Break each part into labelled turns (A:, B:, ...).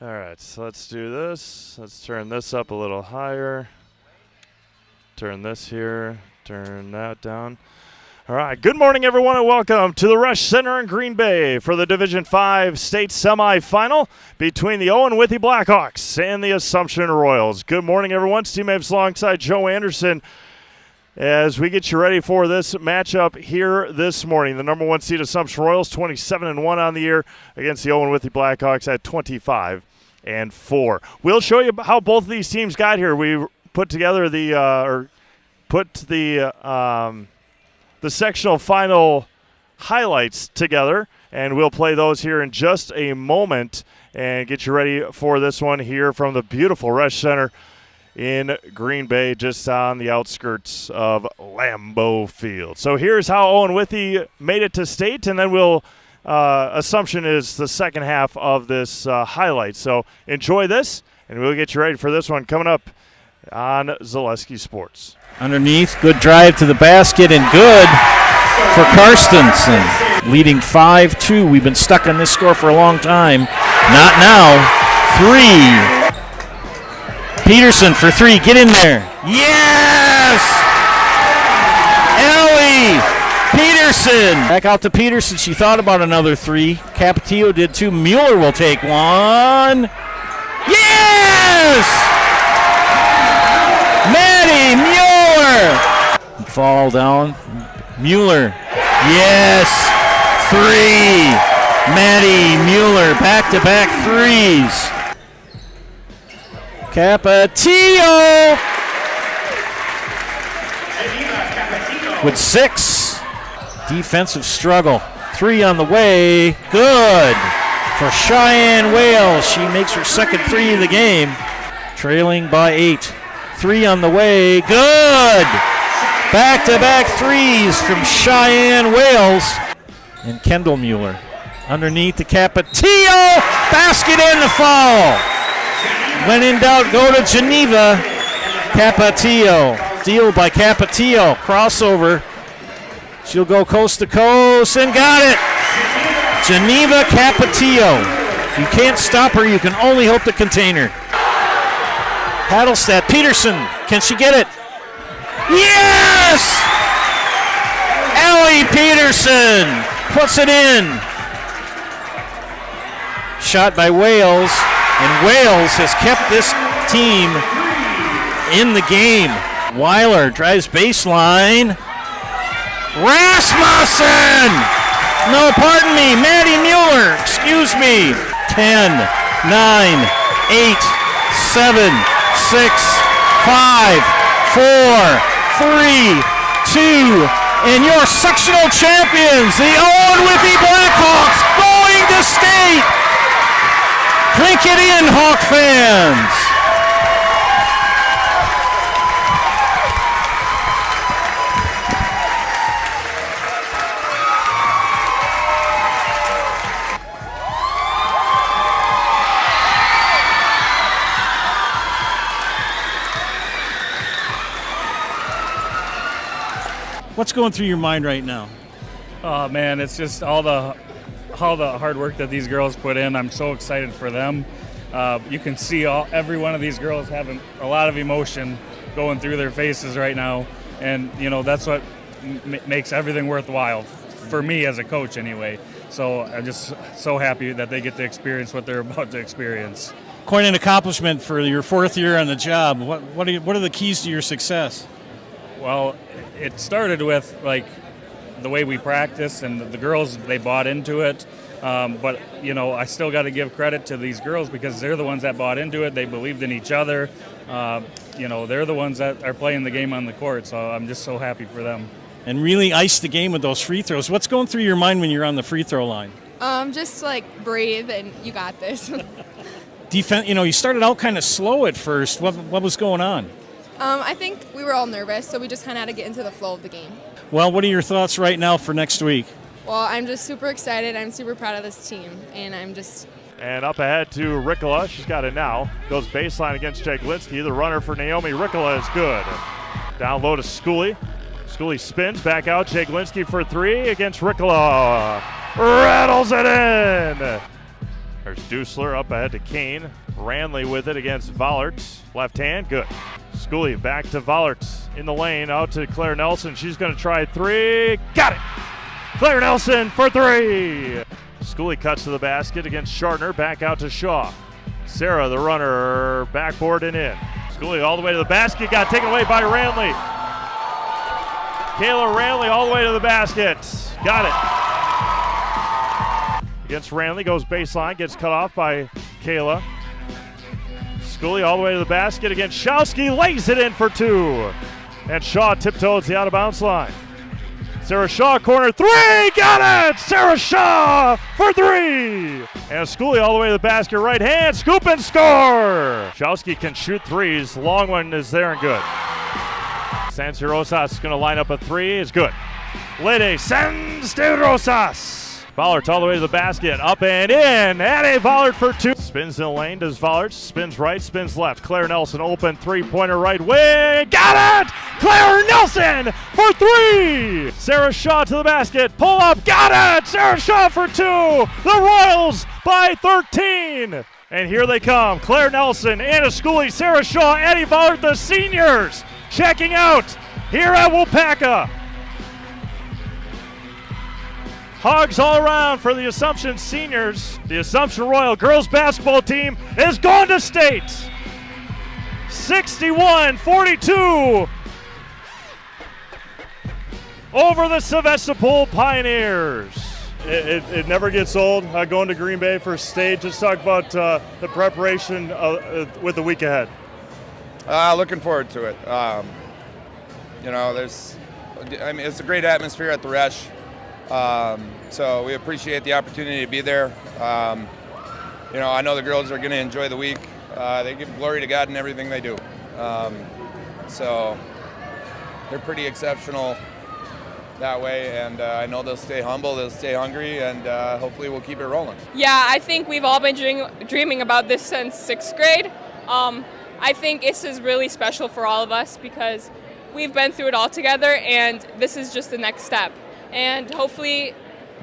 A: All right, so let's do this. Let's turn this up a little higher. Turn this here. Turn that down. All right, good morning, everyone, and welcome to the Rush Center in Green Bay for the Division 5 state semifinal between the Owen-Withee Blackhawks and the Assumption Royals. Good morning, everyone. Steve Mapes alongside Joe Anderson as we get you ready for this matchup here this morning. The number one seed Assumption Royals, 27-1 on the year against the Owen-Withee Blackhawks at 25-4. We'll show you how both of these teams got here. We put together the sectional final highlights together, and we'll play those here in just a moment and get you ready for this one here from the beautiful Rush Center in Green Bay, just on the outskirts of Lambeau Field. So here's how Owen-Withee made it to state, and then Assumption is the second half of this highlight. So enjoy this, and we'll get you ready for this one coming up on Zaleski Sports.
B: Underneath, good drive to the basket, and good for Karstensen. Leading 5-2. We've been stuck on this score for a long time. Not now. 3. Peterson for 3. Get in there. Yes! Ellie Peterson. Back out to Peterson. She thought about another 3. Capetillo did 2. Mueller will take 1. Yes! Maddie Mueller. Fall down. Mueller. Yes! 3. Maddie Mueller. Back-to-back 3s. Capetillo with 6. Defensive struggle. 3 on the way. Good for Cheyenne Wales. She makes her second 3 of the game. Trailing by 8. 3 on the way. Good. Back-to-back 3s from Cheyenne Wales. And Kendall Mueller. Underneath the Capetillo. Basket in the fall. When in doubt, go to Geneva. Capetillo. Steal by Capetillo. Crossover. She'll go coast to coast and got it. Geneva Capetillo. You can't stop her. You can only hope to contain her. Paddlestad. Peterson. Can she get it? Yes! Ellie Peterson puts it in. Shot by Wales. And Wales has kept this team in the game. Weiler drives baseline. Rasmussen! No, pardon me, Maddie Mueller. Excuse me. 10, 9, 8, 7, 6, 5, 4, 3, 2, and your sectional champions, the Owen-Withee Blackhawks, going to state. Drink it in, Hawk fans! What's going through your mind right now?
C: Oh man, it's just all the hard work that these girls put in. I'm so excited for them. You can see every one of these girls having a lot of emotion going through their faces right now, and that's what makes everything worthwhile for me as a coach anyway. So I'm just so happy that they get to experience what they're about to experience.
B: Quite an accomplishment for your 4th year on the job. What are the keys to your success?
C: Well, it started with the way we practice, and the girls, they bought into it. But I still got to give credit to these girls because they're the ones that bought into it. They believed in each other. They're the ones that are playing the game on the court. So I'm just so happy for them.
B: And really iced the game with those free throws. What's going through your mind when you're on the free throw line?
D: Just breathe and you got this.
B: Defense. You started out kind of slow at first. What was going on?
D: I think we were all nervous, so we just kind of had to get into the flow of the game.
B: Well, what are your thoughts right now for next week?
D: Well, I'm just super excited. I'm super proud of this team, and
A: And up ahead to Ricola. She's got it now. Goes baseline against Jaglinski. The runner for Naomi Ricola is good. Down low to Schooley. Schooley spins back out. Jaglinski for 3 against Ricola. Rattles it in. There's Dusler up ahead to Kane. Ranley with it against Vollert. Left hand, good. Schooley back to Vollert in the lane, out to Claire Nelson. She's going to try three. Got it! Claire Nelson for three! Schooley cuts to the basket against Shartner. Back out to Shaw. Sarah, the runner, backboard and in. Schooley all the way to the basket. Got taken away by Ranley. Kayla Ranley all the way to the basket. Got it. Against Ranley, goes baseline, gets cut off by Kayla. Schooley all the way to the basket against Showski, lays it in for two. And Shaw tiptoes the out-of-bounds line. Sarah Shaw, corner three, got it! Sarah Shaw for three! And Schooley all the way to the basket, right hand, scoop and score! Showski can shoot threes, long one is there and good. Sansi Rosas is going to line up a three, is good. Lede sends de Rosas. Vollert all the way to the basket, up and in. Addie Vollert for two. Spins in the lane, does Vollert. Spins right, spins left. Claire Nelson open, three-pointer right wing. Got it! Claire Nelson for three! Sarah Shaw to the basket, pull up, got it! Sarah Shaw for two! The Royals by 13! And here they come. Claire Nelson, Anna Schooley, Sarah Shaw, Addie Vollert, the seniors checking out here at WIAA. Hogs all around for the Assumption seniors. The Assumption Royal girls basketball team is going to state. 61-42 over the Sevastopol Pioneers.
E: It never gets old going to Green Bay for state. Just talk about the preparation with the week ahead.
F: Looking forward to it. It's a great atmosphere at the Resch. So we appreciate the opportunity to be there. I know the girls are going to enjoy the week. They give glory to God in everything they do. So they're pretty exceptional that way, and I know they'll stay humble, they'll stay hungry, and hopefully we'll keep it rolling.
G: Yeah, I think we've all been dreaming about this since 6th grade. I think this is really special for all of us because we've been through it all together, and this is just the next step. And hopefully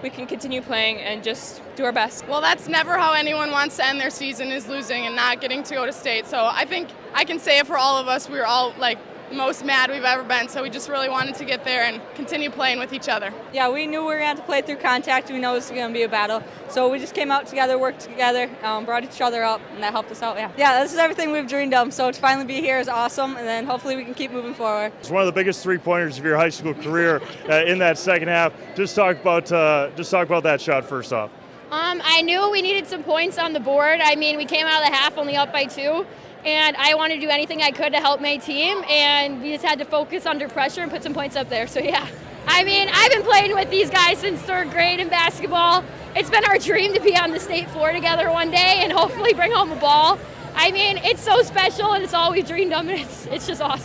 G: we can continue playing and just do our best.
D: Well, that's never how anyone wants to end their season, is losing and not getting to go to state. So I think I can say it for all of us. We were all like most mad we've ever been, so we just really wanted to get there and continue playing with each other.
H: Yeah, we knew we were going to have to play through contact. We know this is going to be a battle. So we just came out together, worked together, brought each other up, and that helped us out, Yeah, this is everything we've dreamed of. So to finally be here is awesome, and then hopefully we can keep moving forward.
E: It's one of the biggest three-pointers of your high school career in that second half. Just talk about that shot first off.
I: I knew we needed some points on the board. I mean, we came out of the half only up by 2. And I wanted to do anything I could to help my team, and we just had to focus under pressure and put some points up there. So, yeah. I mean, I've been playing with these guys since 3rd grade in basketball. It's been our dream to be on the state floor together one day and hopefully bring home a ball. I mean, it's so special, and it's all we've dreamed of, and it's just awesome.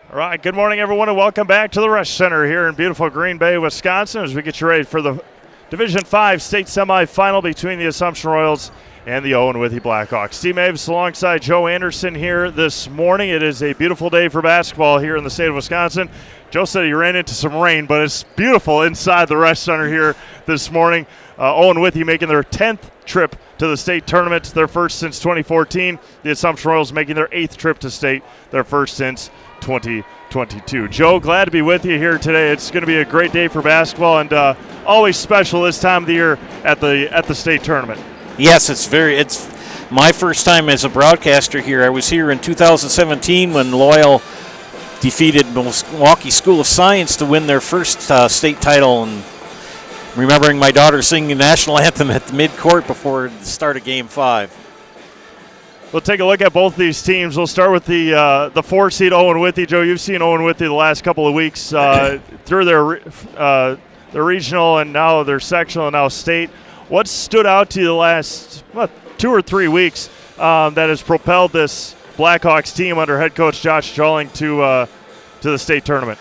A: All right, good morning, everyone, and welcome back to the Resch Center here in beautiful Green Bay, Wisconsin, as we get you ready for the Division V state semifinal between the Assumption Royals and the Owen-Withee Blackhawks. Steve Maves alongside Joe Anderson here this morning. It is a beautiful day for basketball here in the state of Wisconsin. Joe said he ran into some rain, but it's beautiful inside the Resch Center here this morning. Owen-Withee making their 10th trip to the state tournament, their first since 2014. The Assumption Royals making their 8th trip to state, their first since 2022. Joe, glad to be with you here today. It's going to be a great day for basketball, and always special this time of the year at the state tournament.
B: Yes, it's my first time as a broadcaster here. I was here in 2017 when Loyal defeated Milwaukee School of Science to win their first state title, and remembering my daughter singing the national anthem at the midcourt before the start of Game 5.
A: We'll take a look at both these teams. We'll start with the 4-seed Owen-Withee. Joe, you've seen Owen-Withee the last couple of weeks through their regional and now their sectional and now state. What stood out to you the last 2 or 3 weeks that has propelled this Blackhawks team under head coach Josh Jolling to the state tournament?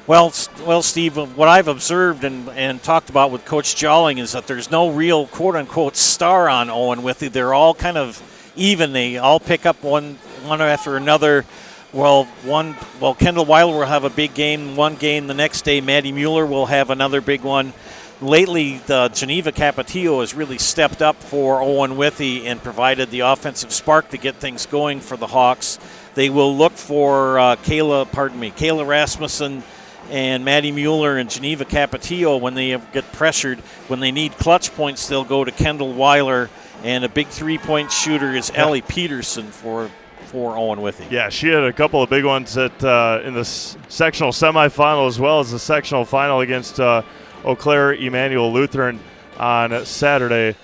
B: Well, Steve, what I've observed and talked about with Coach Jolling is that there's no real quote-unquote star on Owen-Withee. They're all kind of even. They all pick up one after another. Well, Kendall Weiler will have a big game one game. The next day, Maddie Mueller will have another big one. Lately, the Geneva Capetillo has really stepped up for Owen-Withee and provided the offensive spark to get things going for the Hawks. They will look for Kayla Rasmussen and Maddie Mueller and Geneva Capetillo when they get pressured. When they need clutch points, they'll go to Kendall Weiler, and a big three-point shooter is Ellie Peterson for Owen-Withee.
A: Yeah, she had a couple of big ones in the sectional semifinal as well as the sectional final against Eau Claire Emmanuel Lutheran on Saturday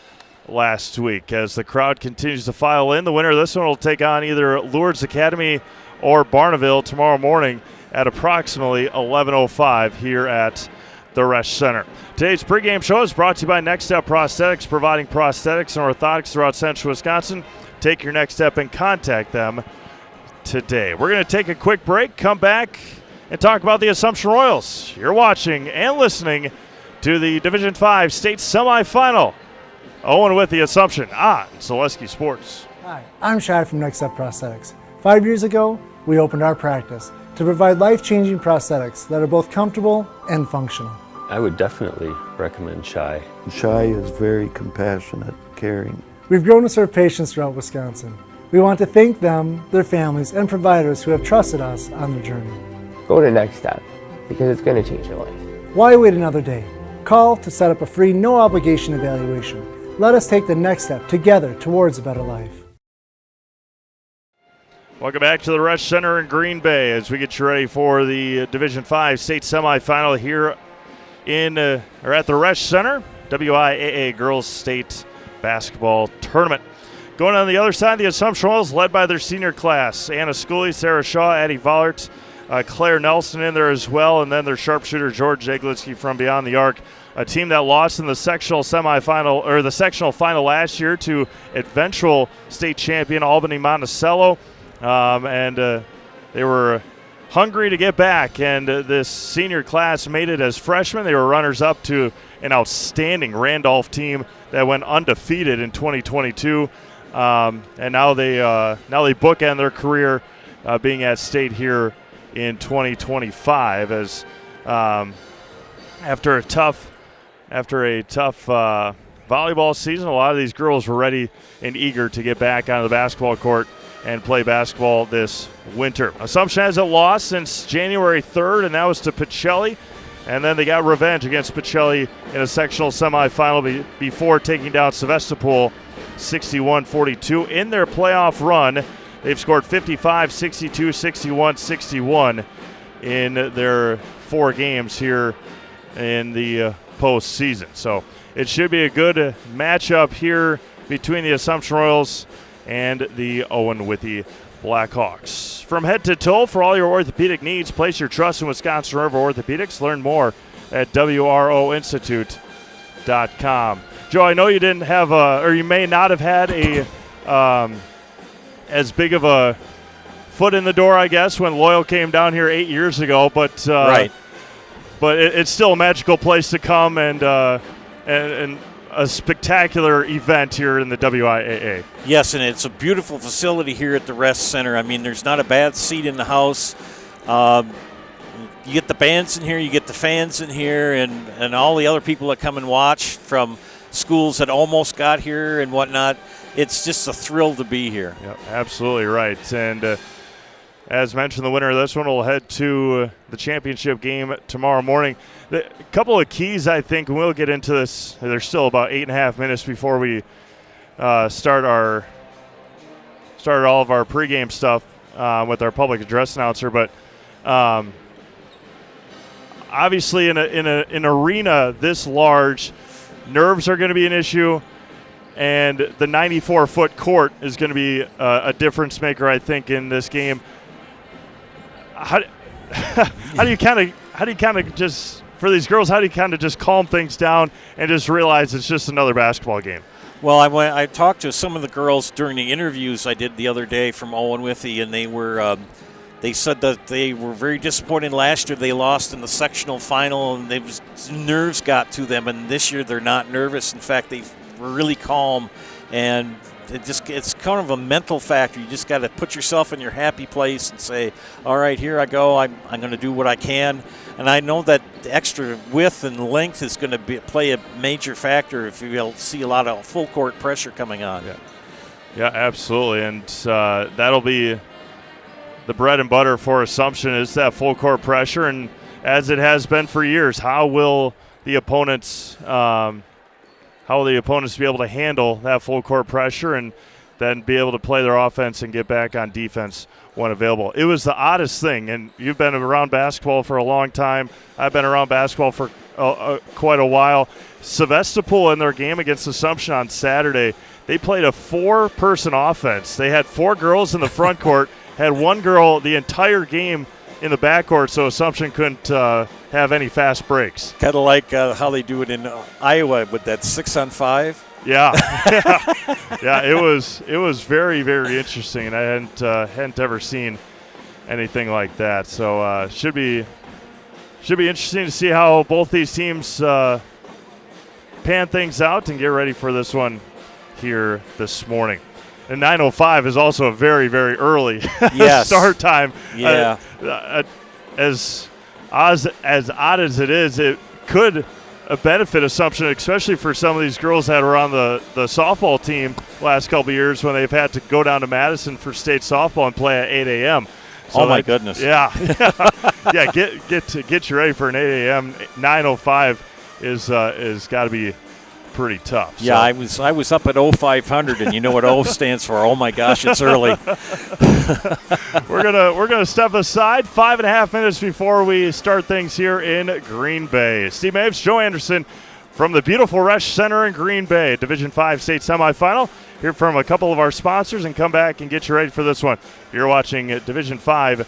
A: last week. As the crowd continues to file in, the winner of this one will take on either Lourdes Academy or Barneville tomorrow morning at approximately 11:05 here at the Resch Center. Today's pregame show is brought to you by Next Step Prosthetics, providing prosthetics and orthotics throughout central Wisconsin. Take your next step and contact them today. We're going to take a quick break, come back, and talk about the Assumption Royals. You're watching and listening to the Division 5 state semifinal. Owen-Withee Assumption on Zaleski Sports.
J: Hi, I'm Shad from Next Step Prosthetics. 5 years ago, we opened our practice to provide life-changing prosthetics that are both comfortable and functional.
K: I would definitely recommend Shy.
L: Shy is very compassionate, caring.
J: We've grown to serve patients throughout Wisconsin. We want to thank them, their families, and providers who have trusted us on their journey.
K: Go to Next Step because it's going to change your life.
J: Why wait another day? Call to set up a free, no-obligation evaluation. Let us take the next step together towards a better life.
A: Welcome back to the Resch Center in Green Bay as we get you ready for the Division 5 state semifinal here at the Resch Center, WIAA Girls State Basketball Tournament. Going on the other side, the Assumption Royals led by their senior class, Anna Schooley, Sarah Shaw, Addie Vollert, Claire Nelson in there as well, and then their sharpshooter George Jaglitsky from beyond the arc. A team that lost in the sectional semifinal or the sectional final last year to eventual state champion Albany Monticello, and they were hungry to get back. And this senior class made it as freshmen. They were runners-up to an outstanding Randolph team that went undefeated in 2022, and now they bookend their career being at state here in 2025 as after a tough volleyball season, a lot of these girls were ready and eager to get back onto the basketball court and play basketball this winter. Assumption hasn't lost since January 3rd, and that was to Pacelli. And then they got revenge against Pacelli in a sectional semifinal before taking down Sevastopol 61-42. In their playoff run, they've scored 55, 62, 61, 61 in their 4 games here in the postseason. So it should be a good matchup here between the Assumption Royals and the Owen-Withee Blackhawks. From head to toe for all your orthopedic needs, place your trust in Wisconsin River Orthopedics. Learn more at WROinstitute.com. Joe, I know you didn't have or you may not have had as big of a foot in the door, I guess, when Loyal came down here 8 years ago, but
B: right.
A: But it's still a magical place to come and a spectacular event here in the WIAA.
B: Yes, and it's a beautiful facility here at the Resch Center. I mean, there's not a bad seat in the house. You get the bands in here, you get the fans in here, and all the other people that come and watch from schools that almost got here and whatnot. It's just a thrill to be here.
A: Yep, absolutely right. And as mentioned, the winner of this one will head to the championship game tomorrow morning. A couple of keys, I think, and we'll get into this. There's still about 8.5 minutes before we start all of our pregame stuff with our public address announcer. But obviously, in an arena this large, nerves are going to be an issue, and the 94-foot court is going to be a difference maker, I think, in this game. How do you kind of just, for these girls, how do you kind of just calm things down and just realize it's just another basketball game?
B: Well, I talked to some of the girls during the interviews I did the other day from Owen-Withee, and they said that they were very disappointed last year. They lost in the sectional final, and nerves got to them. And this year they're not nervous. In fact, they were really calm, and it's kind of a mental factor. You just got to put yourself in your happy place and say, all right, here I go. I'm going to do what I can. And I know that the extra width and length is going to play a major factor if you'll see a lot of full court pressure coming on.
A: Yeah, absolutely. And that'll be the bread and butter for Assumption is that full court pressure. And as it has been for years, how will the opponents be able to handle that full court pressure and then be able to play their offense and get back on defense when available? It was the oddest thing, and you've been around basketball for a long time. I've been around basketball for quite a while. Sevastopol in their game against Assumption on Saturday, they played a 4-person offense. They had 4 girls in the front court, had 1 girl the entire game in the backcourt, so Assumption couldn't have any fast breaks.
B: Kind of like how they do it in Iowa with that 6-on-5.
A: Yeah, yeah. It was very, very interesting, and I hadn't ever seen anything like that. So should be interesting to see how both these teams pan things out and get ready for this one here this morning. And 9:05 is also a very, very early start time.
B: Yeah.
A: As odd as it is, it could benefit Assumption, especially for some of these girls that are on the softball team last couple of years when they've had to go down to Madison for state softball and play at 8 a.m.
B: So my goodness.
A: Yeah. Yeah, get you ready for an 8 a.m. 9:05 is got to be pretty tough.
B: Yeah,
A: so.
B: I was up at 0500, and you know what O stands for. Oh my gosh, it's early.
A: We're gonna step aside 5.5 minutes before we start things here in Green Bay. Steve Mapes, Joe Anderson from the beautiful Resch Center in Green Bay, Division 5 state semifinal. Hear from a couple of our sponsors and come back and get you ready for this one. You're watching Division 5,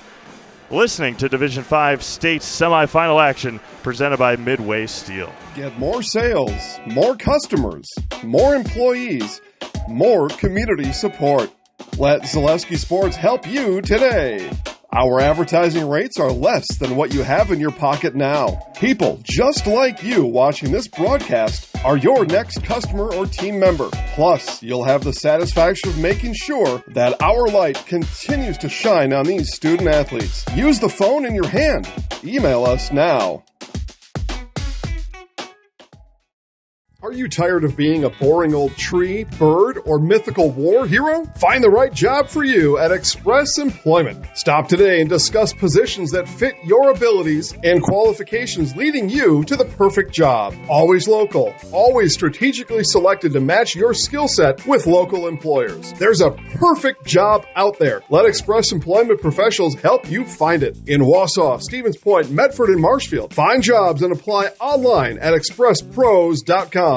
A: listening to Division 5 state semifinal action presented by Midway Steel.
M: Get more sales, more customers, more employees, more community support. Let Zaleski Sports help you today. Our advertising rates are less than what you have in your pocket now. People just like you watching this broadcast are your next customer or team member. Plus, you'll have the satisfaction of making sure that our light continues to shine on these student athletes. Use the phone in your hand. Email us now. Are you tired of being a boring old tree, bird, or mythical war hero? Find the right job for you at Express Employment. Stop today and discuss positions that fit your abilities and qualifications, leading you to the perfect job. Always local, always strategically selected to match your skill set with local employers. There's a perfect job out there. Let Express Employment professionals help you find it. In Wausau, Stevens Point, Medford, and Marshfield. Find jobs and apply online at expresspros.com.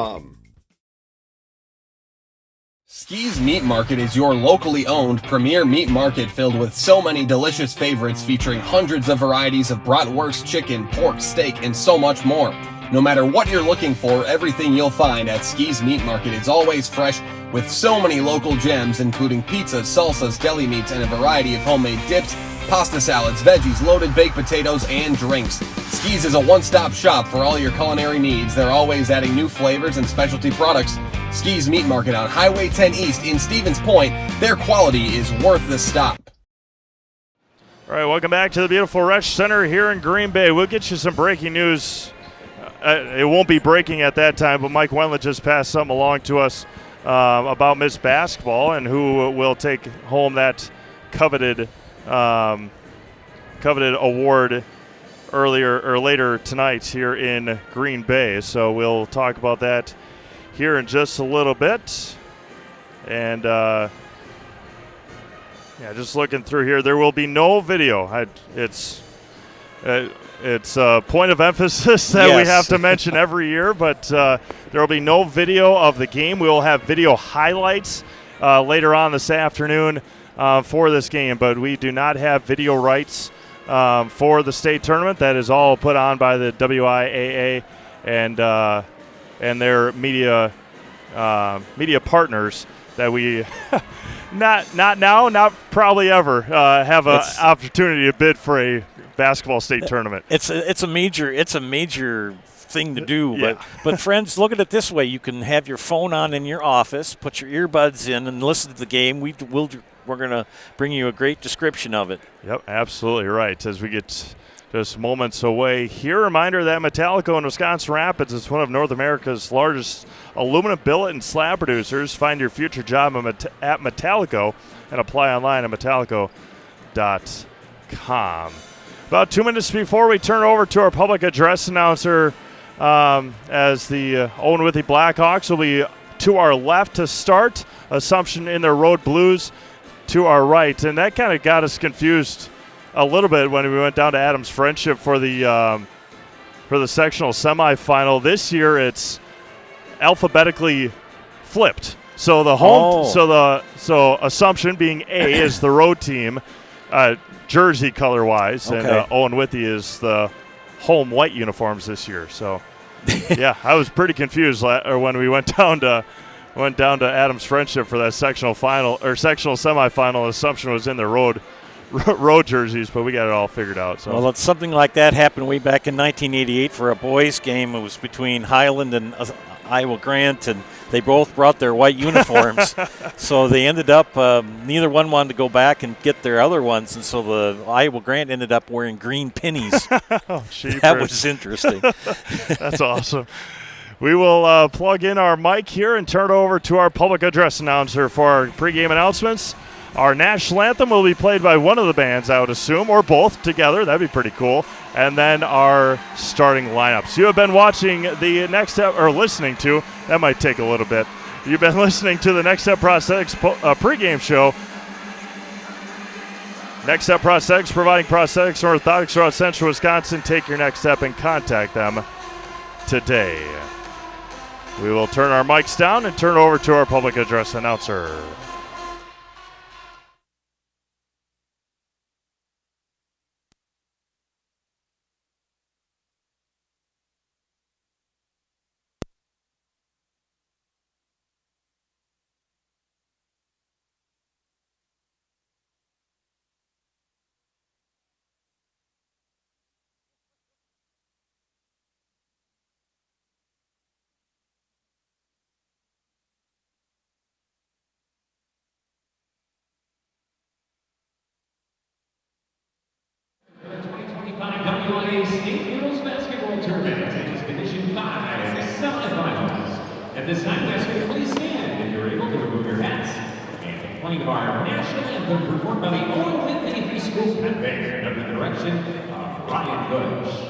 N: Ski's Meat Market is your locally owned premier meat market filled with so many delicious favorites featuring hundreds of varieties of bratwurst, chicken, pork, steak, and so much more. No matter what you're looking for, everything you'll find at Ski's Meat Market is always fresh with so many local gems including pizzas, salsas, deli meats, and a variety of homemade dips, pasta salads, veggies, loaded baked potatoes, and drinks. Ski's is a one-stop shop for all your culinary needs. They're always adding new flavors and specialty products. Ski's Meat Market on Highway 10 East in Stevens Point. Their quality is worth the stop.
A: All right, welcome back to the beautiful Resch Center here in Green Bay. We'll get you some breaking news. It won't be breaking at that time, but Mike Wendland just passed something along to us about Miss Basketball and who will take home that coveted award later tonight here in Green Bay. So we'll talk about that here in just a little bit. And just looking through here, there will be no video. It's a point of emphasis that we have to mention every year, but there will be no video of the game. We will have video highlights later on this afternoon for this game, but we do not have video rights for the state tournament. That is all put on by the WIAA and their media partners that we not probably ever have an opportunity to bid for a basketball state tournament.
B: It's a major thing to do.
A: Yeah.
B: But friends, look at it this way. You can have your phone on in your office, put your earbuds in, and listen to the game. We're going to bring you a great description of it.
A: Yep, absolutely right. As we get just moments away here, a reminder that Metallico in Wisconsin Rapids is one of North America's largest aluminum billet and slab producers. Find your future job at Metallico and apply online at metallico.com. About 2 minutes before we turn over to our public address announcer, as the Owen-Withee Blackhawks will be to our left to start. Assumption in their road blues to our right. And that kind of got us confused a little bit when we went down to Adams Friendship for the sectional semifinal. This year it's alphabetically flipped. So the home, so Assumption being A is the road team, jersey color wise, and Owen-Withee is the home white uniforms this year. So yeah, I was pretty confused when we went down to Adams Friendship for that sectional semifinal. Assumption was in their road jerseys, but we got it all figured out. So.
B: Well, something like that happened way back in 1988 for a boys' game. It was between Highland and Iowa Grant, and they both brought their white uniforms. So they ended up, neither one wanted to go back and get their other ones, and so the Iowa Grant ended up wearing green pennies. That was interesting.
A: That's awesome. We will plug in our mic here and turn it over to our public address announcer for our pregame announcements. Our national anthem will be played by one of the bands, I would assume, or both together. That'd be pretty cool. And then our starting lineups. You have been watching the Next Step, or listening to, that might take a little bit. You've been listening to the Next Step Prosthetics pregame show. Next Step Prosthetics, providing prosthetics and orthotics throughout central Wisconsin. Take your next step and contact them today. We will turn our mics down and turn over to our public address announcer.
O: WIAA State Girls Basketball Tournament. It is Division 5 Semifinals. At this time, we ask you to please stand if you're able to remove your hats and playing our national anthem performed by the Owen-Withee High School Band under the direction of Ryan Bush.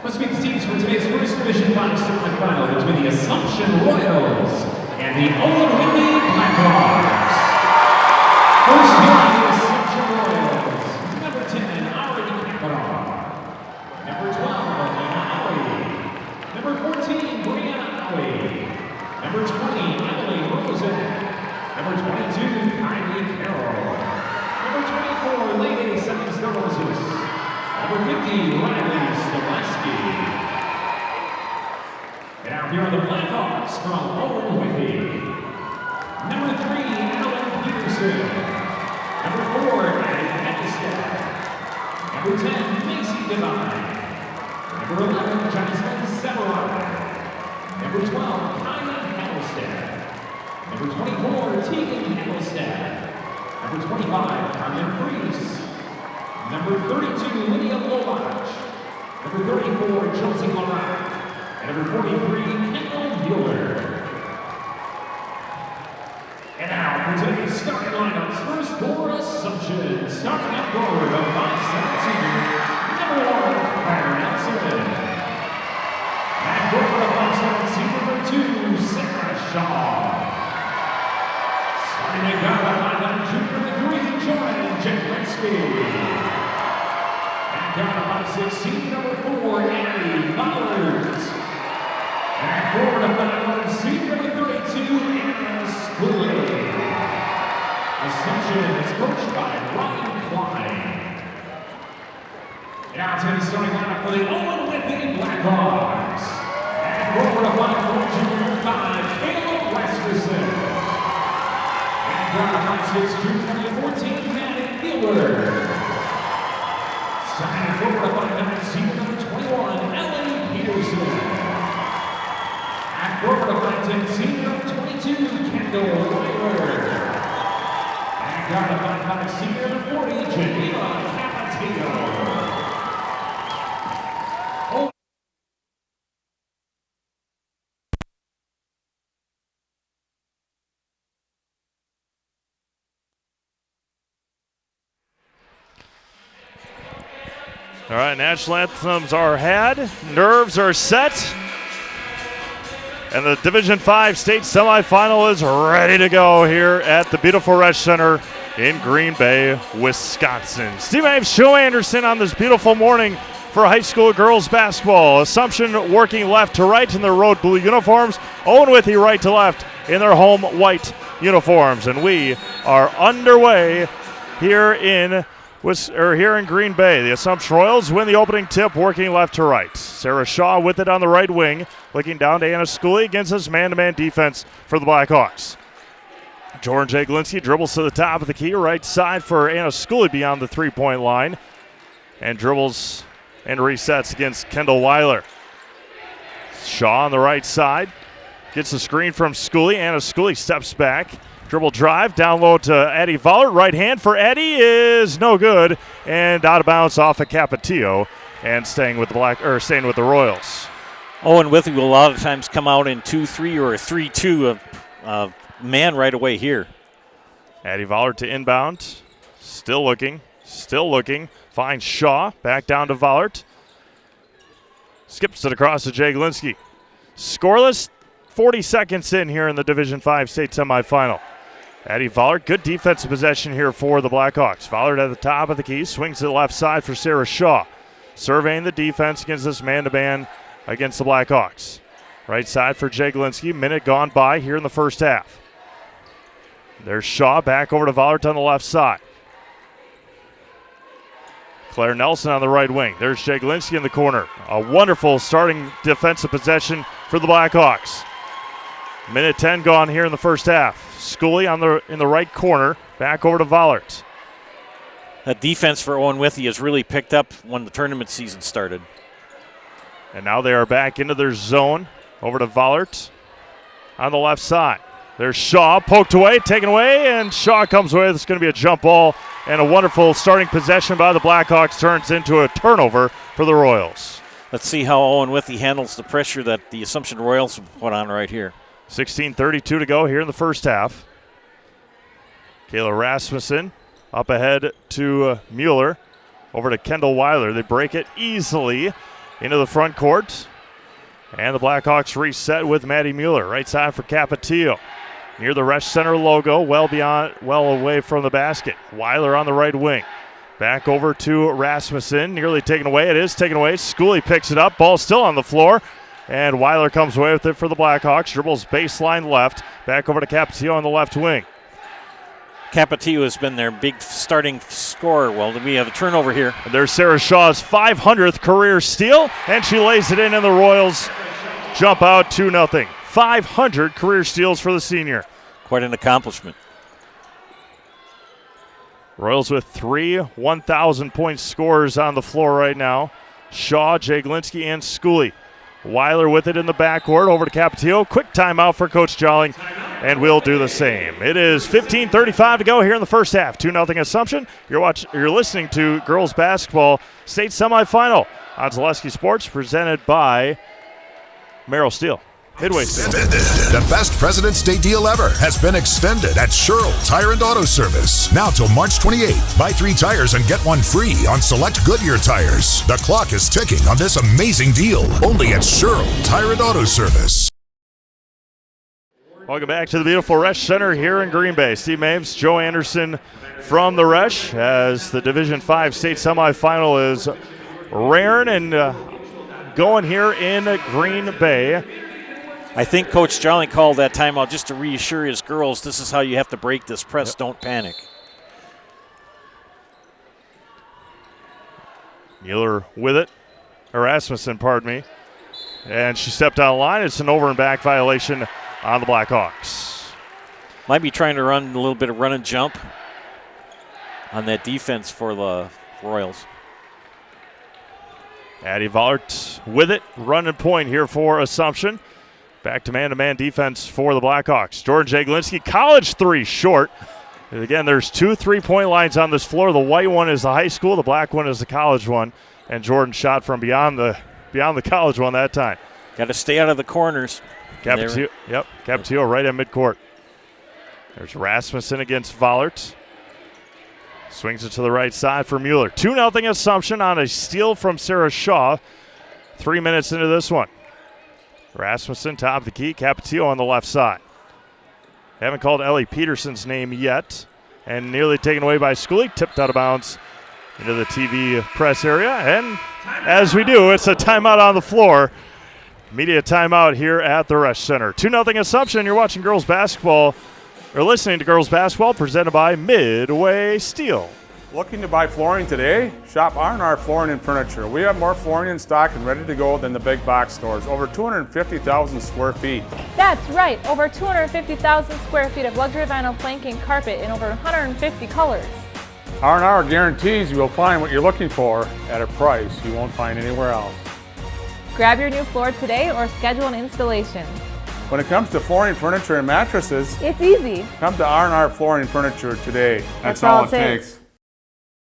O: Let's meet the teams for today's first Division 5 semifinal between the Assumption Royals and the Owen-Withee Blackhawks. First one, the Assumption Royals. Number 10, Ari Kaparar. Number 12, Lena Aoi. And out here are the Blackhawks from Owen-Withee. Number 3, Alan Peterson. Number 4, Addie Hempstead. Number 10, Macy Devine. Number 11, Jocelyn Severin. Number 12, Kyla Hempstead. Number 24, Tegan Hempstead. Number 25, Carmen Freese. Number 32, Lydia Lovach. Number 34, Chelsea Laurent. And number 43, Kendall Mueller. And now for today's starting lineups, first for Assumption, starting at forward of 5'7" senior, number 1, Claire Nelson. At forward of 5'7" senior, number 2, Sarah Shaw. Starting at guard of 5'9" junior, number 3, Jordan Jeklinski. At guard of 5'6" senior, number 4, Annie Ballard. And forward of 5'1", senior number 32, Anna Schooley. Assumption is coached by Ryan Klein. And now to the starting lineup for the Owen-Withee Blackhawks. And forward of 5'4", junior number 5, Caleb Westerson. And guard of 5'6", junior number 14, Maddie Mueller. Starting forward of 5'9", senior number 21, Ellen Peterson. Forward of 5'10", senior number 22, Kendall Weiler. And guard of 5'5", senior number 40, Geneva Capatino.
A: All right, national anthems are had, nerves are set. And the Division 5 state semifinal is ready to go here at the beautiful Resch Center in Green Bay, Wisconsin. Steve Abe, Joe Anderson on this beautiful morning for high school girls basketball. Assumption working left to right in their road blue uniforms. Owen-Withee right to left in their home white uniforms. And we are underway here in Green Bay. The Assumption Royals win the opening tip working left to right. Sarah Shaw with it on the right wing, looking down to Anna Schooley against this man-to-man defense for the Blackhawks. Jordan Jaglinski dribbles to the top of the key, right side for Anna Schooley beyond the three-point line, and dribbles and resets against Kendall Weiler. Shaw on the right side, gets the screen from Schooley. Anna Schooley steps back. Dribble drive, down low to Addie Vollert. Right hand for Addie is no good, and out of bounds off of Capatillo, and staying with the Royals.
B: Owen-Withee will a lot of times come out in 2-3 or a 3-2 man right away here.
A: Addie Vollert to inbound, still looking, finds Shaw, back down to Vollert. Skips it across to Jaglinski. Scoreless, 40 seconds in here in the Division 5 state semifinal. Addie Vollert, good defensive possession here for the Blackhawks. Vollert at the top of the key, swings to the left side for Sarah Shaw. Surveying the defense against this man-to-man against the Blackhawks. Right side for Jaglinski, minute gone by here in the first half. There's Shaw, back over to Vollert on the left side. Claire Nelson on the right wing. There's Jaglinski in the corner. A wonderful starting defensive possession for the Blackhawks. Minute 10 gone here in the first half. Schooley in the right corner, back over to Vollert.
B: That defense for Owen-Withee has really picked up when the tournament season started.
A: And now they are back into their zone. Over to Vollert on the left side. There's Shaw, poked away, taken away, and Shaw comes away. This is going to be a jump ball, and a wonderful starting possession by the Blackhawks turns into a turnover for the Royals.
B: Let's see how Owen-Withee handles the pressure that the Assumption Royals put on right here.
A: 16:32 to go here in the first half. Kayla Rasmussen up ahead to Mueller. Over to Kendall Weiler. They break it easily into the front court. And the Blackhawks reset with Maddie Mueller. Right side for Capatillo. Near the Resch Center logo, well away from the basket. Weiler on the right wing. Back over to Rasmussen. Nearly taken away. It is taken away. Schooley picks it up. Ball still on the floor. And Weiler comes away with it for the Blackhawks. Dribbles baseline left. Back over to Capatillo on the left wing.
B: Capetillo has been their big starting scorer. Well, we have a turnover here.
A: And there's Sarah Shaw's 500th career steal, and she lays it in, and the Royals jump out 2-0. 500 career steals for the senior.
B: Quite an accomplishment.
A: Royals with 3 1,000-point scorers on the floor right now. Shaw, Jaglinski, and Schooley. Weiler with it in the backcourt, over to Capetillo. Quick timeout for Coach Jolling, and we'll do the same. It is 15:35 to go here in the first half. 2-0 Assumption. You're listening to girls basketball state semifinal on Zaleski Sports, presented by Merrill Steel. Midway Steel.
P: The best President's Day deal ever has been extended at Sherrill Tire and Auto Service. Now till March 28th. Buy 3 tires and get 1 free on select Goodyear tires. The clock is ticking on this amazing deal. Only at Sherrill Tire and Auto Service.
A: Welcome back to the beautiful Resch Center here in Green Bay. Steve Maves, Joe Anderson from the Resch, as the Division 5 state semifinal is raring and going here in Green Bay.
B: I think Coach Jolling called that timeout just to reassure his girls this is how you have to break this press. Yep. Don't panic.
A: Mueller with it. Rasmussen, pardon me. And she stepped out of line. It's an over and back violation on the Blackhawks.
B: Might be trying to run a little bit of run and jump on that defense for the Royals.
A: Addie Vollert with it. Run and point here for Assumption. Back to man-to-man defense for the Blackhawks. Jordan Jaglinski, college 3 short. And again, there's 2 3-point lines on this floor. The white one is the high school. The black one is the college one. And Jordan shot from beyond the college one that time.
B: Got to stay out of the corners.
A: Capetillo right at midcourt. There's Rasmussen against Vollert. Swings it to the right side for Mueller. 2-0 Assumption on a steal from Sarah Shaw. 3 minutes into this one. Rasmussen, top of the key. Capetillo on the left side. Haven't called Ellie Peterson's name yet. And nearly taken away by Schooley. Tipped out of bounds into the TV press area. And as we do, it's a timeout on the floor. Media timeout here at the Resch Center. 2-0 Assumption. You're watching girls basketball, or listening to girls basketball, presented by Midway Steel.
Q: Looking to buy flooring today? Shop R&R Flooring and Furniture. We have more flooring in stock and ready to go than the big box stores. Over 250,000 square feet.
R: That's right, over 250,000 square feet of luxury vinyl planking carpet in over 150 colors.
Q: R&R guarantees you will find what you're looking for at a price you won't find anywhere else.
R: Grab your new floor today or schedule an installation.
Q: When it comes to flooring, furniture, and mattresses,
R: it's easy.
Q: Come to R&R Flooring and Furniture today. That's all it takes.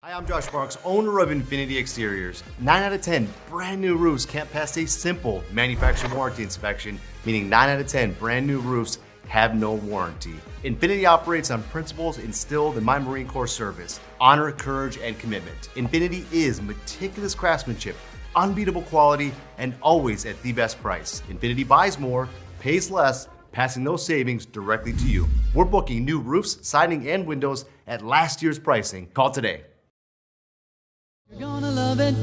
S: Hi, I'm Josh Bronx, owner of Infinity Exteriors. 9 out of 10 brand new roofs can't pass a simple manufacturer warranty inspection, meaning 9 out of 10 brand new roofs have no warranty. Infinity operates on principles instilled in my Marine Corps service: honor, courage, and commitment. Infinity is meticulous craftsmanship, unbeatable quality, and always at the best price. Infinity buys more, pays less, passing those savings directly to you. We're booking new roofs, siding, and windows at last year's pricing. Call today.
T: You're gonna love it.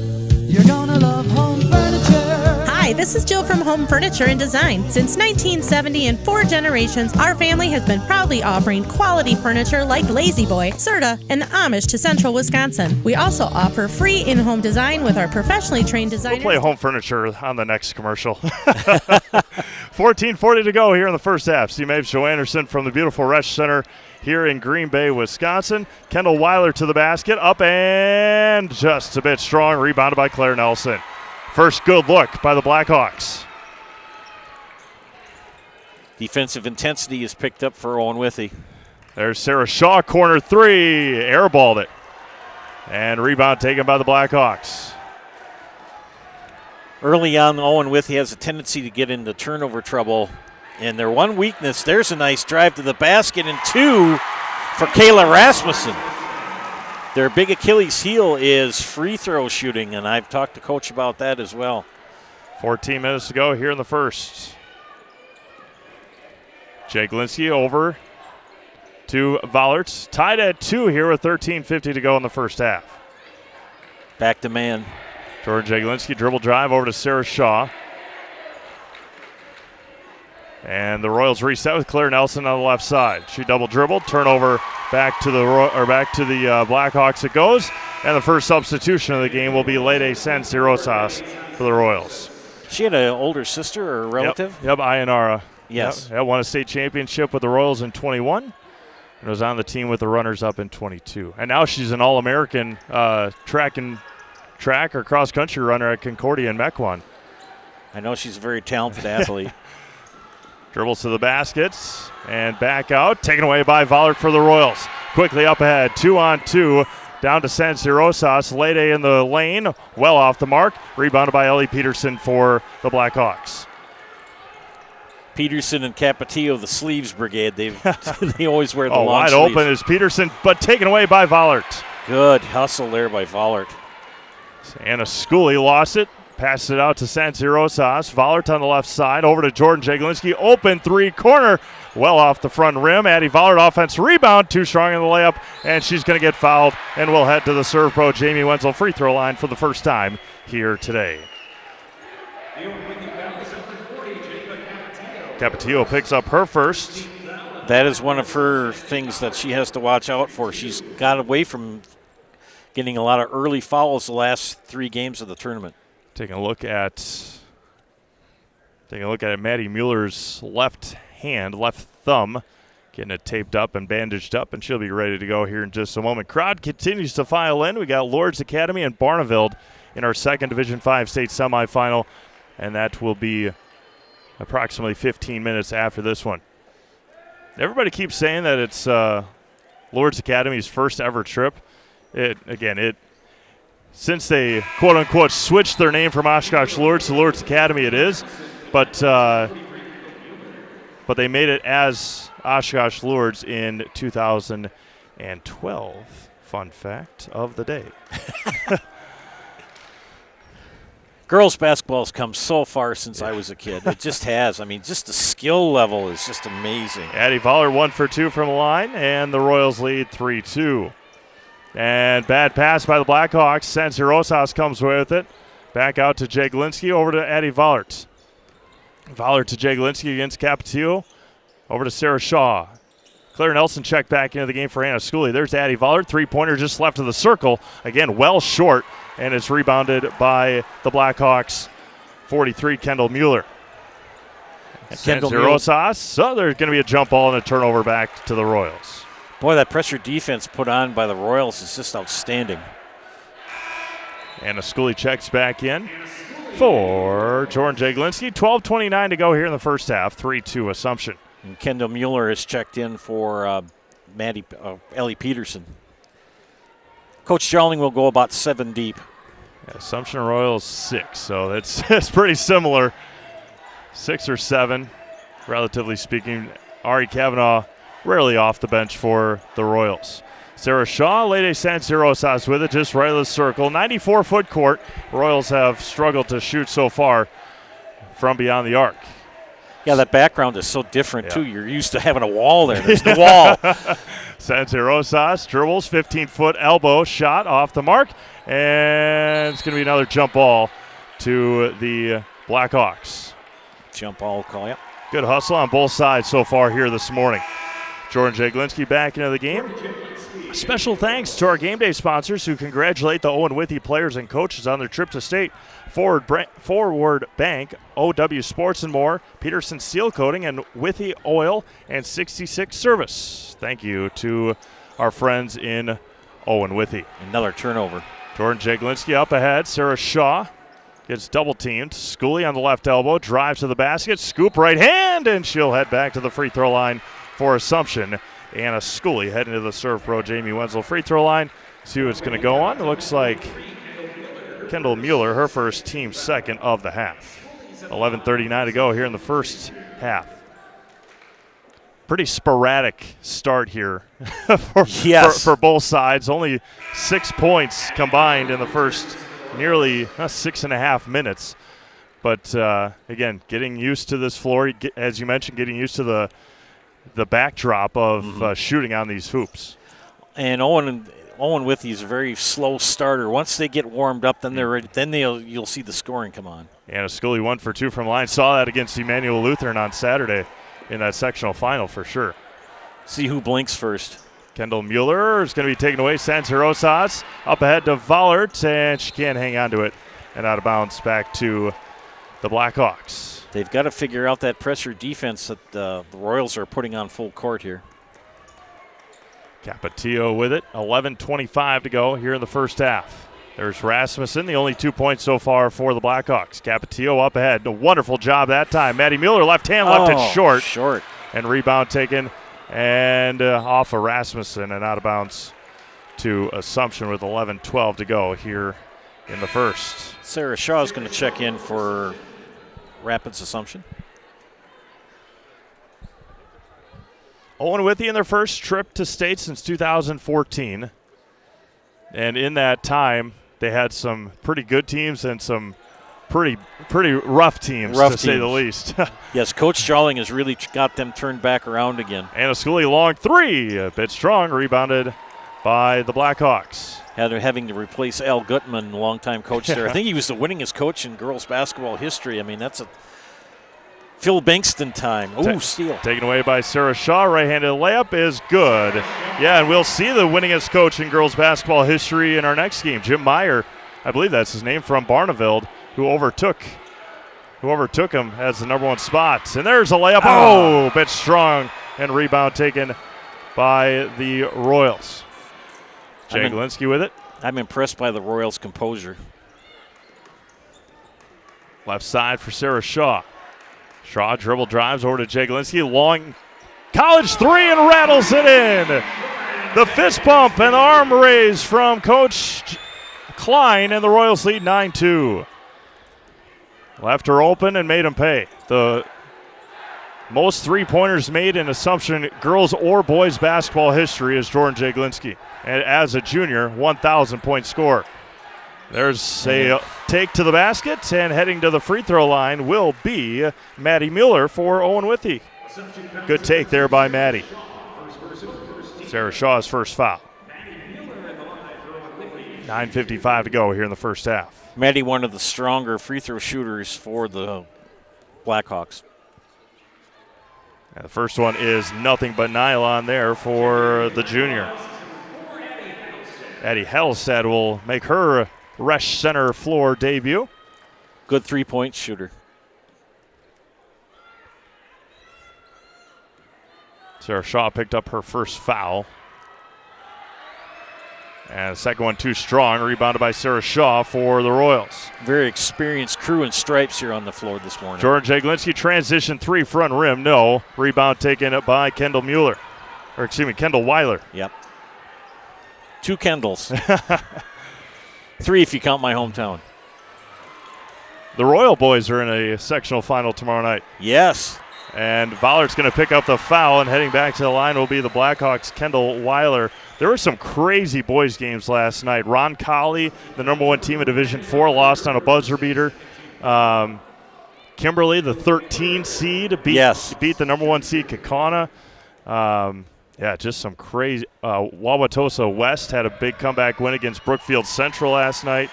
T: You're gonna love home furniture.
U: Hi, this is Jill from Home Furniture and Design. Since 1970, in 4 generations, our family has been proudly offering quality furniture like Lazy Boy, Serta, and the Amish to Central Wisconsin. We also offer free in-home design with our professionally trained designers.
A: We'll play Home Furniture on the next commercial. 14:40 to go here in the first half. Steve Maves, Joe Anderson from the beautiful Resch Center here in Green Bay, Wisconsin. Kendall Weiler to the basket, up and just a bit strong, rebounded by Claire Nelson. First good look by the Blackhawks.
B: Defensive intensity is picked up for Owen-Withee.
A: There's Sarah Shaw, corner 3, airballed it. And rebound taken by the Blackhawks.
B: Early on, Owen-Withee has a tendency to get into turnover trouble. And their one weakness, there's a nice drive to the basket, and 2 for Kayla Rasmussen. Their big Achilles heel is free throw shooting, and I've talked to Coach about that as well.
A: 14 minutes to go here in the first. Jaglinski over to Vollert. Tied at 2 here with 13:50 to go in the first half.
B: Back to man.
A: Jordan Jaglinski, dribble drive over to Sarah Shaw. And the Royals reset with Claire Nelson on the left side. She double dribbled, turnover back to the Blackhawks it goes. And the first substitution of the game will be Lede Sanz de Rosas for the Royals.
B: She had an older sister or a relative?
A: Yep, Ayanara.
B: Yes.
A: Yep, won a state championship with the Royals in 21 and was on the team with the runners-up in 22. And now she's an All-American track or cross-country runner at Concordia and Mequon.
B: I know she's a very talented athlete.
A: Dribbles to the baskets and back out. Taken away by Vollert for the Royals. Quickly up ahead. 2-on-2. Down to Sanz de Rosas. Lede in the lane. Well off the mark. Rebounded by Ellie Peterson for the Blackhawks.
B: Peterson and Capetillo, the sleeves brigade. They always wear the long
A: wide
B: sleeves.
A: Open is Peterson, but taken away by Vollert.
B: Good hustle there by Vollert.
A: Anna Schooley lost it. Passes it out to Sanz de Rosas. Vollert on the left side. Over to Jordan Jaglinski. Open three-corner. Well off the front rim. Addie Vollert offense rebound. Too strong in the layup. And she's going to get fouled. And we'll head to the serve pro Jamie Wenzel free throw line for the first time here today. Capetillo picks up her first.
B: That is one of her things that she has to watch out for. She's got away from getting a lot of early fouls the last 3 games of the tournament.
A: Taking a look at Maddie Mueller's left thumb, getting it taped up and bandaged up, and she'll be ready to go here in just a moment. Crowd continues to file in. We got Lourdes Academy and Barneveld in our second Division 5 state semifinal, and that will be approximately 15 minutes after this one. Everybody keeps saying that it's Lourdes Academy's first ever trip. Since they quote-unquote switched their name from Oshkosh Lourdes to Lourdes Academy, it is. But they made it as Oshkosh Lourdes in 2012. Fun fact of the day.
B: Girls basketball has come so far since I was a kid. It just has. I mean, just the skill level is just amazing.
A: Addie Vollert 1 for 2 from the line, and the Royals lead 3-2. And bad pass by the Blackhawks. Sanz de Rosas comes away with it. Back out to Jaglinski, over to Addie Vollert. Vollert to Jaglinski against Capetillo. Over to Sarah Shaw. Claire Nelson checked back into the game for Anna Schooley. There's Addie Vollert. Three-pointer just left of the circle. Again, well short, and it's rebounded by the Blackhawks. 43, Kendall Mueller. Sanz de Rosas. So there's going to be a jump ball and a turnover back to the Royals.
B: Boy, that pressure defense put on by the Royals is just outstanding.
A: Anna Schooley checks back in for Jordan Jaglinski. 12:29 to go here in the first half. 3-2 Assumption.
B: And Kendall Mueller has checked in for Ellie Peterson. Coach Jarling will go about 7 deep.
A: Yeah, Assumption Royals 6, so that's pretty similar. 6 or 7, relatively speaking. Ari Kavanaugh rarely off the bench for the Royals. Sarah Shaw, Lede Sanz de Rosas with it, just right of the circle. 94-foot court. Royals have struggled to shoot so far from beyond the arc.
B: Yeah, that background is so different, too. You're used to having a wall there. There's the wall.
A: Sanz de Rosas dribbles, 15-foot elbow shot off the mark, and it's going to be another jump ball to the Blackhawks.
B: Jump ball call, yeah.
A: Good hustle on both sides so far here this morning. Jordan Jaglinski back into the game. Special thanks to our game day sponsors who congratulate the Owen-Withee players and coaches on their trip to state. Forward Bank, OW Sports and More, Peterson Seal Coating, and Withee Oil and 66 Service. Thank you to our friends in Owen-Withee.
B: Another turnover.
A: Jordan Jaglinski up ahead. Sarah Shaw gets double teamed. Schooley on the left elbow, drives to the basket, scoop right hand, and she'll head back to the free throw line for Assumption. Anna Schooley heading to the Serve Pro Jamie Wenzel free throw line. See what's going to go on. It looks like Kendall Mueller, her first, team second of the half. 11:39 to go here in the first half. Pretty sporadic start here for both sides. Only 6 points combined in the first nearly 6.5 minutes. But, again, getting used to this floor, as you mentioned, getting used to the backdrop of shooting on these hoops.
B: And Owen-Withee is a very slow starter. Once they get warmed up, then they're ready. Then you'll see the scoring come on.
A: Anna Schooley 1 for 2 from line. Saw that against Emmanuel Lutheran on Saturday in that sectional final for sure.
B: See who blinks first.
A: Kendall Mueller is going to be taken away. Sends Rosas up ahead to Vollert, and she can't hang on to it. And out of bounds back to the Blackhawks.
B: They've got to figure out that pressure defense that the Royals are putting on full court here.
A: Capetillo with it. 11:25 to go here in the first half. There's Rasmussen, the only 2 points so far for the Blackhawks. Capetillo up ahead. A wonderful job that time. Maddie Mueller left hand, left it short.
B: Short.
A: And rebound taken and off of Rasmussen and out of bounds to Assumption with 11:12 to go here in the first.
B: Sarah Shaw is going to check in for Rapids Assumption.
A: Owen-Withee in their first trip to state since 2014. And in that time, they had some pretty good teams and some pretty rough teams, say the least.
B: Yes, Coach Jolling has really got them turned back around again.
A: Anna Scully, long three, a bit strong, rebounded by the Blackhawks.
B: Having to replace Al Gutman, longtime coach there. I think he was the winningest coach in girls basketball history. I mean, that's a Phil Bankston time. Ooh, steal.
A: Taken away by Sarah Shaw. Right-handed layup is good. Yeah, and we'll see the winningest coach in girls basketball history in our next game. Jim Meyer, I believe that's his name, from Barneveld, who overtook him as the number one spot. And there's a layup. Oh, bit strong. And rebound taken by the Royals. Jaglinski with it.
B: I'm impressed by the Royals' composure.
A: Left side for Sarah Shaw. Shaw dribble drives over to Jaglinski. Long college three and rattles it in. The fist pump and the arm raise from Coach Klein, and the Royals lead 9-2. Left her open and made him pay. The most three-pointers made in Assumption girls or boys basketball history is Jordan Jaglinski. And as a junior, 1,000-point scorer. There's a take to the basket, and heading to the free throw line will be Maddie Mueller for Owen-Withee. Good take there by Maddie. Sarah Shaw's first foul. 9:55 to go here in the first half.
B: Maddie, one of the stronger free throw shooters for the Blackhawks.
A: And the first one is nothing but nylon there for the junior. Addie Hellstead will make her Rush center floor debut.
B: Good three-point shooter.
A: Sarah Shaw picked up her first foul. And the second one too strong, rebounded by Sarah Shaw for the Royals.
B: Very experienced crew in stripes here on the floor this morning.
A: Jordan Jaglinski, transition three, front rim, no. Rebound taken up by Kendall Weiler. Yep.
B: Two Kendalls. Three if you count my hometown.
A: The Royal boys are in a sectional final tomorrow night.
B: Yes.
A: And Vollert's going to pick up the foul, and heading back to the line will be the Blackhawks' Kendall Weiler. There were some crazy boys games last night. Ron Colley, the number one team in Division IV, lost on a buzzer beater. Kimberly, the 13 seed, beat the number one seed Kaukauna. Yeah, just some crazy. Wauwatosa West had a big comeback win against Brookfield Central last night.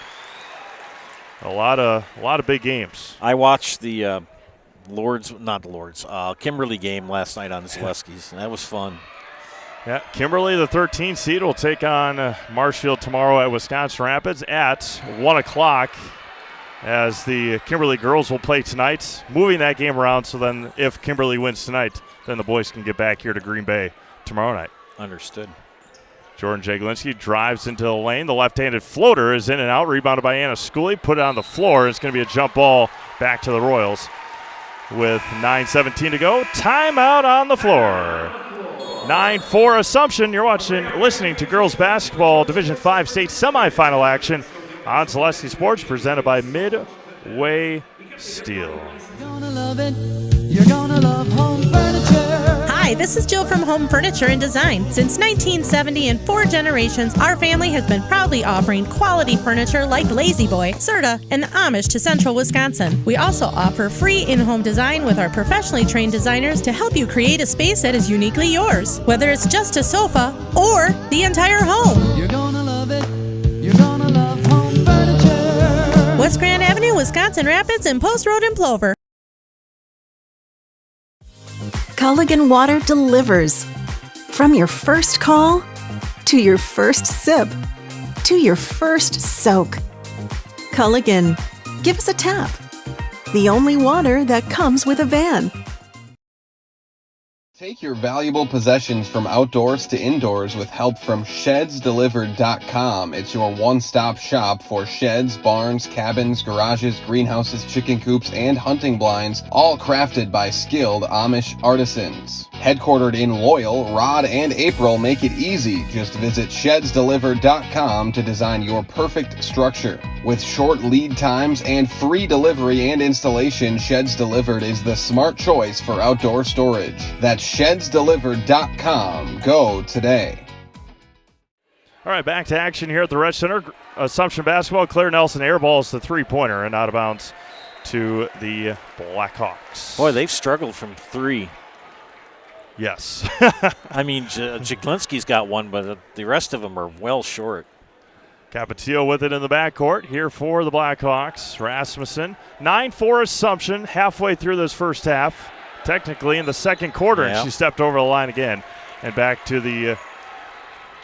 A: A lot of big games.
B: I watched the Kimberly game last night on the Zaleski's, and that was fun.
A: Yeah, Kimberly, the 13 seed, will take on Marshfield tomorrow at Wisconsin Rapids at 1 o'clock, as the Kimberly girls will play tonight, moving that game around so then if Kimberly wins tonight, then the boys can get back here to Green Bay tomorrow night.
B: Understood.
A: Jordan Jaglinski drives into the lane. The left-handed floater is in and out, rebounded by Anna Scully, put it on the floor. It's going to be a jump ball back to the Royals with 9:17 to go. Timeout on the floor. 9-4 Assumption. You're listening to girls basketball Division V state semifinal action on Celeste Sports, presented by Midway Steel.
T: You're gonna love it. You're gonna love home furniture.
U: Hi, this is Jill from Home Furniture and Design. Since 1970 and 4 generations, our family has been proudly offering quality furniture like Lazy Boy, Serta, and the Amish to Central Wisconsin. We also offer free in-home design with our professionally trained designers to help you create a space that is uniquely yours, whether it's just a sofa or the entire home.
T: You're gonna love it. You're gonna love home furniture.
U: West Grand Avenue, Wisconsin Rapids, and Post Road in Plover.
C: Culligan Water delivers. From your first call to your first sip, to your first soak. Culligan, give us a tap. The only water that comes with a van.
N: Take your valuable possessions from outdoors to indoors with help from ShedsDelivered.com. It's your one-stop shop for sheds, barns, cabins, garages, greenhouses, chicken coops, and hunting blinds, all crafted by skilled Amish artisans. Headquartered in Loyal, Rod and April make it easy. Just visit ShedsDelivered.com to design your perfect structure. With short lead times and free delivery and installation, Sheds Delivered is the smart choice for outdoor storage. That's ShedsDelivered.com. Go today.
A: All right, back to action here at the Rush Center. Assumption basketball. Claire Nelson airballs the three-pointer and out of bounds to the Blackhawks.
B: Boy, they've struggled from three.
A: Yes.
B: I mean, Jaglinski's got one, but the rest of them are well short.
A: Capetillo with it in the backcourt here for the Blackhawks. Rasmussen, 9-4 Assumption, halfway through this first half. Technically in the second quarter, and she stepped over the line again. And back to the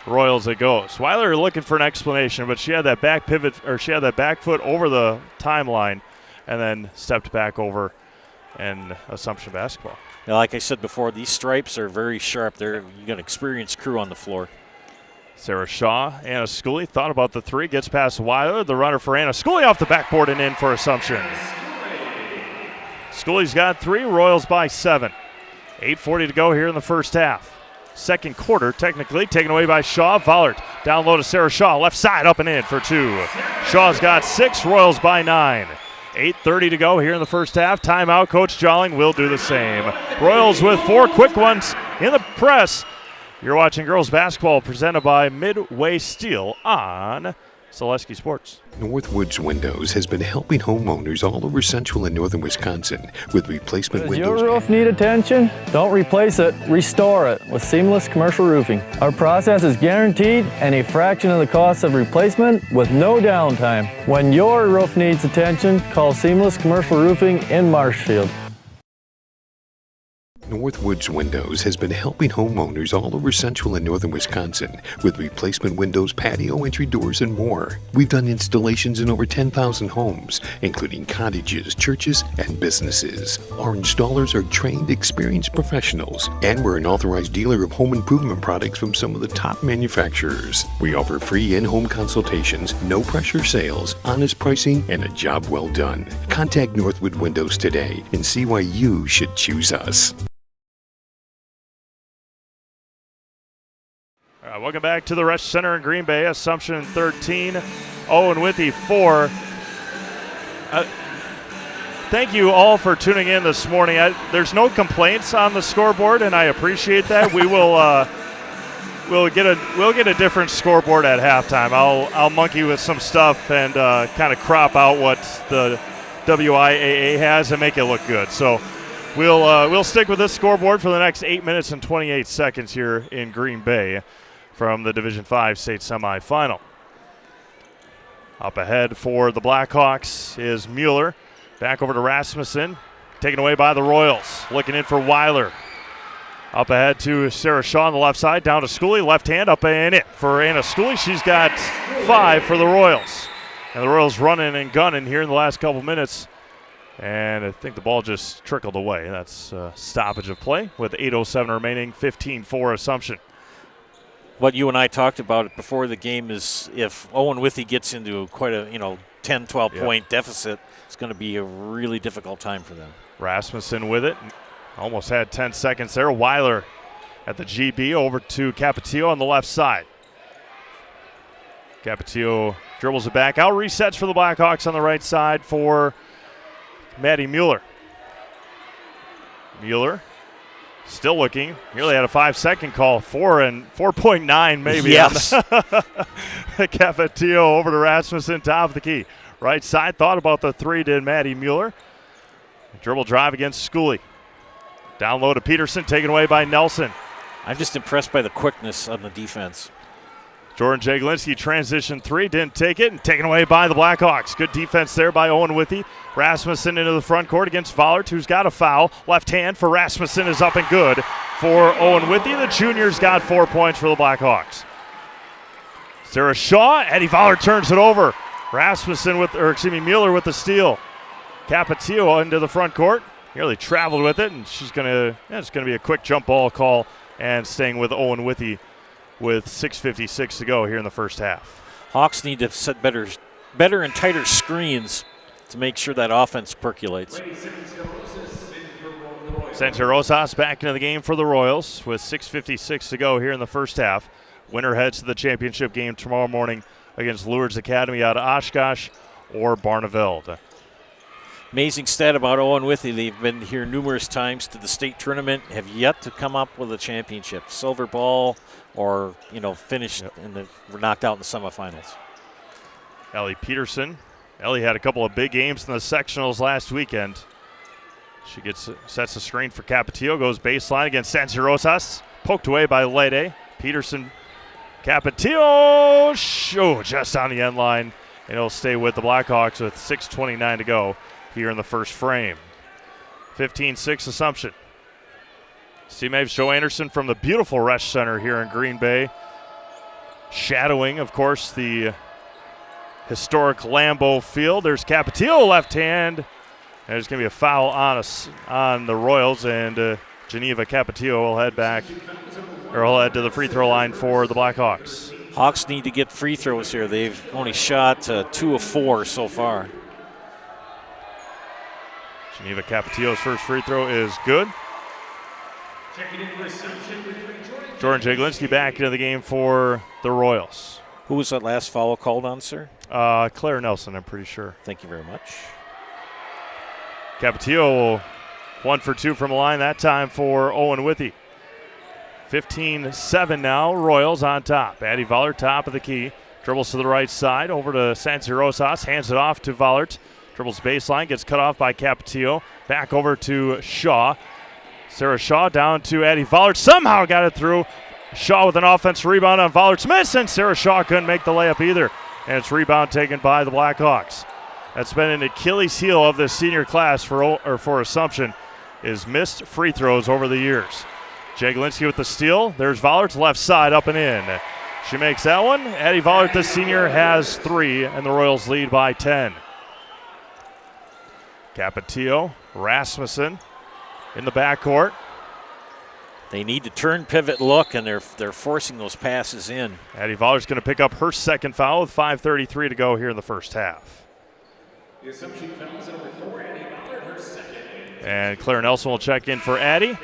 A: Royals it goes. Weiler looking for an explanation, but she had that back pivot, or she had that back foot over the timeline and then stepped back over and Assumption basketball.
B: Yeah, like I said before, these stripes are very sharp. You got an experienced crew on the floor.
A: Sarah Shaw, Anna Schooley thought about the three, gets past Weiler. The runner for Anna Schooley off the backboard and in for Assumption. Schooley's got three, Royals by 7. 8:40 to go here in the first half. Second quarter, technically, taken away by Shaw. Vollert down low to Sarah Shaw, left side up and in for 2. Shaw's got 6, Royals by 9. 8:30 to go here in the first half. Timeout, Coach Jolling will do the same. Royals with 4 quick ones in the press. You're watching girls basketball presented by Midway Steel on Zaleski Sports.
V: Northwoods Windows has been helping homeowners all over central and northern Wisconsin with replacement windows.
W: Does your roof need attention? Don't replace it, restore it with Seamless Commercial Roofing. Our process is guaranteed and a fraction of the cost of replacement with no downtime. When your roof needs attention, call Seamless Commercial Roofing in Marshfield.
V: Northwoods Windows has been helping homeowners all over central and northern Wisconsin with replacement windows, patio entry doors, and more. We've done installations in over 10,000 homes, including cottages, churches, and businesses. Our installers are trained, experienced professionals, and we're an authorized dealer of home improvement products from some of the top manufacturers. We offer free in-home consultations, no-pressure sales, honest pricing, and a job well done. Contact Northwood Windows today and see why you should choose us.
A: Welcome back to the Rush Center in Green Bay. Assumption 13, Owen-Withee 4. Thank you all for tuning in this morning. There's no complaints on the scoreboard, and I appreciate that. We will we'll get a different scoreboard at halftime. I'll monkey with some stuff and kind of crop out what the WIAA has and make it look good. So we'll stick with this scoreboard for the next 8 minutes and 28 seconds here in Green Bay from the Division 5 state semifinal. Up ahead for the Blackhawks is Mueller. Back over to Rasmussen. Taken away by the Royals. Looking in for Weiler. Up ahead to Sarah Shaw on the left side. Down to Schooley. Left hand up and in for Anna Schooley. She's got 5 for the Royals. And the Royals running and gunning here in the last couple minutes. And I think the ball just trickled away. That's a stoppage of play with 8:07 remaining. 15-4 Assumption.
B: What you and I talked about before the game is if Owen-Withee gets into quite a 10, 12-point deficit, it's going to be a really difficult time for them.
A: Rasmussen with it. Almost had 10 seconds there. Weiler at the GB over to Capetillo on the left side. Capetillo dribbles it back out. Resets for the Blackhawks on the right side for Maddie Mueller. Mueller still looking. Nearly had a 5-second call. 4.9 maybe.
B: Yes.
A: Capetillo over to Rasmussen, top of the key. Right side, thought about the 3, did Maddie Mueller. Dribble drive against Schooley. Down low to Peterson, taken away by Nelson.
B: I'm just impressed by the quickness on the defense.
A: Jordan Jaglinski transition 3, didn't take it, and taken away by the Blackhawks. Good defense there by Owen-Withee. Rasmussen into the front court against Vollert, who's got a foul. Left hand for Rasmussen is up and good for Owen-Withee. The junior's got 4 points for the Blackhawks. Sarah Shaw, Eddie Vollert turns it over. Mueller with the steal. Capetillo into the front court. Nearly traveled with it, and it's going to be a quick jump ball call, and staying with Owen-Withee with 6:56 to go here in the first half.
B: Hawks need to set better and tighter screens to make sure that offense percolates.
A: Santa Rosas back into the game for the Royals with 6:56 to go here in the first half. Winner heads to the championship game tomorrow morning against Lourdes Academy out of Oshkosh or Barneveld.
B: Amazing stat about Owen-Withee. They've been here numerous times to the state tournament, have yet to come up with a championship, silver ball, or finished were knocked out in the semifinals.
A: Ellie Peterson. Ellie had a couple of big games in the sectionals last weekend. She sets the screen for Capetillo, goes baseline against Santa Rosas, poked away by Lede. Peterson, Capetillo, just on the end line, and it'll stay with the Blackhawks with 6:29 to go here in the first frame. 15-6 Assumption. Steve Joe Anderson from the beautiful Resch Center here in Green Bay. Shadowing, of course, the historic Lambeau Field. There's Capetillo left hand. And there's going to be a foul on the Royals, and Geneva Capetillo will head to the free throw line for the Blackhawks.
B: Hawks need to get free throws here. They've only shot 2 of 4 so far.
A: Geneva Capetillo's first free throw is good. Jordan Jaglinski back into the game for the Royals.
B: Who was that last foul called on, sir?
A: Claire Nelson, I'm pretty sure.
B: Thank you very much.
A: Capetillo 1 for 2 from the line that time for Owen-Withee. 15-7 now, Royals on top. Addie Vollert top of the key. Dribbles to the right side, over to Santa Rosas, hands it off to Vollert. Dribbles baseline, gets cut off by Capetillo. Back over to Shaw. Sarah Shaw down to Addie Vollert. Somehow got it through. Shaw with an offensive rebound on Vollert's miss, and Sarah Shaw couldn't make the layup either. And it's rebound taken by the Blackhawks. That's been an Achilles heel of this senior class for Assumption, is missed free throws over the years. Jaglinski with the steal. There's Vollert's left side up and in. She makes that one. Addie Vollert, the senior, has 3, and the Royals lead by 10. Capetillo, Rasmussen in the backcourt.
B: They need to turn, pivot, look, and they're forcing those passes in.
A: Addie Vollert's going to pick up her second foul with 5:33 to go here in the first half.
O: The Assumption foul is number 4, Addie Vollert, her second.
A: And Claire Nelson will check in for Addie.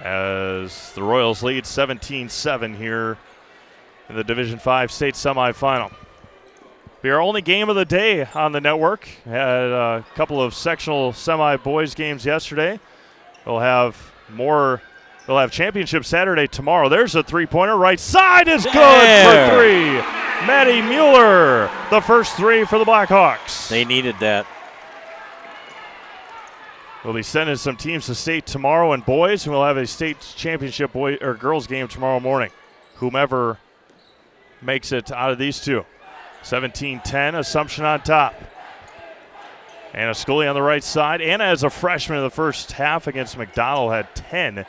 A: As the Royals lead 17-7 here in the Division 5 state semifinal. Be our only game of the day on the network. Had a couple of sectional semi-boys games yesterday. We'll have championship Saturday tomorrow. There's a three-pointer. Right side is good for 3. Maddie Mueller, the first 3 for the Blackhawks.
B: They needed that.
A: We'll be sending some teams to state tomorrow in boys, and we'll have a state championship girls game tomorrow morning. Whomever makes it out of these two. 17-10, Assumption on top. Anna Scully on the right side. Anna, as a freshman in the first half against McDonald, had 10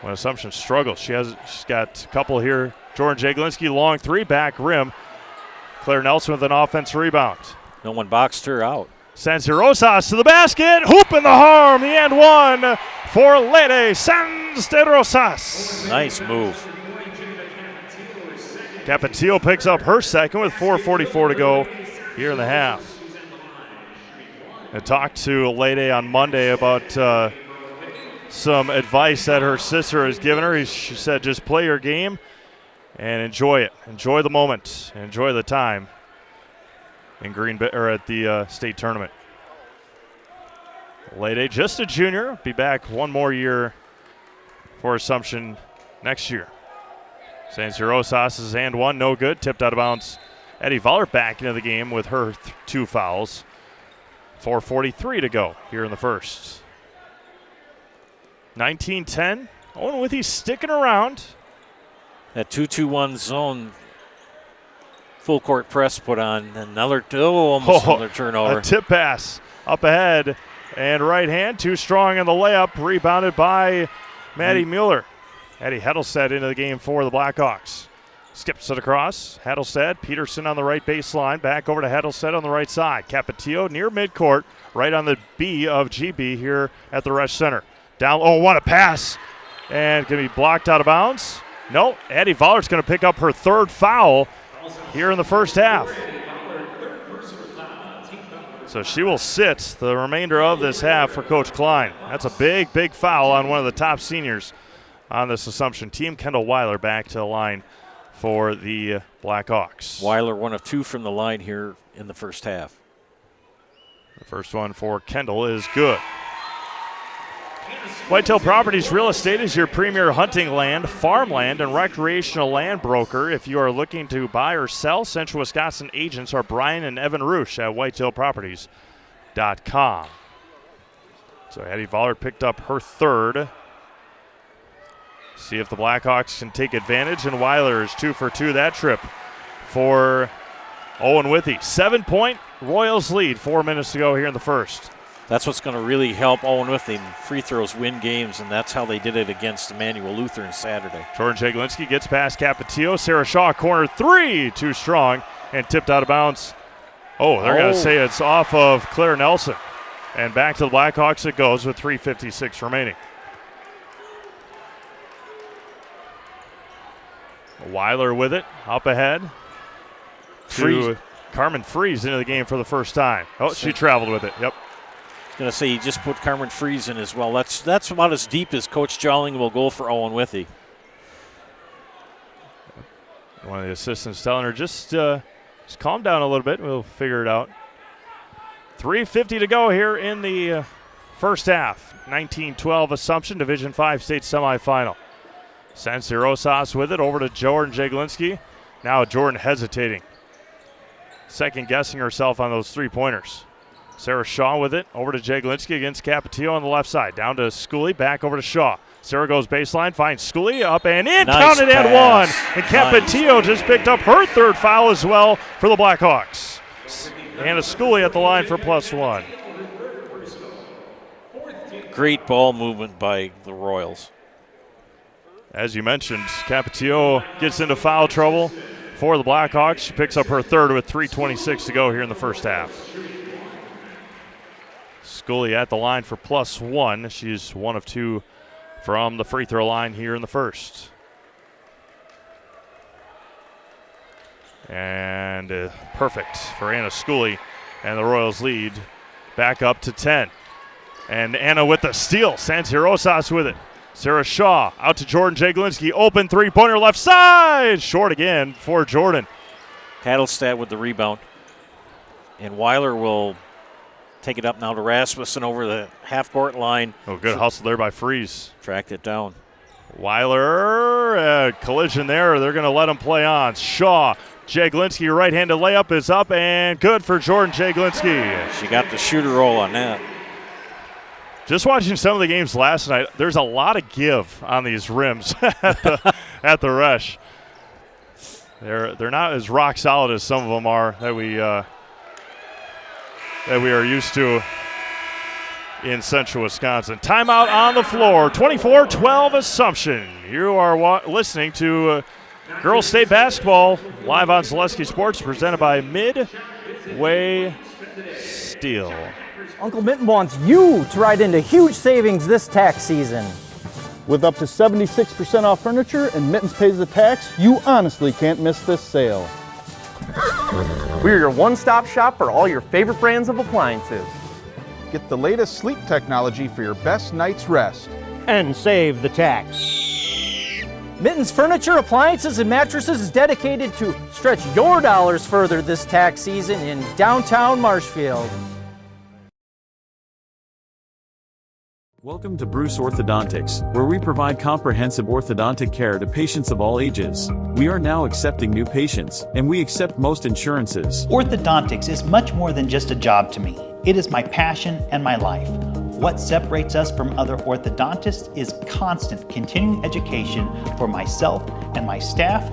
A: when Assumption struggled. She's got a couple here. Jordan Jaglinski, long 3, back rim. Claire Nelson with an offensive rebound.
B: No one boxed her out.
A: Santa Rosas to the basket. Hoop in the harm. The end one for Lede Santa Rosas.
B: Nice move.
A: Capetillo picks up her second with 4:44 to go here in the half. I talked to Lede on Monday about some advice that her sister has given her. She said, just play your game and enjoy it. Enjoy the moment. Enjoy the time in Green Bay or at the state tournament. Lede, just a junior, be back one more year for Assumption next year. Santa Rosas is and 1, no good. Tipped out of bounds. Addie Vollert back into the game with her 2 fouls. 4:43 to go here in the first. 19-10. Owen-Withee sticking around.
B: That 2-2-1 zone. Full court press put on. Almost another turnover.
A: A tip pass up ahead and right hand. Too strong in the layup. Rebounded by Maddie Mueller. Eddie Heddlestead into the game for the Blackhawks. Skips it across. Heddlestead, Peterson on the right baseline. Back over to Heddlestead on the right side. Capetillo near midcourt, right on the B of GB here at the Rush Center. Down, what a pass. And going to be blocked out of bounds. No, Addie Voller's going to pick up her third foul here in the first half. So she will sit the remainder of this half for Coach Klein. That's a big, big foul on one of the top seniors on this Assumption team. Kendall Weiler back to the line for the Blackhawks.
B: Weiler 1 of 2 from the line here in the first half.
A: The first one for Kendall is good. Whitetail Properties Real Estate is your premier hunting land, farmland, and recreational land broker. If you are looking to buy or sell, Central Wisconsin agents are Brian and Evan Roosh at whitetailproperties.com. So Addie Vollard picked up her third. See if the Blackhawks can take advantage, and Weiler is 2 for 2 that trip for Owen-Withee. 7-point Royals lead, 4 minutes to go here in the first.
B: That's what's going to really help Owen-Withee. Free throws win games, and that's how they did it against Emmanuel Lutheran Saturday.
A: Jordan Jaglinski gets past Capetillo. Sarah Shaw, corner three, too strong, and tipped out of bounds. They're going to say it's off of Claire Nelson. And back to the Blackhawks it goes with 3:56 remaining. Weiler with it, up ahead. Carmen Freeze into the game for the first time. She traveled with it, yep.
B: Going to say he just put Carmen Freeze in as well. That's about as deep as Coach Jolling will go for Owen-Withee.
A: One of the assistants telling her just calm down a little bit. We'll figure it out. 3:50 to go here in the first half. 19-12 Assumption Division 5 state semifinal. Sansi Rosas with it over to Jordan Jaglinski. Now Jordan hesitating. Second guessing herself on those 3-pointers. Sarah Shaw with it, over to Jaglinski against Capetillo on the left side. Down to Schooley, back over to Shaw. Sarah goes baseline, finds Schooley, up and in,
B: nice
A: counted and one. And Capetillo just picked up her third foul as well for the Blackhawks. Anna Schooley at the line for +1.
B: Great ball movement by the Royals.
A: As you mentioned, Capetillo gets into foul trouble for the Blackhawks. She picks up her third with 3:26 to go here in the first half. Schooley at the line for +1. She's 1 of 2 from the free throw line here in the first. And perfect for Anna Schooley. And the Royals lead back up to 10. And Anna with the steal. Sansi Rosas with it. Sarah Shaw out to Jordan Jaglinski. Open 3-pointer left side. Short again for Jordan.
B: Hadelstad with the rebound. And Weiler will take it up now to Rasmussen over the half-court line.
A: Good hustle there by Freeze.
B: Tracked it down.
A: Weiler, collision there. They're going to let him play on. Shaw, Jaglinski, right-handed layup is up and good for Jordan Jaglinski.
B: She got the shooter roll on that.
A: Just watching some of the games last night, there's a lot of give on these rims at the Rush. They're not as rock solid as some of them are that we are used to in Central Wisconsin. Timeout on the floor, 24-12 Assumption. You are listening to Girls State Basketball live on Zaleski Sports, presented by Midway Steel.
D: Uncle Mitten wants you to ride into huge savings this tax season.
F: With up to 76% off furniture and Mittens pays the tax, you honestly can't miss this sale.
D: We're your one-stop shop for all your favorite brands of appliances.
F: Get the latest sleep technology for your best night's rest.
D: And save the tax. Mittens Furniture, Appliances, and Mattresses is dedicated to stretch your dollars further this tax season in downtown Marshfield.
G: Welcome to Bruce Orthodontics, where we provide comprehensive orthodontic care to patients of all ages. We are now accepting new patients, and we accept most insurances.
X: Orthodontics is much more than just a job to me. It is my passion and my life. What separates us from other orthodontists is constant continuing education for myself and my staff,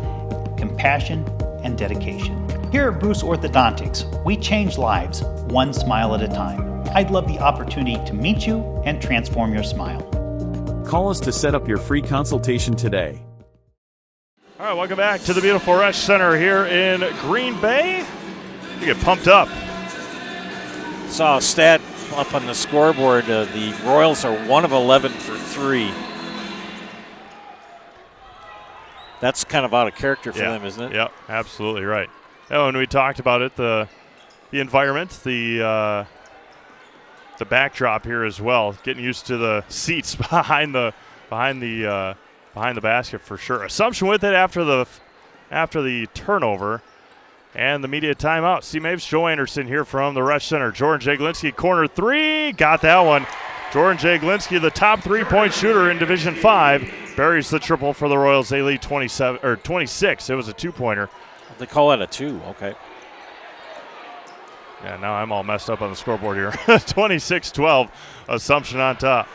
X: compassion, and dedication. Here at Bruce Orthodontics, we change lives one smile at a time. I'd love the opportunity to meet you and transform your smile.
G: Call us to set up your free consultation today.
A: All right, welcome back to the beautiful Rush Center here in Green Bay. You get pumped up.
B: Saw a stat up on the scoreboard. The Royals are 1 of 11 for 3. That's kind of out of character for them, isn't it?
A: Yep, absolutely right. Oh, and we talked about it, the environment, the backdrop here as well. Getting used to the seats behind the basket for sure. Assumption with it after the turnover and the media timeout. See Maves, Joe Anderson here from the Rush Center. Jordan Jaglinski, corner 3, got that one. Jordan Jaglinski, the top 3-point shooter in Division 5, buries the triple for the Royals. They lead 26. It was a 2-pointer.
B: They call that a 2. Okay.
A: Yeah, now I'm all messed up on the scoreboard here. 26-12, Assumption on top.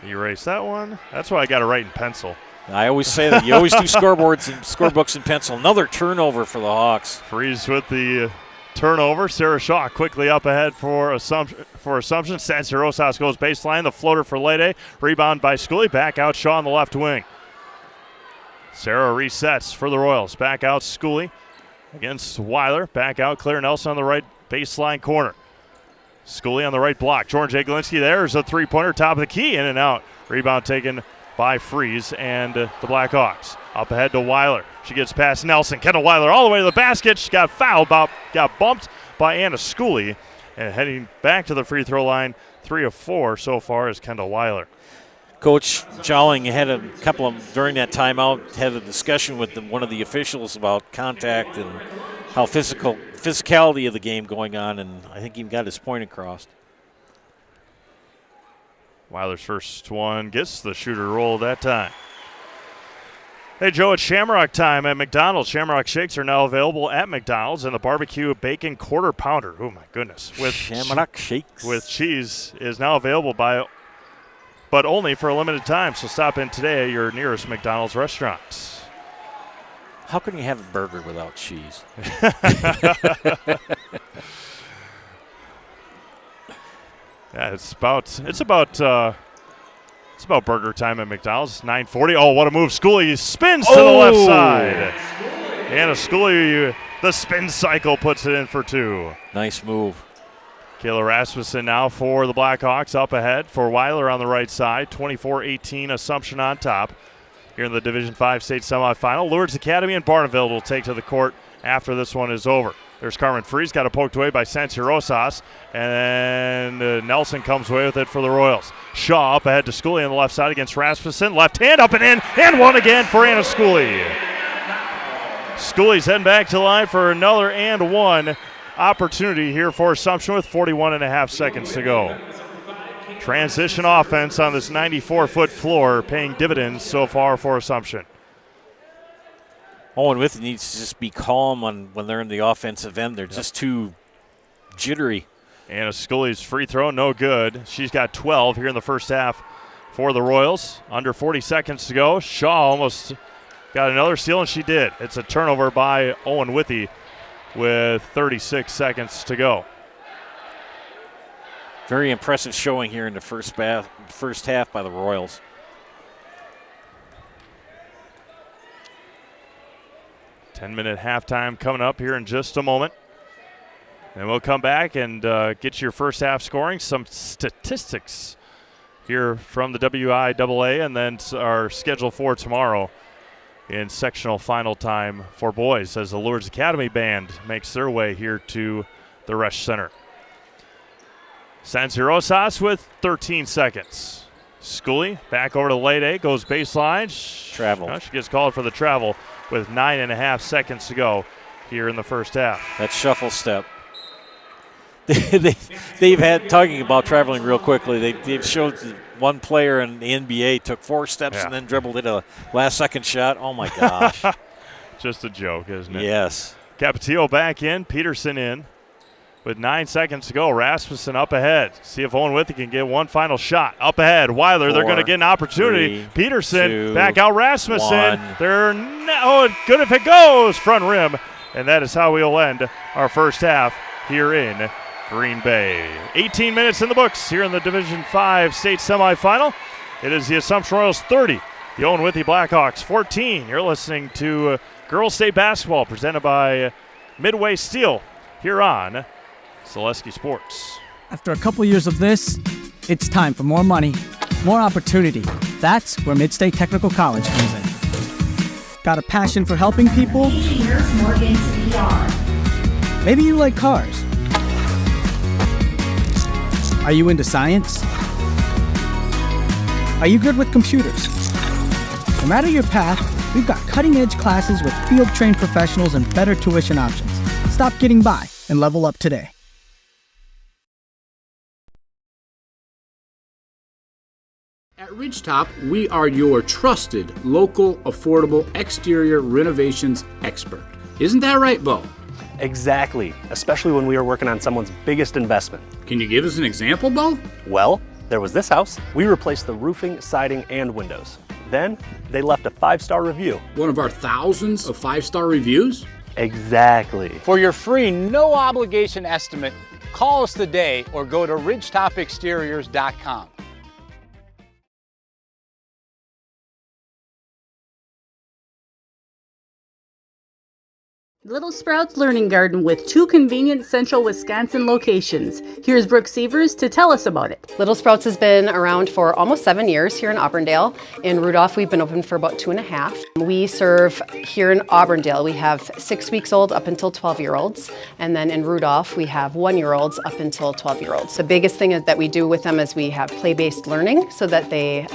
A: Erase that one. That's why I got to write in pencil.
B: I always say that. You always do scoreboards and scorebooks in pencil. Another turnover for the Hawks.
A: Freeze with the turnover. Sarah Shaw quickly up ahead for Assumption. Sansi Rosas goes baseline. The floater for Lede. Rebound by Scully. Back out Shaw on the left wing. Sarah resets for the Royals. Back out Scully against Weiler. Back out Claire Nelson on the right baseline corner. Scully on the right block. Jordan Jaglinski, there's a 3-pointer, top of the key, in and out. Rebound taken by Freeze and the Blackhawks. Up ahead to Weiler. She gets past Nelson. Kendall Weiler all the way to the basket. She got fouled, got bumped by Anna Scully. And heading back to the free throw line, 3 of 4 so far is Kendall Weiler.
B: Coach Jowling had a couple of, during that timeout, had a discussion with one of the officials about contact and how physicality of the game going on, and I think he got his point across.
A: Weiler's first one gets the shooter roll that time. Hey, Joe, it's Shamrock time at McDonald's. Shamrock Shakes are now available at McDonald's, and the barbecue bacon quarter pounder, oh my goodness, with
B: Shamrock Shakes
A: with cheese is now available but only for a limited time. So stop in today at your nearest McDonald's restaurant.
B: How can you have a burger without cheese?
A: Yeah, it's about burger time at McDonald's. 9:40. Oh, what a move! Scully spins to the left side. Anna Scully, the spin cycle puts it in for 2.
B: Nice move.
A: Kayla Rasmussen now for the Blackhawks, up ahead for Weiler on the right side. 24-18, Assumption on top. Here in the Division 5 state semifinal. Lourdes Academy and Barneville will take to the court after this one is over. There's Carmen Freeze, got it poked away by Sansi Rosas, and Nelson comes away with it for the Royals. Shaw up ahead to Scully on the left side against Rasmussen. Left hand up and in, and one again for Anna Scully. Scully's heading back to the line for another and one opportunity here for Assumption with 41.5 seconds to go. Transition offense on this 94-foot floor paying dividends so far for Assumption.
B: Owen-Withee needs to just be calm when they're in the offensive end. They're just too jittery.
A: Anna Scully's free throw, no good. She's got 12 here in the first half for the Royals. Under 40 seconds to go. Shaw almost got another steal, and she did. It's a turnover by Owen-Withee with 36 seconds to go.
B: Very impressive showing here in the first half by the Royals.
A: Ten-minute halftime coming up here in just a moment. And we'll come back and get your first half scoring, some statistics here from the WIAA, and then our schedule for tomorrow in sectional final time for boys as the Lourdes Academy band makes their way here to the Rush Center. Sansi Rosas with 13 seconds. Scully back over to Lede, goes baseline.
B: Travel.
A: She gets called for the travel with 9.5 seconds to go here in the first half.
B: That shuffle step. They've had, talking about traveling real quickly, they've showed one player in the NBA took 4 steps and then dribbled in a last-second shot. Oh, my gosh.
A: Just a joke, isn't it?
B: Yes.
A: Capetillo back in, Peterson in. With 9 seconds to go, Rasmussen up ahead. See if Owen-Withee can get one final shot. Up ahead, Weiler, they're going to get an opportunity.
B: 3,
A: Peterson,
B: 2,
A: back out Rasmussen.
B: 1.
A: They're good if it goes. Front rim. And that is how we'll end our first half here in Green Bay. 18 minutes in the books here in the Division 5 state semifinal. It is the Assumption Royals 30, the Owen-Withee Blackhawks 14. You're listening to Girls State Basketball presented by Midway Steel here on Zaleski Sports.
E: After a couple years of this, it's time for more money, more opportunity. That's where Mid-State Technical College comes in. Got a passion for helping people? Maybe you like cars. Are you into science? Are you good with computers? No matter your path, we've got cutting-edge classes with field-trained professionals and better tuition options. Stop getting by and level up today.
H: At Ridgetop, we are your trusted, local, affordable exterior renovations expert. Isn't that right, Bo?
I: Exactly, especially when we are working on someone's biggest investment.
H: Can you give us an example, Bo?
I: Well, there was this house. We replaced the roofing, siding, and windows. Then, they left a 5-star review.
H: One of our thousands of 5-star reviews?
I: Exactly.
L: For your free, no-obligation estimate, call us today or go to ridgetopexteriors.com.
Y: Little Sprouts Learning Garden with 2 convenient central Wisconsin locations. Here's Brooke Sievers to tell us about it.
Z: Little Sprouts has been around for almost 7 years here in Auburndale. In Rudolph, we've been open for about 2.5. We serve here in Auburndale, we have 6 weeks old up until 12-year-olds. And then in Rudolph, we have 1-year-olds up until 12-year-olds. The biggest thing that we do with them is we have play-based learning so that they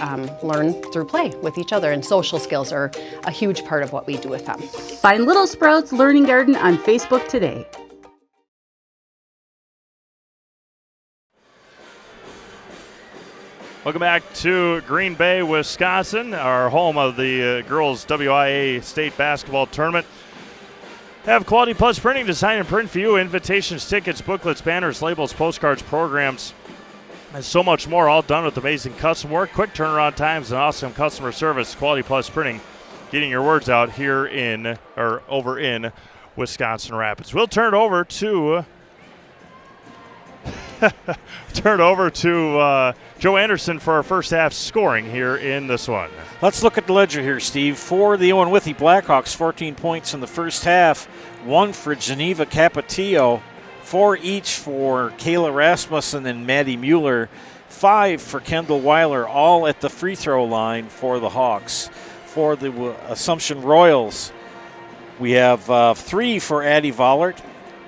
Z: learn through play with each other. And social skills are a huge part of what we do with them.
Y: Find Little Sprouts Learning Garden on Facebook today.
A: Welcome back to Green Bay, Wisconsin, our home of the girls WIAA State Basketball Tournament. Have Quality Plus Printing design and print for you invitations, tickets, booklets, banners, labels, postcards, programs, and so much more, all done with amazing custom work, quick turnaround times, and awesome customer service. Quality Plus Printing, getting your words out here over in Wisconsin Rapids. We'll turn it over to Joe Anderson for our first half scoring here in this one.
B: Let's look at the ledger here, Steve. For the Owen-Withee Blackhawks, 14 points in the first half, 1 for Geneva Capetillo, 4 each for Kayla Rasmussen and Maddie Mueller, 5 for Kendall Weiler, all at the free throw line for the Hawks. For the Assumption Royals, we have 3 for Addie Vollert,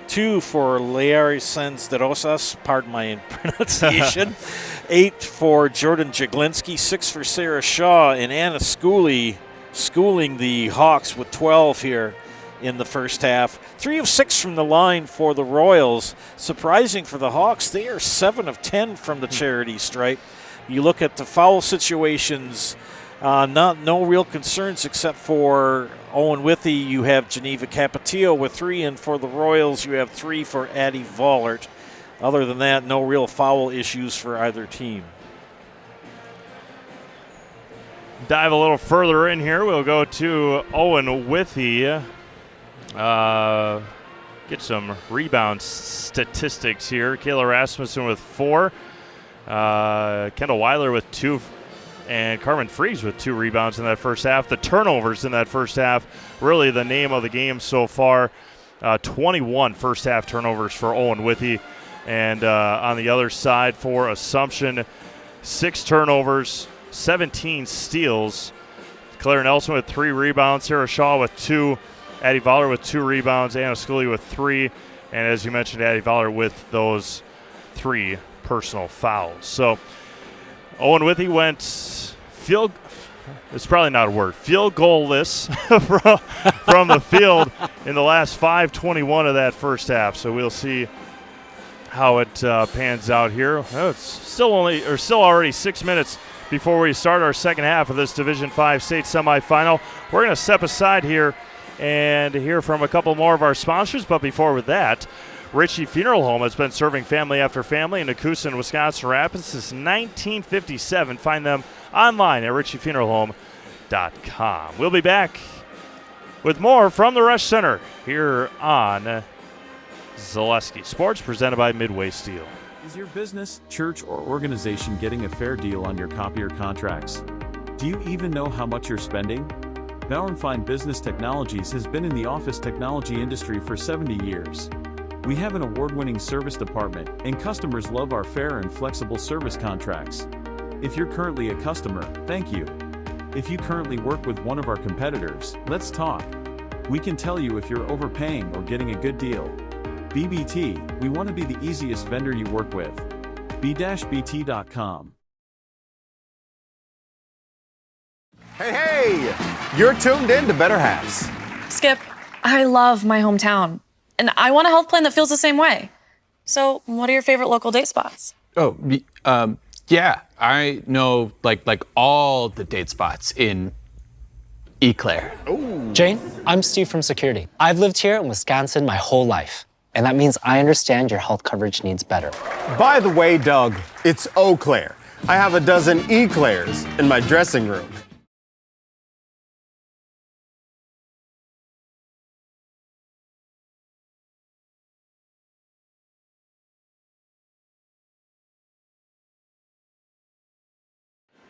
B: 2 for Leary Sens de Rosas, pardon my pronunciation, 8 for Jordan Jaglinski, 6 for Sarah Shaw, and Anna schooling the Hawks with 12 here in the first half. 3 of 6 from the line for the Royals. Surprising for the Hawks, they are 7 of 10 from the charity stripe. You look at the foul situations, no real concerns except for Owen-Withee. You have Geneva Capetillo with 3, and for the Royals you have 3 for Addie Vollert. Other than that, no real foul issues for either team.
A: Dive a little further in here. We'll go to Owen-Withee. Get some rebound statistics here. Kayla Rasmussen with 4. Kendall Weiler with 2. And Carmen Freeze with 2 rebounds in that first half. The turnovers in that first half, really the name of the game so far. 21 first half turnovers for Owen-Withee. And on the other side for Assumption, 6 turnovers, 17 steals. Claire Nelson with 3 rebounds. Sarah Shaw with 2. Addie Voller with 2 rebounds. Anna Scully with 3. And as you mentioned, Addie Voller with those 3 personal fouls. So Owen-Withee went field goalless from the field in the last 5:21 of that first half. So we'll see how it pans out here. It's still already 6 minutes before we start our second half of this Division 5 state semifinal. We're going to step aside here and hear from a couple more of our sponsors. But before that, Ritchie Funeral Home has been serving family after family in Nakusa and Wisconsin Rapids since 1957. Find them online at ritchiefuneralhome.com. We'll be back with more from the Rush Center here on Zaleski Sports, presented by Midway Steel.
G: Is your business, church, or organization getting a fair deal on your copier contracts? Do you even know how much you're spending? Bauer & Fine Business Technologies has been in the office technology industry for 70 years. We have an award-winning service department, and customers love our fair and flexible service contracts. If you're currently a customer, thank you. If you currently work with one of our competitors, let's talk. We can tell you if you're overpaying or getting a good deal. BBT, we want to be the easiest vendor you work with. b-bt.com.
J: Hey, you're tuned in to Better Halves.
K: Skip, I love my hometown, and I want a health plan that feels the same way. So, what are your favorite local date spots?
M: Oh, yeah, I know like all the date spots in Eau Claire.
P: Jane, I'm Steve from security. I've lived here in Wisconsin my whole life, and that means I understand your health coverage needs better.
J: By the way, Doug, it's Eau Claire. I have a dozen Eclairs in my dressing room.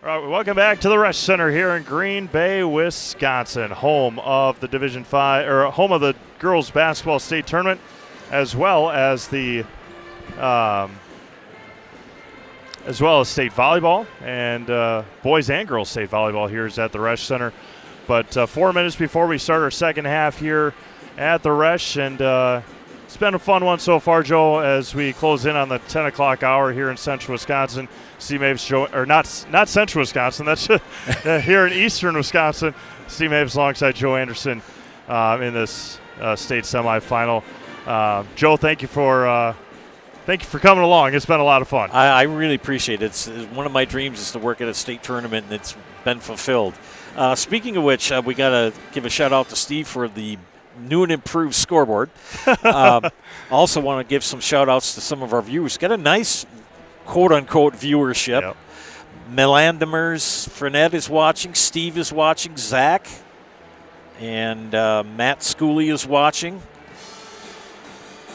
A: All right, welcome back to the Rush Center here in Green Bay, Wisconsin, home of the Division 5 or home of the girls basketball state tournament, as well as the state volleyball and boys and girls state volleyball here is at the Rush Center. But 4 minutes before we start our second half here at the Rush, and it's been a fun one so far, Joe, as we close in on the 10 o'clock hour here in Central Wisconsin. Steve Maves, or not Central Wisconsin, that's here in Eastern Wisconsin. Steve Maves alongside Joe Anderson in this state semifinal. Joe, thank you for coming along. It's been a lot of fun.
B: I really appreciate it. It's one of my dreams is to work at a state tournament, and it's been fulfilled. Speaking of which, we got to give a shout out to Steve for the new and improved scoreboard. Also want to give some shout outs to some of our viewers. Got a nice quote-unquote viewership.
A: Yep.
B: Melandimers, Frenette is watching, Steve is watching, Zach, and Matt Schooley is watching.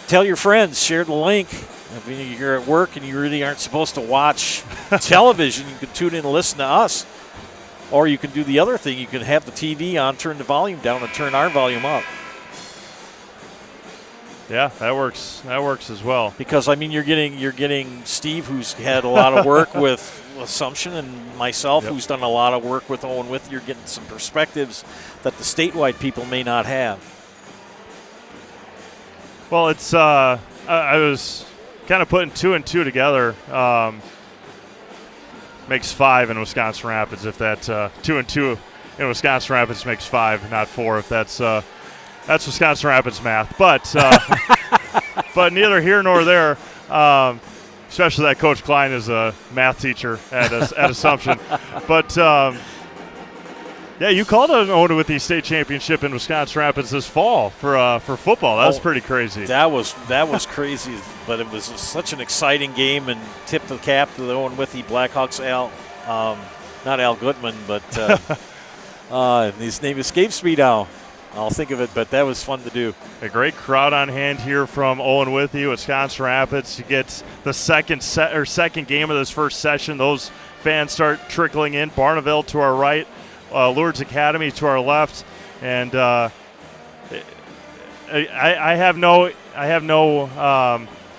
B: Tell your friends, share the link. If you're at work and you really aren't supposed to watch television, you can tune in and listen to us. Or you can do the other thing. You can have the TV on, turn the volume down, and turn our volume up.
A: Yeah, that works. That works as well.
B: Because I mean, you're getting Steve, who's had a lot of work with Assumption, and myself, who's done a lot of work with Owen-Withee. You're getting some perspectives that the statewide people may not have.
A: Well, it's I was kind of putting 2 and 2 together. Makes 5 in Wisconsin Rapids. If that 2 and 2 in Wisconsin Rapids makes 5, not 4. If that's Wisconsin Rapids math, but but neither here nor there. Especially that Coach Klein is a math teacher at Assumption. But yeah, you called an Owen-Withee state championship in Wisconsin Rapids this fall for football. That was pretty crazy.
B: That was crazy, but it was such an exciting game, and tipped the cap to the Owen-Withee Blackhawks. Not Al Goodman, but his name escapes me now. I'll think of it, but that was fun to do.
A: A great crowd on hand here from Owen-Withee, Wisconsin Rapids. You get the second game of this first session. Those fans start trickling in. Barneville to our right, Lourdes Academy to our left, and I have no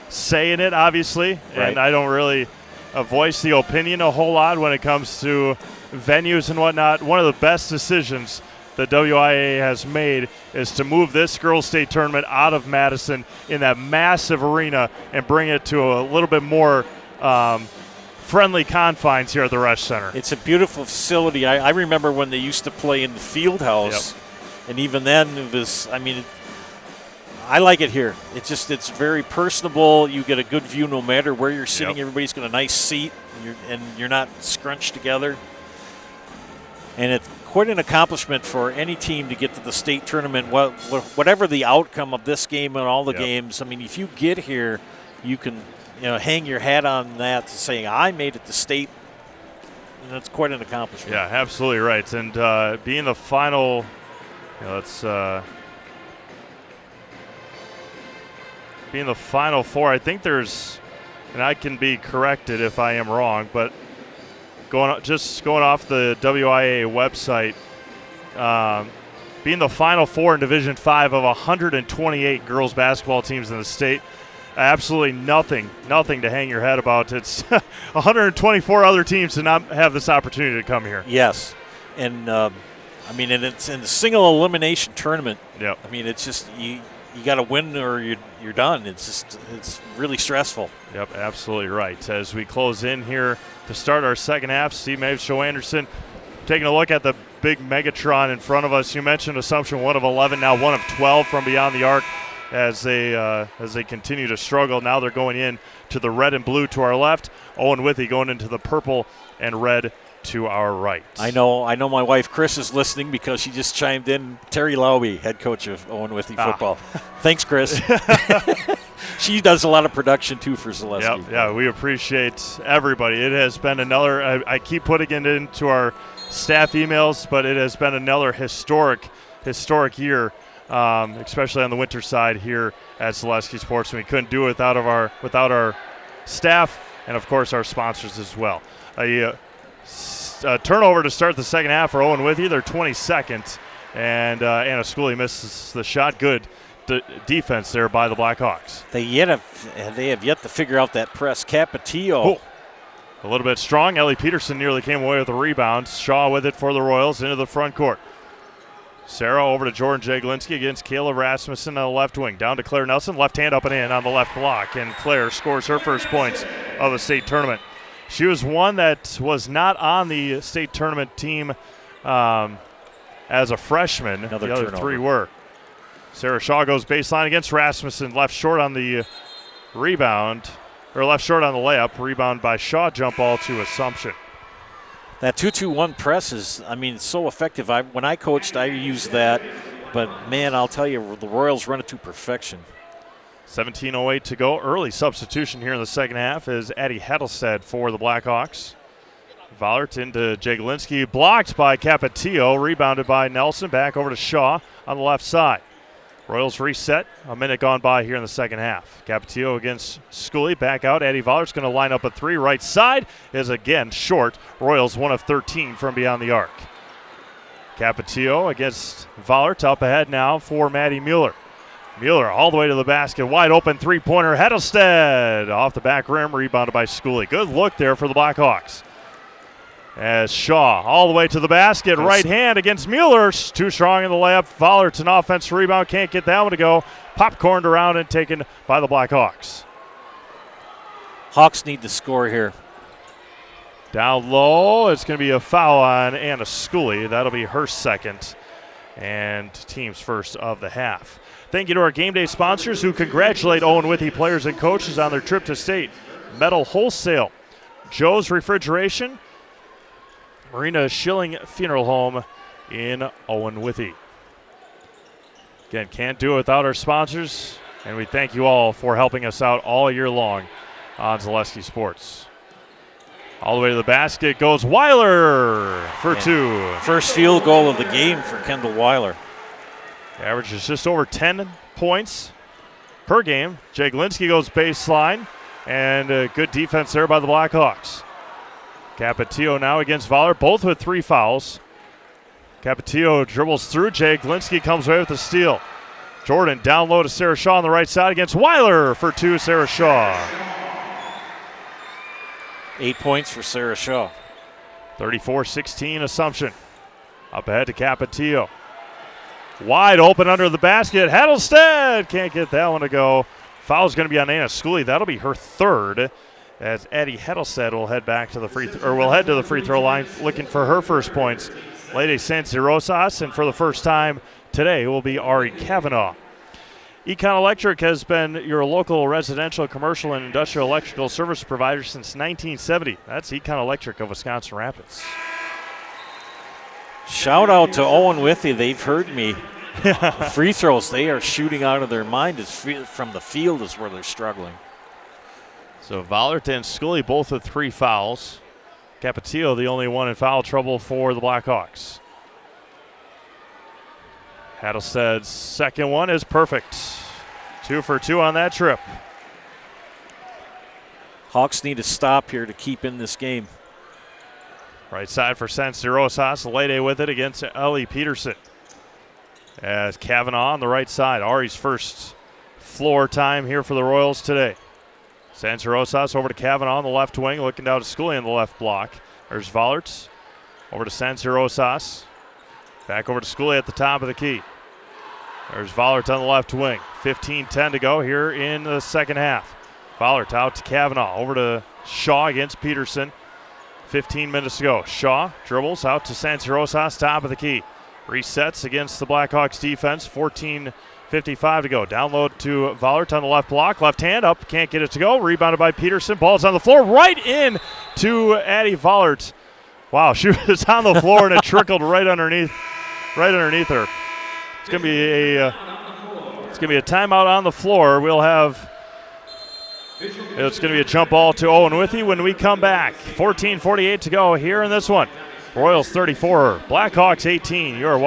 A: say in it, obviously,
B: right.
A: And I don't really voice the opinion a whole lot when it comes to venues and whatnot. One of the best decisions the WIAA has made is to move this girls' state tournament out of Madison in that massive arena and bring it to a little bit more friendly confines here at the Rush Center.
B: It's a beautiful facility. I remember when they used to play in the field house, and even then it was, I like it here. It's very personable. You get a good view no matter where you're sitting. Everybody's got a nice seat, and you're not scrunched together. And it's quite an accomplishment for any team to get to the state tournament. Whatever the outcome of this game and all the games, if you get here, you can hang your hat on that to say, I made it to state, and that's quite an accomplishment.
A: Yeah, absolutely right. And being the final, being the Final Four, I think there's and I can be corrected if I am wrong, but going off the WIAA website, being the Final Four in Division 5 of 128 girls basketball teams in the state, absolutely nothing to hang your head about. It's 124 other teams to not have this opportunity to come here.
B: Yes, and and it's in the single elimination tournament.
A: Yep.
B: I mean, it's just you got to win or you're done. It's really stressful.
A: Yep, absolutely right. As we close in here to start our second half, Steve Maves, Joe Anderson, taking a look at the big Megatron in front of us. You mentioned Assumption 1 of 11, now 1 of 12 from beyond the arc. As they continue to struggle. Now they're going in to the red and blue to our left. Owen-Withee going into the purple and red to our right.
B: I know my wife Chris is listening because she just chimed in. Terry Lauby, head coach of Owen-Withee football. Thanks, Chris. She does a lot of production too for Zaleski.
A: Yep, yeah, we appreciate everybody. It has been another, I keep putting it into our staff emails, but it has been another historic year. Especially on the winter side here at Zaleski Sports. We couldn't do it without our staff and, of course, our sponsors as well. A turnover to start the second half for Owen-Withee. They're 22nd, and Anna Schooley misses the shot. Good defense there by the Blackhawks.
B: They have yet to figure out that press. Capetillo.
A: A little bit strong. Ellie Peterson nearly came away with a rebound. Shaw with it for the Royals into the front court. Sarah over to Jordan Jaglinski against Kayla Rasmussen on the left wing. Down to Claire Nelson, left hand up and in on the left block. And Claire scores her first points of the state tournament. She was one that was not on the state tournament team as a freshman. The other
B: turnover.
A: three were. Sarah Shaw goes baseline against Rasmussen. Left short on the rebound, or left short on the layup. Rebound by Shaw, jump ball to Assumption.
B: That 2-2-1 press is, so effective. When I coached, I used that. But, man, I'll tell you, the Royals run it to perfection.
A: 17:08 to go. Early substitution here in the second half is Addie Heddlestead for the Blackhawks. Vollert into Jaglinski, blocked by Capetillo, rebounded by Nelson. Back over to Shaw on the left side. Royals reset. A minute gone by here in the second half. Capetillo against Schooley. Back out. Eddie Vollert's going to line up a three. Right side is again short. Royals 1 of 13 from beyond the arc. Capetillo against Vollert. Up ahead now for Maddie Mueller. Mueller all the way to the basket. Wide open three-pointer. Heddlestead off the back rim. Rebounded by Schooley. Good look there for the Blackhawks. As Shaw all the way to the basket, right hand against Mueller. Too strong in the layup. Vollert's an offensive rebound. Can't get that one to go. Popcorned around and taken by the Blackhawks.
B: Hawks need to score here.
A: Down low. It's going to be a foul on Anna Schooley. That'll be her second and team's first of the half. Thank you to our game day sponsors who congratulate Owen-Withee players and coaches on their trip to state. Metal Wholesale, Joe's Refrigeration, Marina Schilling Funeral Home in Owen-Withee. Again, can't do it without our sponsors, and we thank you all for helping us out all year long on Zaleski Sports. All the way to the basket goes Weiler for two.
B: First field goal of the game for Kendall Weiler.
A: Average is just over 10 points per game. Jaglinski goes baseline, and good defense there by the Blackhawks. Capetillo now against Vollert, both with 3 fouls. Capetillo dribbles through. Jaglinski comes away with the steal. Jordan down low to Sarah Shaw on the right side against Weiler for 2, Sarah Shaw.
B: 8 points for Sarah Shaw.
A: 34-16 Assumption. Up ahead to Capetillo. Wide open under the basket. Heddlestead can't get that one to go. Foul's going to be on Anna Schooley. That'll be her third, as Eddie Heddlestead will head back to the free throw line, looking for her first points. Lady Santi Rosas, and for the first time today will be Ari Kavanaugh. Econ Electric has been your local residential, commercial, and industrial electrical service provider since 1970. That's Econ Electric of Wisconsin Rapids.
B: Shout out to Owen-Withee. They've heard me. Free throws, they are shooting out of their mind. From the field is where they're struggling.
A: So Vollert and Schooley both with 3 fouls. Capetillo the only one in foul trouble for the Blackhawks. Heddlestead's second one is perfect. 2 for 2 on that trip.
B: Hawks need to stop here to keep in this game.
A: Right side for San Rosas. Lede with it against Ellie Peterson. As Kavanaugh on the right side. Ari's first floor time here for the Royals today. San Rosas over to Kavanaugh on the left wing, looking down to Scully on the left block. There's Vallerts over to San Rosas. Back over to Scully at the top of the key. There's Vollert on the left wing. 15-10 to go here in the second half. Vollert out to Kavanaugh. Over to Shaw against Peterson. 15 minutes to go. Shaw dribbles out to San Rosas, top of the key. Resets against the Blackhawks defense. 14:55 to go. Download to Vollert on the left block. Left hand up. Can't get it to go. Rebounded by Peterson. Ball's on the floor. Right in to Addie Vollert. Wow, she was on the floor and it trickled right underneath her. It's gonna be a timeout on the floor. It's gonna be a jump ball to Owen-Withee when we come back. 14:48 to go here in this one. Royals 34, Blackhawks 18. You are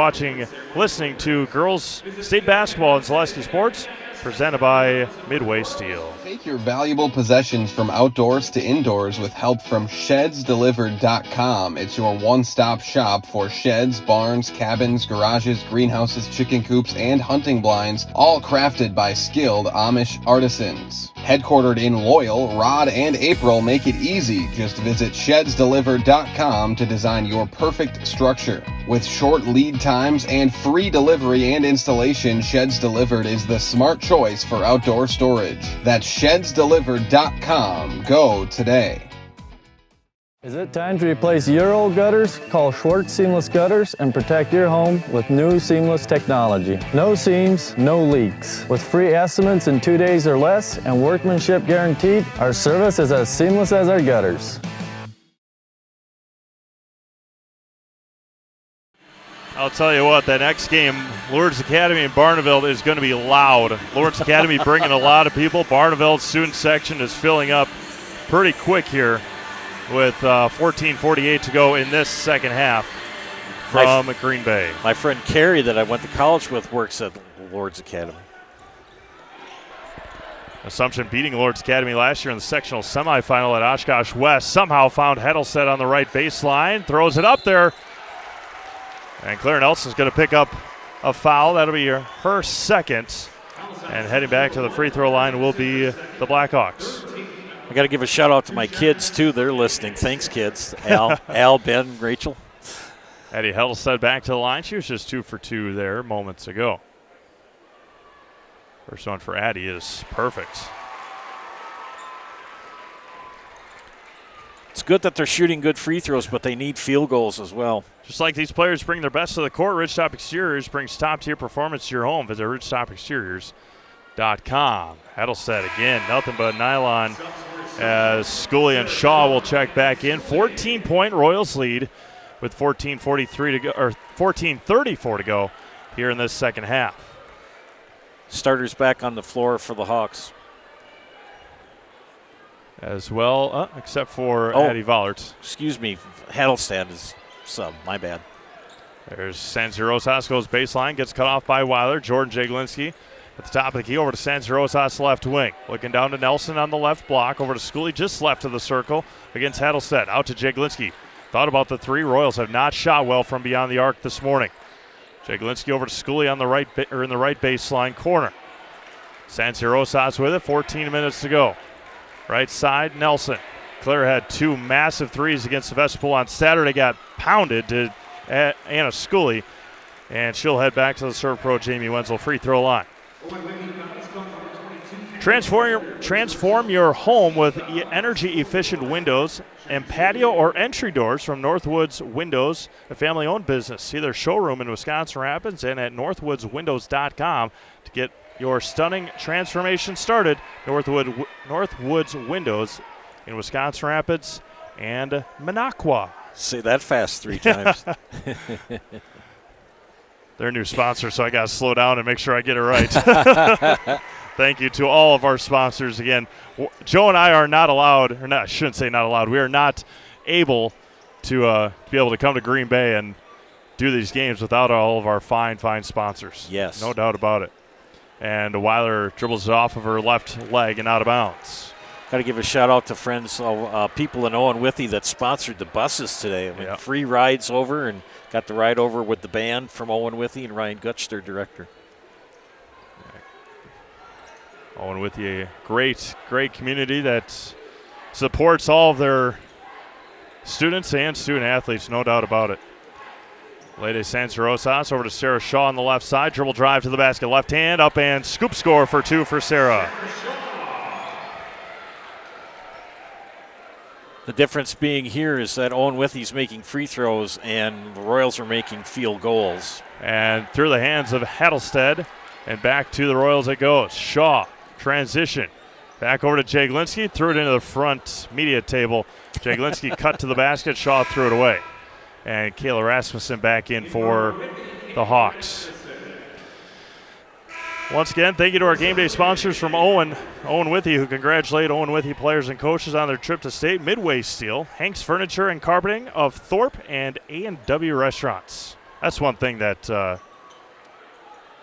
A: listening to Girls State Basketball and Zaleski Sports, presented by Midway Steel.
N: Take your valuable possessions from outdoors to indoors with help from ShedsDelivered.com. It's your one-stop shop for sheds, barns, cabins, garages, greenhouses, chicken coops, and hunting blinds, all crafted by skilled Amish artisans. Headquartered in Loyal, Rod and April make it easy. Just visit ShedsDelivered.com to design your perfect structure. With short lead times and free delivery and installation, Sheds Delivered is the smart choice for outdoor storage. That's ShedsDelivered.com. Go today.
W: Is it time to replace your old gutters? Call Schwartz Seamless Gutters and protect your home with new seamless technology. No seams, no leaks. With free estimates in 2 days or less and workmanship guaranteed, our service is as seamless as our gutters.
A: I'll tell you what, that next game, Lourdes Academy in Barneveld, is going to be loud. Lourdes Academy bringing a lot of people. Barneveld's student section is filling up pretty quick here with 14:48 to go in this second half from Green Bay.
B: My friend Carrie that I went to college with works at Lourdes Academy.
A: Assumption beating Lourdes Academy last year in the sectional semifinal at Oshkosh West. Somehow found Heddleset on the right baseline. Throws it up there. And Claire Nelson's going to pick up a foul. That'll be her second. And heading back to the free throw line will be the Blackhawks.
B: I got to give a shout out to my kids, too. They're listening. Thanks, kids. Al, Ben, Rachel.
A: Addie Heddleset back to the line. She was just 2 for 2 there moments ago. First one for Addie is perfect.
B: It's good that they're shooting good free throws, but they need field goals as well.
A: Just like these players bring their best to the court, Ridgetop Exteriors brings top-tier performance to your home. Visit ridgetopexteriors.com. Heddleset again, nothing but nylon as Scully and Shaw will check back in. 14-point Royals lead with 14:34 to go here in this second half.
B: Starters back on the floor for the Hawks.
A: As well, except for Addie Vollert.
B: Excuse me, Heddleset is sub. My bad.
A: There's San Rosas goes baseline, gets cut off by Weiler. Jordan Jaglinski at the top of the key over to San Rosas left wing. Looking down to Nelson on the left block. Over to Scully just left of the circle against Heddleset. Out to Jaglinski. Thought about the three. Royals have not shot well from beyond the arc this morning. Jaglinski over to Scully on the right in the right baseline corner. San Rosas with it. 14 minutes to go. Right side, Nelson. Claire had 2 massive threes against Sevastopol on Saturday. Got pounded to Anna Scully. And she'll head back to the serve pro Jamie Wenzel free throw line. Transform your home with energy-efficient windows and patio or entry doors from Northwoods Windows, a family-owned business. See their showroom in Wisconsin Rapids and at northwoodswindows.com to get your stunning transformation started. Northwoods Windows in Wisconsin Rapids and Minocqua.
B: Say that fast 3 times.
A: They're a new sponsor, so I got to slow down and make sure I get it right. Thank you to all of our sponsors again. Joe and I are not allowed, or not, I shouldn't say not allowed, we are not able to be able to come to Green Bay and do these games without all of our fine sponsors.
B: Yes.
A: No doubt about it. And Weiler dribbles it off of her left leg and out of bounds.
B: Got to give a shout out to friends, people in Owen-Withee that sponsored the buses today. I mean, free rides over, and got the ride over with the band from Owen-Withee and Ryan Gutsch, their director.
A: Owen-Withee, a great community that supports all of their students and student athletes, no doubt about it. Lede Sans Rosas over to Sarah Shaw on the left side. Dribble drive to the basket, left hand, up and scoop score for 2 for Sarah.
B: The difference being here is that Owen-Withee's making free throws and the Royals are making field goals.
A: And through the hands of Hattelstead, and back to the Royals it goes. Shaw, transition. Back over to Jaglinski, threw it into the front media table. Jaglinski cut to the basket, Shaw threw it away. And Kayla Rasmussen back in for the Hawks. Once again, thank you to our game day sponsors from Owen-Withee, who congratulate Owen-Withee players and coaches on their trip to state. Midway Steel, Hank's Furniture and Carpeting of Thorpe, and A&W Restaurants. That's one thing that I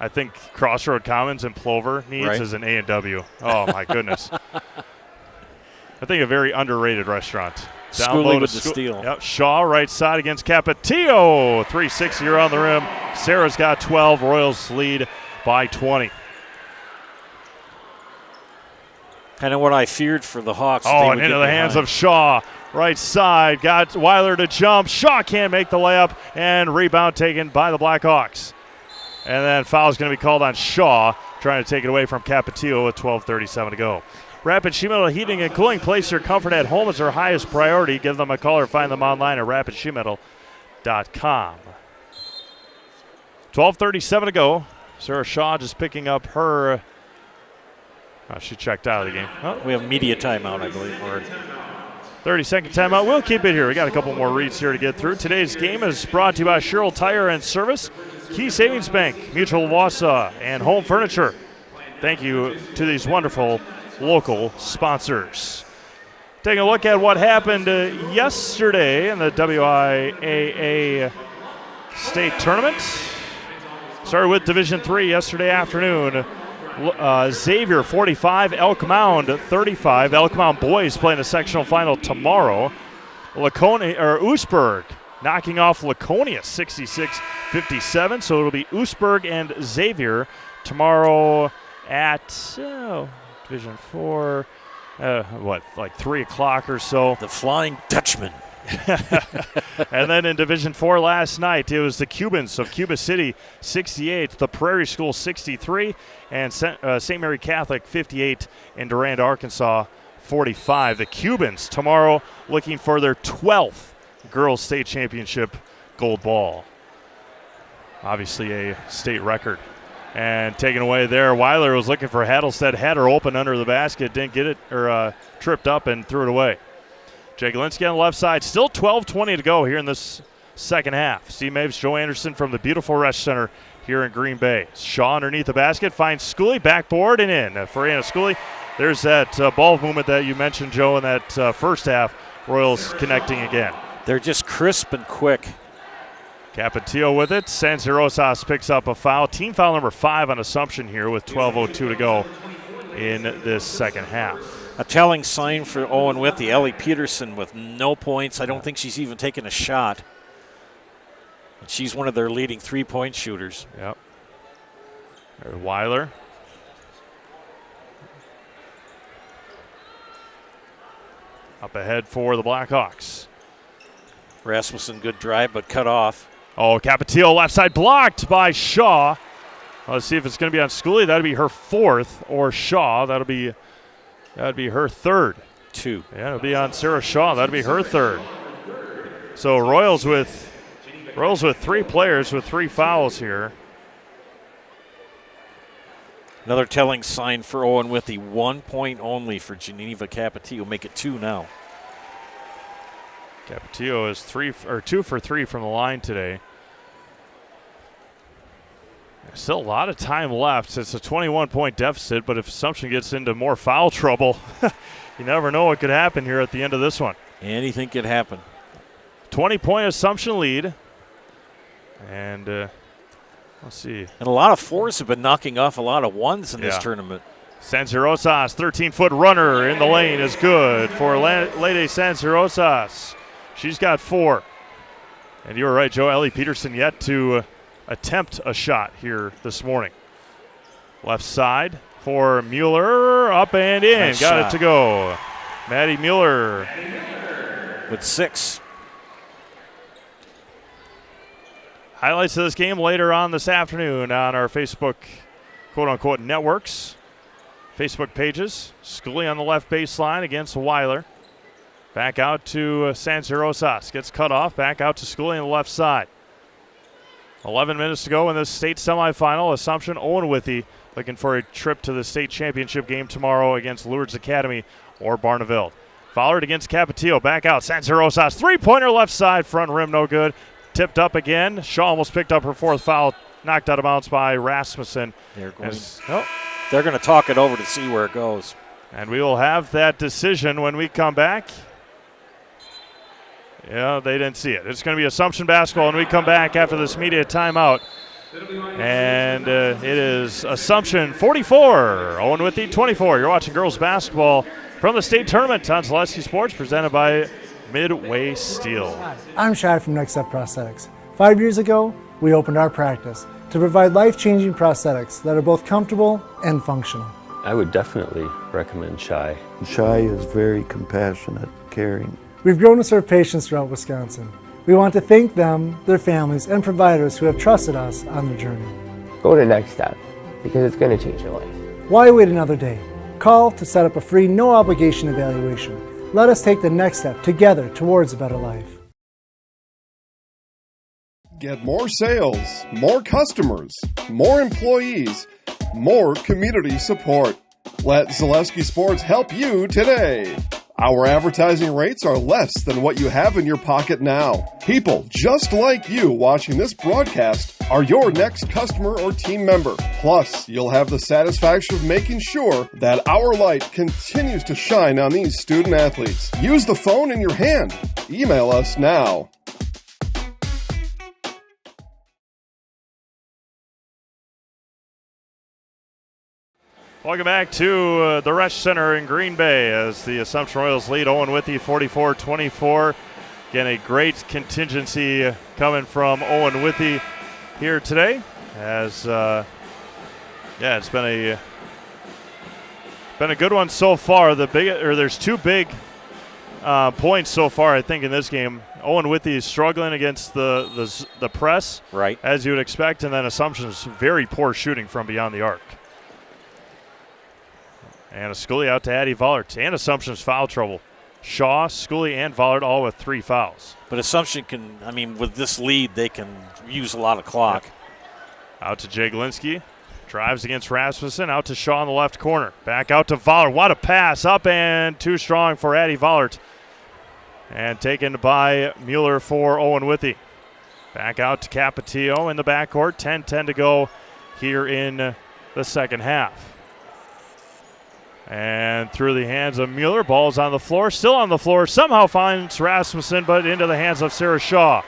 A: think Crossroad Commons and Plover needs is an A&W. Oh, my goodness. I think a very underrated restaurant.
B: Schooling with the steal.
A: Yep, Shaw right side against Capetillo. 360 around the rim. Sarah's got 12. Royals lead by 20.
B: Kind of what I feared for the Hawks.
A: Oh, and into the hands of Shaw. Right side, got Weiler to jump. Shaw can't make the layup, and rebound taken by the Blackhawks. And then foul's going to be called on Shaw, trying to take it away from Capetillo with 12:37 to go. Rapid Sheet Metal Heating and Cooling. Place your comfort at home as our highest priority. Give them a call or find them online at rapidsheetmetal.com. 12:37 to go. Sarah Shaw just picking up her. She checked out of the game.
B: Oh, we have a media timeout, I believe.
A: 30-second timeout. We'll keep it here. We got a couple more reads here to get through. Today's game is brought to you by Sherrill Tire and Service, Key Savings Bank, Mutual of Wausau, and Home Furniture. Thank you to these wonderful local sponsors. Taking a look at what happened yesterday in the WIAA state tournament. Started with Division III yesterday afternoon. Xavier 45, Elk Mound 35. Elk Mound boys playing the sectional final tomorrow. Oostburg knocking off Laconia 66-57. So it'll be Oostburg and Xavier tomorrow at Division 4, like 3 o'clock or so.
B: The Flying Dutchman.
A: And then in Division 4 last night, it was the Cubans of Cuba City 68, the Prairie School 63, and St. Mary Catholic 58 in Durand, Arkansas 45. The Cubans tomorrow looking for their 12th girls state championship gold ball. Obviously a state record. And taken away there, Weiler was looking for Hattelstead, had her open under the basket, didn't get it, or tripped up and threw it away. Jaglinski on the left side, still 12:20 to go here in this second half. Steve Maves, Joe Anderson from the beautiful Resch Center here in Green Bay. Shaw underneath the basket, finds Schooley, backboard and in. For Anna Schooley, there's that ball movement that you mentioned, Joe, in that first half. Royals connecting again.
B: They're just crisp and quick.
A: Capetillo with it. San Rosas picks up a foul. Team foul number 5 on Assumption here with 12:02 to go in this second half.
B: A telling sign for Owen-Withee. Ellie Peterson with no points. I don't think she's even taken a shot. And she's one of their leading three-point shooters.
A: Yep. There's Weiler. Up ahead for the Blackhawks.
B: Rasmussen, good drive, but cut off.
A: Oh, Capetillo left side blocked by Shaw. Let's see if it's going to be on Schooley. That'll be her 4th, or Shaw. That'd be her 3rd.
B: 2.
A: Yeah, it'll be on Sarah Shaw. That'll be her 3rd. So Royals with 3 players with 3 fouls here.
B: Another telling sign for Owen-Withee. 1 point only for Geneva Capetillo. Make it 2 now.
A: Capetillo is 2 for 3 from the line today. Still a lot of time left. It's a 21-point deficit, but if Assumption gets into more foul trouble, you never know what could happen here at the end of this one.
B: Anything could happen.
A: 20-point Assumption lead. And let's see.
B: And a lot of 4s have been knocking off a lot of 1s in this tournament.
A: Sancerosas, 13-foot runner in the lane is good for Lady Sancerosas. She's got 4. And you were right, Joe. Ellie Peterson yet to attempt a shot here this morning. Left side for Mueller, up and in.
B: Nice
A: got
B: shot.
A: it to go. Maddie Mueller
B: with 6.
A: Highlights of this game later on this afternoon on our Facebook quote-unquote networks. Facebook pages. Scully on the left baseline against Weiler. Back out to Sancerosas. Gets cut off. Back out to Scully on the left side. 11 minutes to go in this state semifinal. Assumption Owen-Withee looking for a trip to the state championship game tomorrow against Lourdes Academy or Barneveld. Followed against Capetillo. Back out. Sancerosas. 3-pointer left side. Front rim no good. Tipped up again. Shaw almost picked up her 4th foul. Knocked out of bounds by Rasmussen.
B: They're going to talk it over to see where it goes.
A: And we will have that decision when we come back. Yeah, they didn't see it. It's going to be Assumption basketball when we come back after this media timeout. And it is Assumption 44, Owen-Withee 24. You're watching girls basketball from the state tournament on Zaleski Sports, presented by Midway Steel.
C: I'm Shai from Next Step Prosthetics. 5 years ago, we opened our practice to provide life-changing prosthetics that are both comfortable and functional.
Q: I would definitely recommend Shai.
R: Shai is very compassionate, caring.
C: We've grown to serve patients throughout Wisconsin. We want to thank them, their families, and providers who have trusted us on their journey.
S: Go to Next Step, because it's going to change your life.
C: Why wait another day? Call to set up a free, no-obligation evaluation. Let us take the next step together towards a better life.
T: Get more sales, more customers, more employees, more community support. Let Zaleski Sports help you today. Our advertising rates are less than what you have in your pocket now. People just like you watching this broadcast are your next customer or team member. Plus, you'll have the satisfaction of making sure that our light continues to shine on these student athletes. Use the phone in your hand. Email us now.
A: Welcome back to the Resch Center in Green Bay as the Assumption Royals lead Owen-Withee 44-24. Again, a great contingency coming from Owen-Withee here today. As it's been a good one so far. There's 2 big points so far, I think, in this game. Owen-Withee is struggling against the press,
B: right,
A: as you would expect, and then Assumption's very poor shooting from beyond the arc. And a Scully out to Addie Vollert. And Assumption's foul trouble. Shaw, Scully, and Vollert all with 3 fouls.
B: But Assumption with this lead, they can use a lot of clock.
A: Yep. Out to Jaglinski. Drives against Rasmussen. Out to Shaw in the left corner. Back out to Vollert. What a pass. Up and too strong for Addie Vollert. And taken by Mueller for Owen-Withee. Back out to Capetillo in the backcourt. 10-10 to go here in the second half. And through the hands of Mueller, ball's on the floor, still on the floor, somehow finds Rasmussen, but into the hands of Sarah Shaw.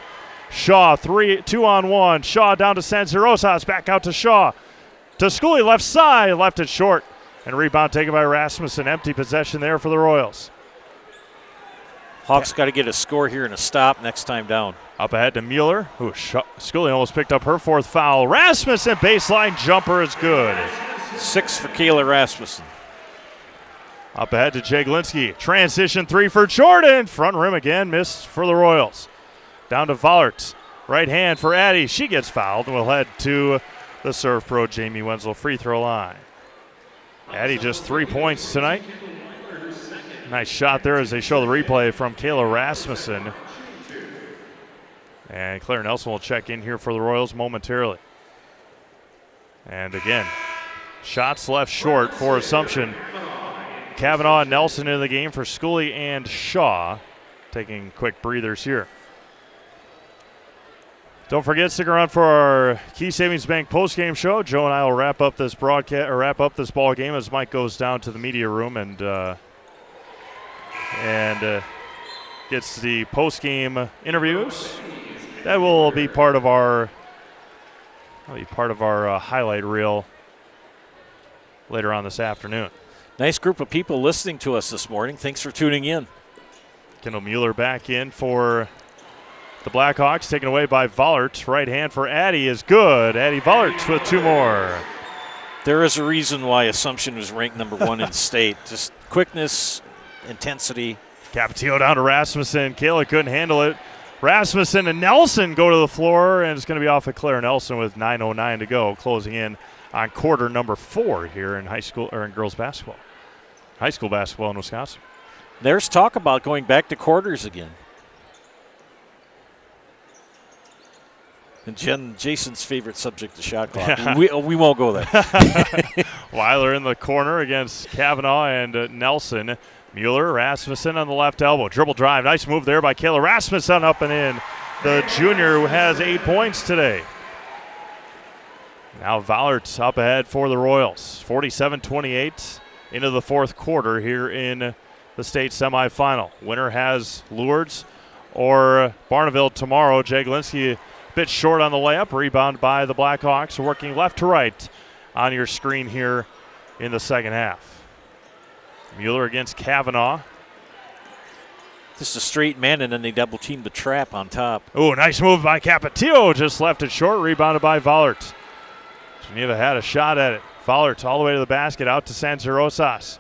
A: Shaw, 2-on-1. Shaw down to Sancerosas, back out to Shaw. To Scully, left side, left it short. And rebound taken by Rasmussen. Empty possession there for the Royals.
B: Hawks got to get a score here and a stop next time down.
A: Up ahead to Mueller. Scully almost picked up her 4th foul. Rasmussen, baseline jumper is good.
B: 6 for Kayla Rasmussen.
A: Up ahead to Jaglinski. Transition 3 for Jordan. Front rim again, missed for the Royals. Down to Vollert. Right hand for Addie. She gets fouled and will head to the Surf Pro Jamie Wenzel free throw line. Addie just 3 points tonight. Nice shot there as they show the replay from Kayla Rasmussen. And Claire Nelson will check in here for the Royals momentarily. And again, shots left short for Assumption. Kavanaugh and Nelson in the game for Scully and Shaw. Taking quick breathers here. Don't forget, stick around for our Key Savings Bank postgame show. Joe and I will wrap up this broadcast, or wrap up this ball game as Mike goes down to the media room and gets the postgame interviews. That will be part of our highlight reel later on this afternoon.
B: Nice group of people listening to us this morning. Thanks for tuning in.
A: Kendall Mueller back in for the Blackhawks, taken away by Vollert. Right hand for Addy is good. Addy Vollert with 2 more.
B: There is a reason why Assumption was ranked number 1 in the state. Just quickness, intensity.
A: Capetillo down to Rasmussen. Kayla couldn't handle it. Rasmussen and Nelson go to the floor, and it's going to be off of Claire Nelson with 9:09 to go, closing in on quarter number 4 here in high school or in girls basketball. High school basketball in Wisconsin.
B: There's talk about going back to quarters again. And Jason's favorite subject, the shot clock.
A: Yeah.
B: We won't go there.
A: Weiler in the corner against Kavanaugh and Nelson. Mueller, Rasmussen on the left elbow. Dribble drive. Nice move there by Kayla Rasmussen up and in. The junior who has 8 points today. Now Vollert up ahead for the Royals. 47-28 into the fourth quarter here in the state semifinal. Winner has Lourdes or Barneville tomorrow. Jaglinski a bit short on the layup. Rebound by the Blackhawks, working left to right on your screen here in the second half. Mueller against Kavanaugh.
B: This is a straight man, and then they double team the trap on top.
A: Oh, nice move by Capetillo. Just left it short. Rebounded by Vollert. Geneva had a shot at it. Vollert all the way to the basket, out to San Rosas.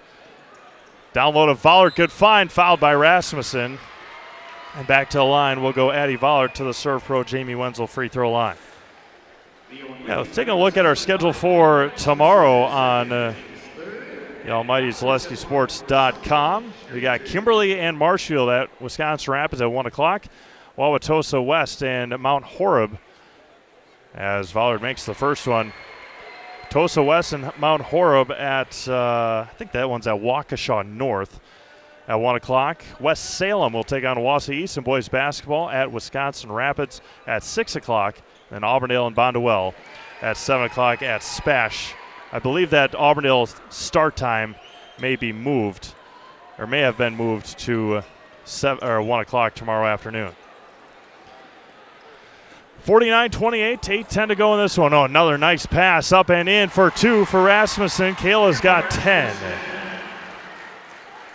A: Download of Vollert, good find, fouled by Rasmussen. And back to the line will go Addie Vollert to the Serve Pro Jamie Wenzel free throw line. Yeah, let's take a look at our schedule for tomorrow on the almighty ZaleskiSports.com. We got Kimberly and Marshfield at Wisconsin Rapids at 1 o'clock. Wauwatosa West and Mount Horeb as Vollert makes the first one. Tosa West and Mount Horeb at, I think that one's at Waukesha North at 1 o'clock. West Salem will take on Wausau East in boys basketball at Wisconsin Rapids at 6 o'clock. Then Auburndale and Bondwell at 7 o'clock at Spash. I believe that Auburndale's start time may be moved, or may have been moved to 1 o'clock tomorrow afternoon. 49-28, 8:10 to go in this one. Oh, another nice pass up and in for 2 for Rasmussen. Kayla's got 10.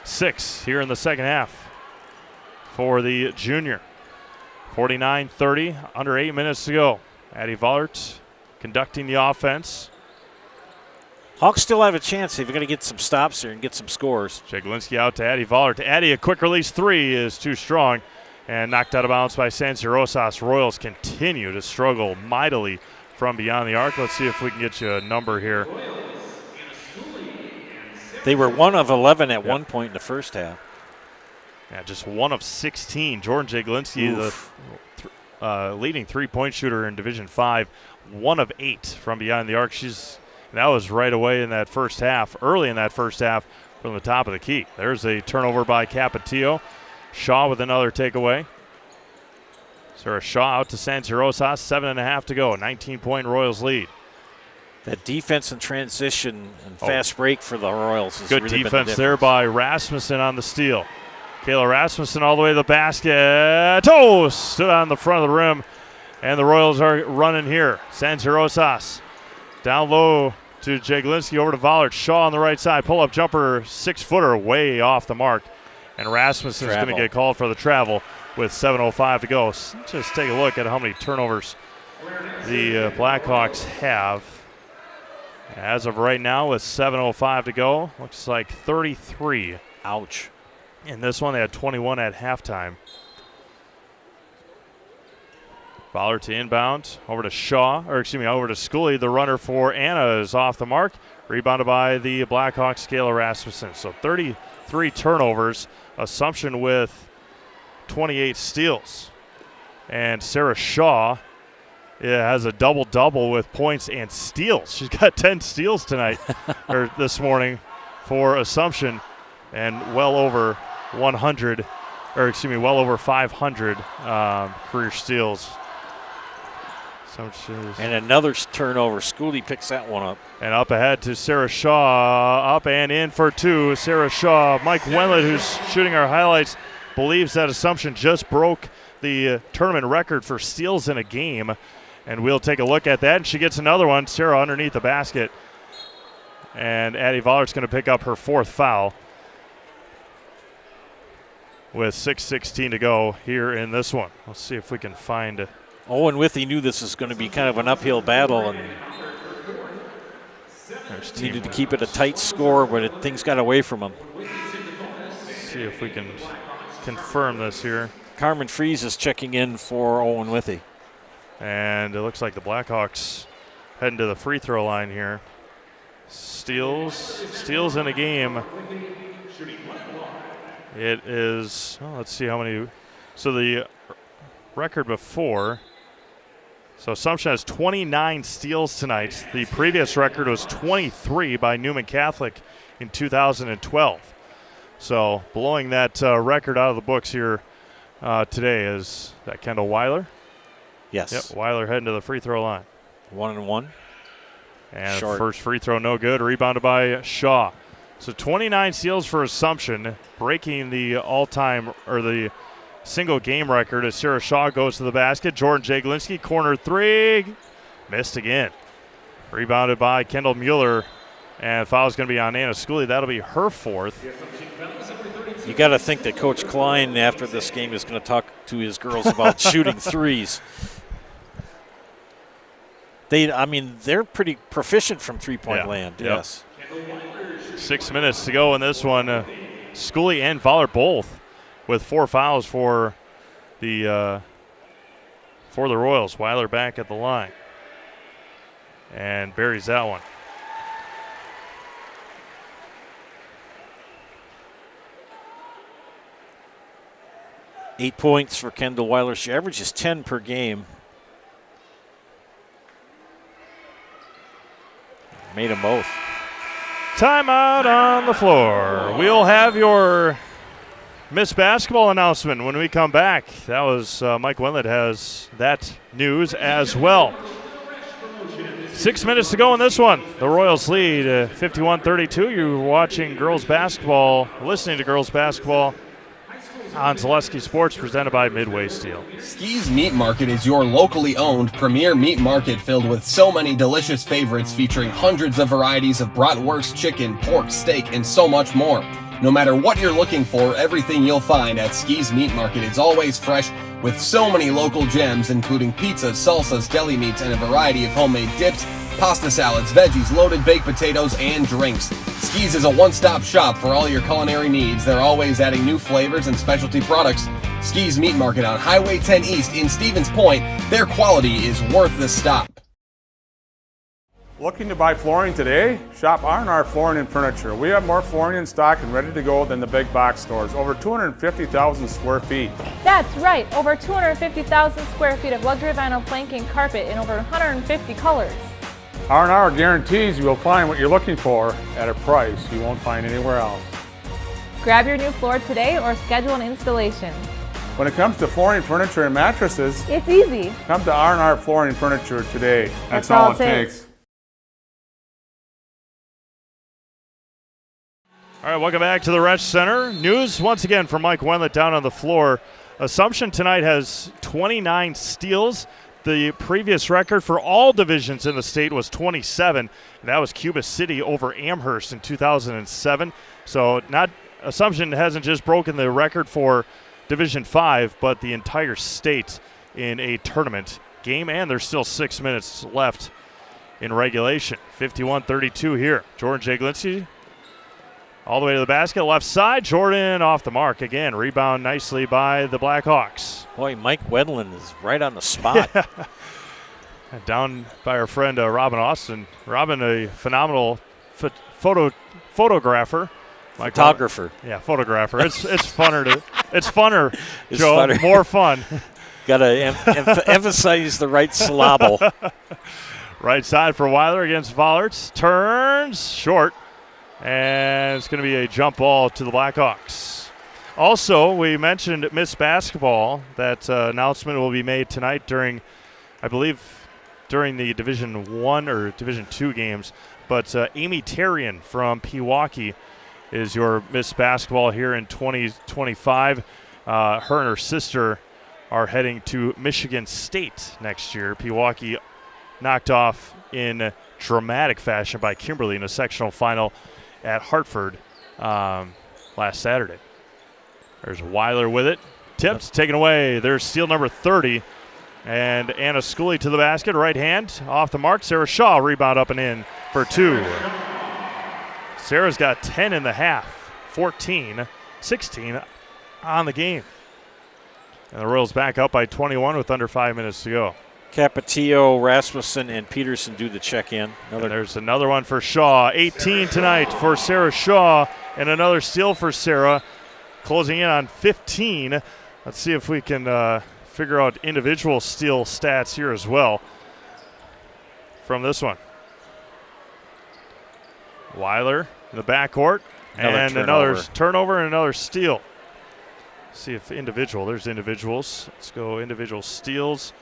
A: 6 here in the second half for the junior. 49-30, under 8 minutes to go. Addie Vollert conducting the offense.
B: Hawks still have a chance. They're going to get some stops here and get some scores.
A: Jaglinski out to Addie Vollert. Addie, a quick release 3 is too strong and knocked out of bounds by San Rosas. Royals continue to struggle mightily from beyond the arc. Let's see if we can get you a number here.
B: They were 1 of 11 at one point in the first half.
A: Yeah, just 1 of 16. Jordan Jaglinski, the leading three-point shooter in Division 5, 1 of 8 from beyond the arc. That was right away in that first half, early in that first half from the top of the key. There's a turnover by Capetillo. Shaw with another takeaway. Sarah Shaw out to San Rosas, 7.5 to go, 19-point Royals lead.
B: That defense and transition and fast break for the Royals is
A: good
B: really
A: defense there by Rasmussen on the steal. Kayla Rasmussen all the way to the basket. Stood on the front of the rim, and the Royals are running here. San Rosas down low to Jaglinski, over to Vollert. Shaw on the right side, pull-up jumper, 6-footer way off the mark. And Rasmussen's going to get called for the travel with 7:05 to go. Just take a look at how many turnovers the Blackhawks have. As of right now, with 7:05 to go, looks like 33.
B: Ouch.
A: In this one, they had 21 at halftime. Vollert to inbound, over to over to Scully. The runner for Anna is off the mark. Rebounded by the Blackhawks, Kayla Rasmussen. So 33 turnovers. Assumption with 28 steals. And Sarah Shaw has a double-double with points and steals. She's got 10 steals tonight, or this morning, for Assumption, and well over 500 career steals.
B: And another turnover. Scully picks that one up.
A: And up ahead to Sarah Shaw. Up and in for 2. Sarah Shaw. Mike Wenlett, who's shooting our highlights, believes that Assumption just broke the tournament record for steals in a game. And we'll take a look at that. And she gets another one. Sarah underneath the basket. And Addie Vollert's going to pick up her 4th foul with 6:16 to go here in this one. Let's see if we can find.
B: Owen-Withee knew this was going to be kind of an uphill battle and needed to keep it a tight score, but things got away from him.
A: See if we can confirm this here.
B: Carmen Fries is checking in for Owen-Withee.
A: And it looks like the Blackhawks heading to the free throw line here. Steals in a game. It is, let's see how many. So the record before. So Assumption has 29 steals tonight. The previous record was 23 by Newman Catholic in 2012. So blowing that record out of the books here today is that Kendall Weiler.
B: Yes.
A: Yep, Weiler heading to the free throw line.
B: 1-1.
A: And
B: Short.
A: First free throw no good, rebounded by Shaw. So 29 steals for Assumption, breaking the all-time or the single game record as Sarah Shaw goes to the basket. Jordan Jaglinski, corner 3, missed again. Rebounded by Kendall Mueller, and foul's going to be on Anna Schooley. That'll be her 4th.
B: You got to think that Coach Klein, after this game, is going to talk to his girls about shooting threes. They're pretty proficient from three-point land.
A: Yep.
B: Yes.
A: 6 minutes to go in this one. Schooley and Fowler both with 4 fouls for the Royals. Weiler back at the line and buries that one.
B: Eight points for Kendall Weiler. She averages 10 per game. Made them both.
A: Timeout on the floor. We'll have your Miss Basketball announcement when we come back. That was Mike Winlet has that news as well. 6 minutes to go in this one. The Royals lead 51-32. You're watching girls basketball, listening to girls basketball on Zaleski Sports, presented by Midway Steel.
N: Ski's Meat Market is your locally owned premier meat market filled with so many delicious favorites featuring hundreds of varieties of bratwurst, chicken, pork, steak, and so much more. No matter what you're looking for, everything you'll find at Ski's Meat Market is always fresh with so many local gems including pizzas, salsas, deli meats, and a variety of homemade dips, pasta salads, veggies, loaded baked potatoes, and drinks. Ski's is a one-stop shop for all your culinary needs. They're always adding new flavors and specialty products. Ski's Meat Market on Highway 10 East in Stevens Point. Their quality is worth the stop.
D: Looking to buy flooring today? Shop R&R Flooring and Furniture. We have more flooring in stock and ready to go than the big box stores. Over 250,000 square feet.
F: That's right, over 250,000 square feet of luxury vinyl planking carpet in over 150 colors.
D: R&R guarantees you will find what you're looking for at a price you won't find anywhere else.
F: Grab your new floor today or schedule an installation.
D: When it comes to flooring, furniture, and mattresses,
F: it's easy.
D: Come to R&R Flooring and Furniture today. That's all it takes.
A: All right, welcome back to the Resch Center. News once again from Mike Wenlet down on the floor. Assumption tonight has 29 steals. The previous record for all divisions in the state was 27, and that was Cuba City over Amherst in 2007. So Assumption hasn't just broken the record for Division 5, but the entire state in a tournament game, and there's still 6 minutes left in regulation. 51-32 here. Jordan Jaglinski all the way to the basket, left side. Jordan off the mark again. Rebound nicely by the Blackhawks.
B: Boy, Mike Wedlin is right on the spot.
A: Yeah. Down by our friend Robin Austin. Robin, a phenomenal photographer.
B: Photographer.
A: Yeah, photographer. It's funner. It's funner,
B: it's
A: Joe.
B: Funner.
A: More fun.
B: Got to emphasize the right syllable.
A: Right side for Weiler against Vollerts. Turns short. And it's going to be a jump ball to the Blackhawks. Also, we mentioned Miss Basketball. That announcement will be made tonight during the Division 1 or Division 2 games. But Amy Terrian from Pewaukee is your Miss Basketball here in 2025. Her and her sister are heading to Michigan State next year. Pewaukee knocked off in dramatic fashion by Kimberly in a sectional final at Hartford last Saturday. There's Weiler with it. Tipped, taken away. There's steal number 30. And Anna Schooley to the basket. Right hand off the mark. Sarah Shaw rebound up and in for 2. Sarah's got 10 in the half. 14, 16 on the game. And the Royals back up by 21 with under 5 minutes to go.
B: Capetillo, Rasmussen, and Peterson do the check-in.
A: There's another one for Shaw. 18 tonight for Sarah Shaw, and another steal for Sarah. Closing in on 15. Let's see if we can figure out individual steal stats here as well from this one. Weiler in the backcourt, and another turnover and another steal. See if there's individuals. Let's go individual steals.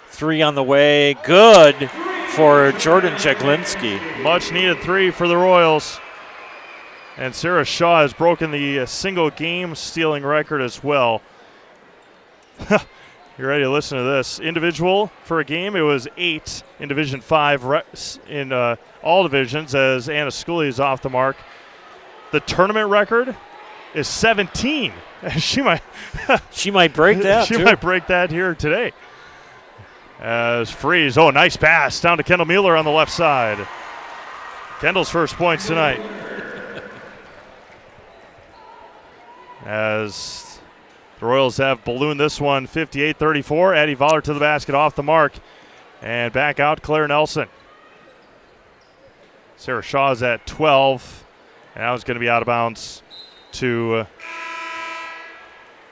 B: 3 on the way. Good for Jordan Jaglinski.
A: Much needed 3 for the Royals. And Sarah Shaw has broken the single game stealing record as well. You ready to listen to this? Individual for a game, it was 8 in Division 5 in all divisions as Anna Schooley is off the mark. The tournament record is 17. She might
B: break that.
A: She might break that here today. As Freeze, nice pass down to Kendall Mueller on the left side. Kendall's first points tonight. As the Royals have ballooned this one 58-34. Addie Voller to the basket off the mark. And back out Claire Nelson. Sarah Shaw's at 12. And that was going to be out of bounds to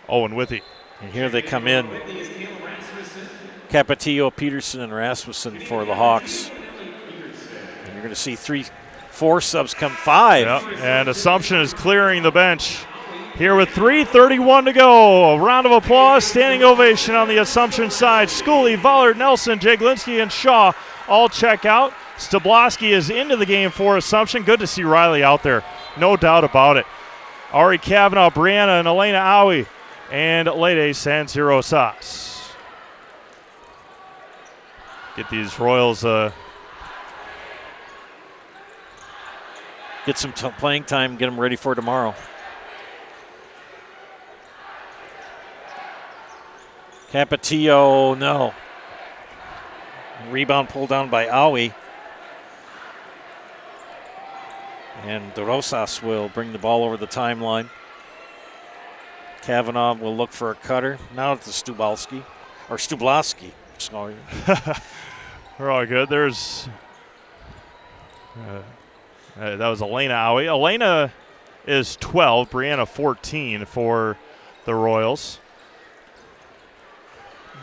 A: Owen-Withee.
B: And here they come in. Capetillo, Peterson, and Rasmussen for the Hawks. And you're going to see 4 subs come 5.
A: Yep. And Assumption is clearing the bench here with 3:31 to go. A round of applause, standing ovation on the Assumption side. Schooley, Vollard, Nelson, Jaglinski, and Shaw all check out. Stabloski is into the game for Assumption. Good to see Riley out there, no doubt about it. Ari Kavanaugh, Brianna, and Elena Aui, and Lede San Rosas. Get these Royals
B: get some playing time, get them ready for tomorrow. Capetillo, no. Rebound pulled down by Aui. And De Rosas will bring the ball over the timeline. Kavanaugh will look for a cutter. Now it's Stubowski. Or Stubloski. Sorry.
A: We're all good. There's that was Elena Aui. Elena is 12. Brianna 14 for the Royals.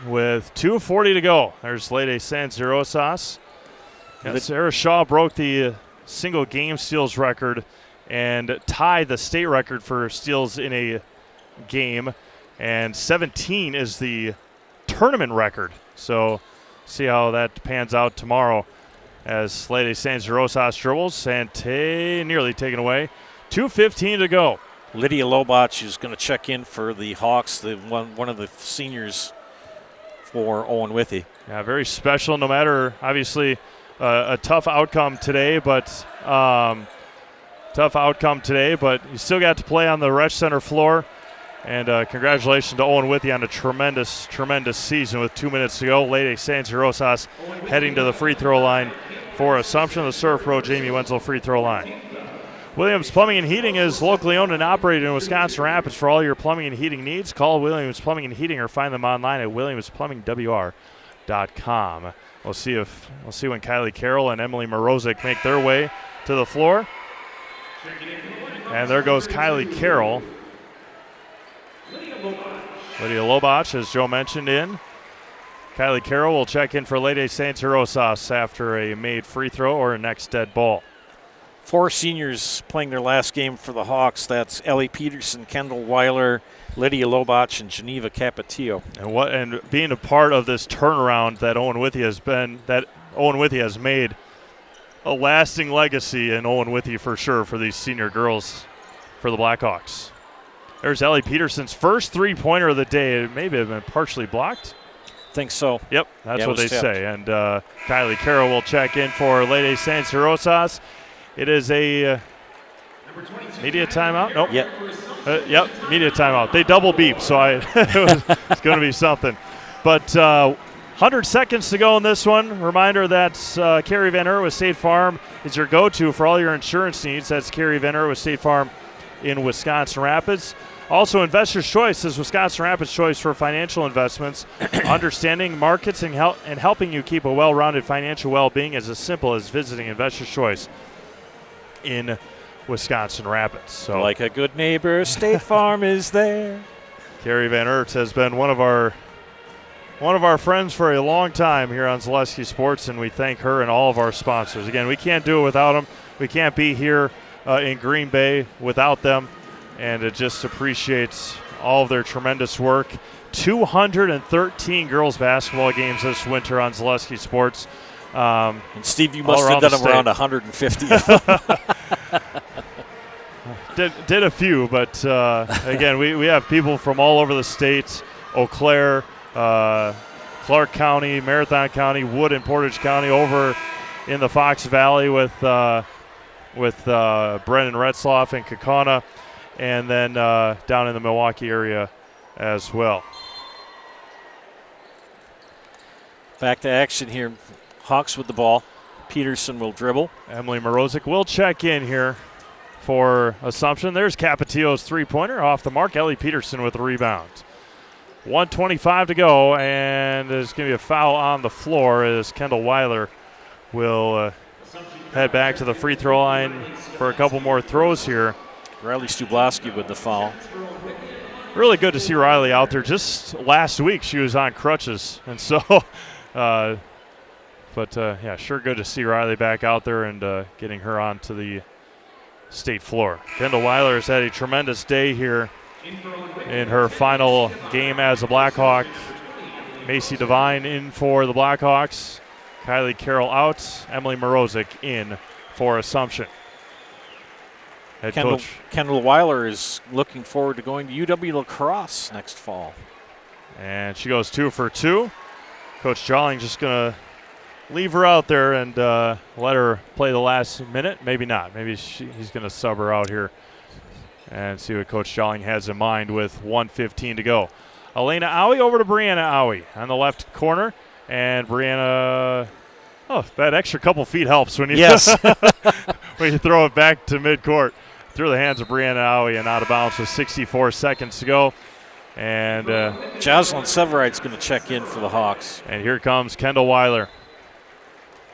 A: With 2:40 to go. There's Lede San Rosas. Sarah Shaw broke the single game steals record and tied the state record for steals in a game. And 17 is the tournament record. So see how that pans out tomorrow as Lede San Rosas dribbles and nearly taken away. 2:15 to go.
B: Lydia Lobach is going to check in for the Hawks, one of the seniors for Owen-Withee.
A: Yeah, very special, no matter, obviously, a tough outcome today, but you still got to play on the Resch Center floor. And congratulations to Owen-Withee on a tremendous, tremendous season with 2 minutes to go. Lede San Rosas heading to the free throw line for Assumption. The Surf Pro Jamie Wenzel free throw line. Williams Plumbing and Heating is locally owned and operated in Wisconsin Rapids. For all your plumbing and heating needs, call Williams Plumbing and Heating or find them online at williamsplumbingwr.com. We'll see when Kylie Carroll and Emily Morozic make their way to the floor. And there goes Kylie Carroll. Lydia Lobach, as Joe mentioned, in. Kylie Carroll will check in for Lede San Rosas after a made free throw or a next dead ball.
B: 4 seniors playing their last game for the Hawks. That's Ellie Peterson, Kendall Weiler, Lydia Lobach, and Geneva Capetillo.
A: And being a part of this turnaround that Owen-Withee has made a lasting legacy in Owen-Withee for sure for these senior girls for the Blackhawks. There's Ellie Peterson's first three-pointer of the day. It maybe have been partially blocked.
B: think so.
A: Yep, that's
B: Yeah,
A: what they
B: tipped.
A: say. And Kylie Carroll will check in for Lady Saints Rosas. It is a media timeout. Nope.
B: Yep.
A: Yep, media timeout. They double beep, so it's going to be something. But 100 seconds to go in this one. Reminder that Carrie Van Eur with State Farm is your go-to for all your insurance needs. That's Carrie Van Eur with State Farm in Wisconsin Rapids. Also, Investor's Choice is Wisconsin Rapids' choice for financial investments. Understanding markets and helping you keep a well-rounded financial well-being is as simple as visiting Investor's Choice in Wisconsin Rapids. So,
B: like a good neighbor, State Farm is there.
A: Carrie Van Ert has been one of our friends for a long time here on Zaleski Sports, and we thank her and all of our sponsors. Again, we can't do it without them. We can't be here in Green Bay without them, and it just appreciates all of their tremendous work. 213 girls basketball games this winter on Zaleski Sports.
B: And Steve, you must have done them around 150.
A: Did a few, but again, we have people from all over the state: Eau Claire, Clark County, Marathon County, Wood and Portage County, over in the Fox Valley with Brennan Retzloff and Kaukauna, and then down in the Milwaukee area as well.
B: Back to action here. Hawks with the ball. Peterson will dribble.
A: Emily Morozic will check in here for Assumption. There's Capetillo's three-pointer off the mark. Ellie Peterson with the rebound. 1:25 to go, and there's going to be a foul on the floor as Kendall Weiler will head back to the free throw line for a couple more throws here.
B: Riley Stublaski with the foul.
A: Really good to see Riley out there. Just last week she was on crutches, and so yeah, sure good to see Riley back out there and getting her onto the state floor. Kendall Weiler has had a tremendous day here in her final game as a Blackhawk. Macy Devine in for the Blackhawks. Kylie Carroll out. Emily Morozic in for Assumption. Head coach
B: Kendall Weiler is looking forward to going to UW La Crosse next fall.
A: And she goes 2 for 2. Coach Jolling just going to leave her out there and let her play the last minute. Maybe not. Maybe he's going to sub her out here and see what Coach Jolling has in mind with 1:15 to go. Elena Owie over to Brianna Owie on the left corner. And Brianna, that extra couple feet helps when you, when you throw it back to midcourt. Through the hands of Brianna Owie and out of bounds with 64 seconds to go. And
B: Jocelyn Severite's going to check in for the Hawks.
A: And here comes Kendall Weiler.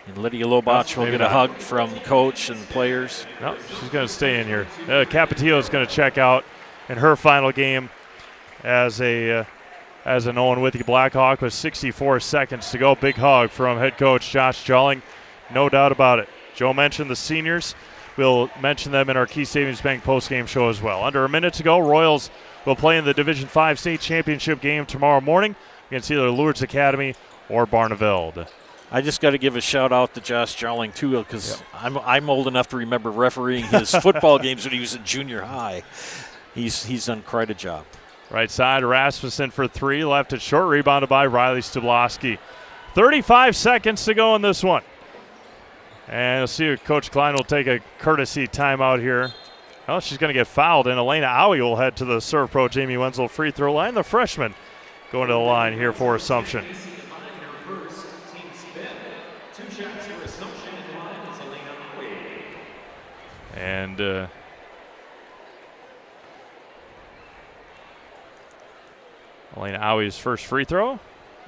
B: And Lydia Lobach will get a hug from coach and players.
A: No, she's going to stay in here. Capetillo is going to check out in her final game as an Owen-Withee Blackhawk with 64 seconds to go. Big hug from head coach Josh Jolling, no doubt about it. Joe mentioned the seniors. We'll mention them in our Key Savings Bank postgame show as well. Under a minute to go, Royals will play in the Division 5 state championship game tomorrow morning against either Lourdes Academy or Barneveld.
B: I just got to give a shout out to Josh Jolling too, because I'm old enough to remember refereeing his football games when he was in junior high. He's done quite a job.
A: Right side, Rasmussen for 3, left it short, rebounded by Riley Stublaski. 35 seconds to go in this one. And you'll see Coach Klein will take a courtesy timeout here. Well, she's going to get fouled, and Elena Owie will head to the Serve Pro Jamie Wenzel free throw line. The freshman going to the line here for Assumption. And Elena Owie's first free throw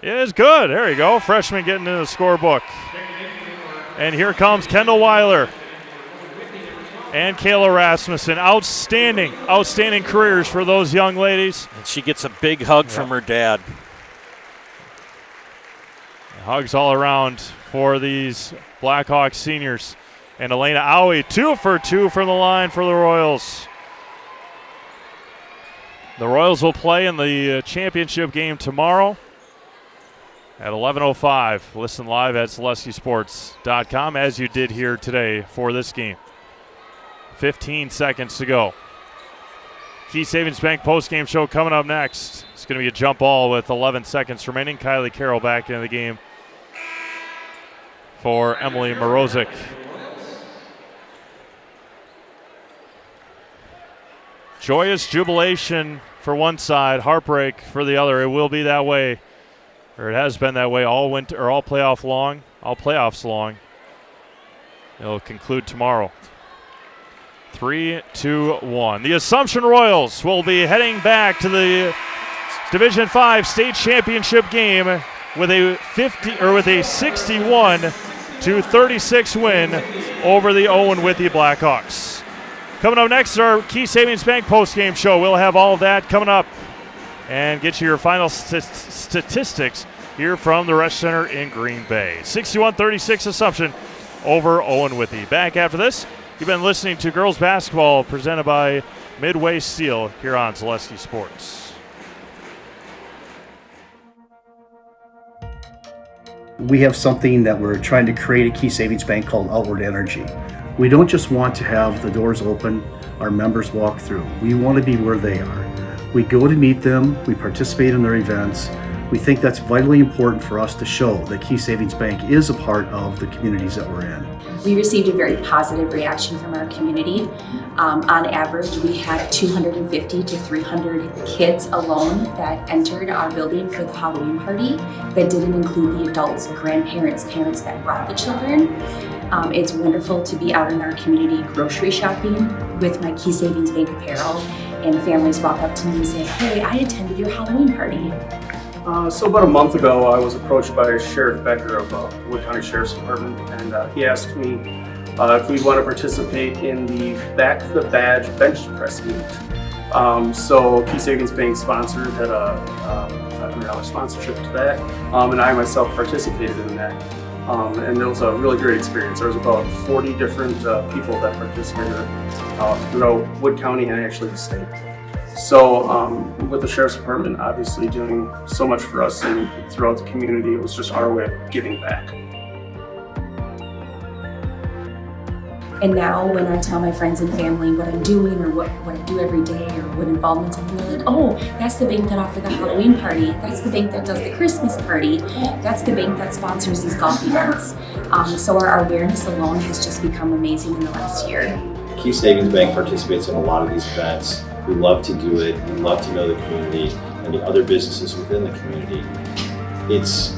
A: is good. There you go. Freshman getting in the scorebook. And here comes Kendall Weiler and Kayla Rasmussen. Outstanding careers for those young ladies.
B: And she gets a big hug from her dad.
A: Hugs all around for these Blackhawks seniors. And Elena Owie, 2 for 2 from the line for the Royals. The Royals will play in the championship game tomorrow at 11:05. Listen live at ZaleskiSports.com as you did here today for this game. 15 seconds to go. Key Savings Bank postgame show coming up next. It's going to be a jump ball with 11 seconds remaining. Kylie Carroll back into the game for Emily Morozic. Joyous jubilation for one side, heartbreak for the other. It will be that way, or it has been that way all winter, or all playoffs long. It'll conclude tomorrow. 3-2-1. The Assumption Royals will be heading back to the Division 5 state championship game with a 61-36 win over the Owen-Withee Blackhawks. Coming up next, our Key Savings Bank postgame show. We'll have all of that coming up and get you your final statistics here from the Rush Center in Green Bay. 61-36 Assumption over Owen-Withee. Back after this, you've been listening to girls basketball presented by Midway Steel here on Zaleski Sports.
E: We have something that we're trying to create at Key Savings Bank called Outward Energy. We don't just want to have the doors open, our members walk through. We want to be where they are. We go to meet them, we participate in their events. We think that's vitally important for us to show that Key Savings Bank is a part of the communities that we're in.
H: We received a very positive reaction from our community. On average, we had 250 to 300 kids alone that entered our building for the Halloween party. That didn't include the adults, grandparents, parents that brought the children. It's wonderful to be out in our community grocery shopping with my Key Savings Bank apparel, and families walk up to me and say, "Hey, I attended your Halloween party."
O: So about a month ago, I was approached by Sheriff Becker of Wood County Sheriff's Department, and he asked me if we'd want to participate in the Back the Badge bench press meet. So Key Savings Bank sponsored, had a $500 sponsorship to that, and I myself participated in that. And it was a really great experience. There was about 40 different people that participated throughout Wood County and actually the state. So with the Sheriff's Department obviously doing so much for us and throughout the community, it was just our way of giving back.
H: And now when I tell my friends and family what I'm doing or what I do every day or what involvements I'm in, they're like, "Oh, that's the bank that offered the Halloween party. That's the bank that does the Christmas party. That's the bank that sponsors these golf events." So our awareness alone has just become amazing in the last year.
U: Key Savings Bank participates in a lot of these events. We love to do it. We love to know the community and the other businesses within the community. It's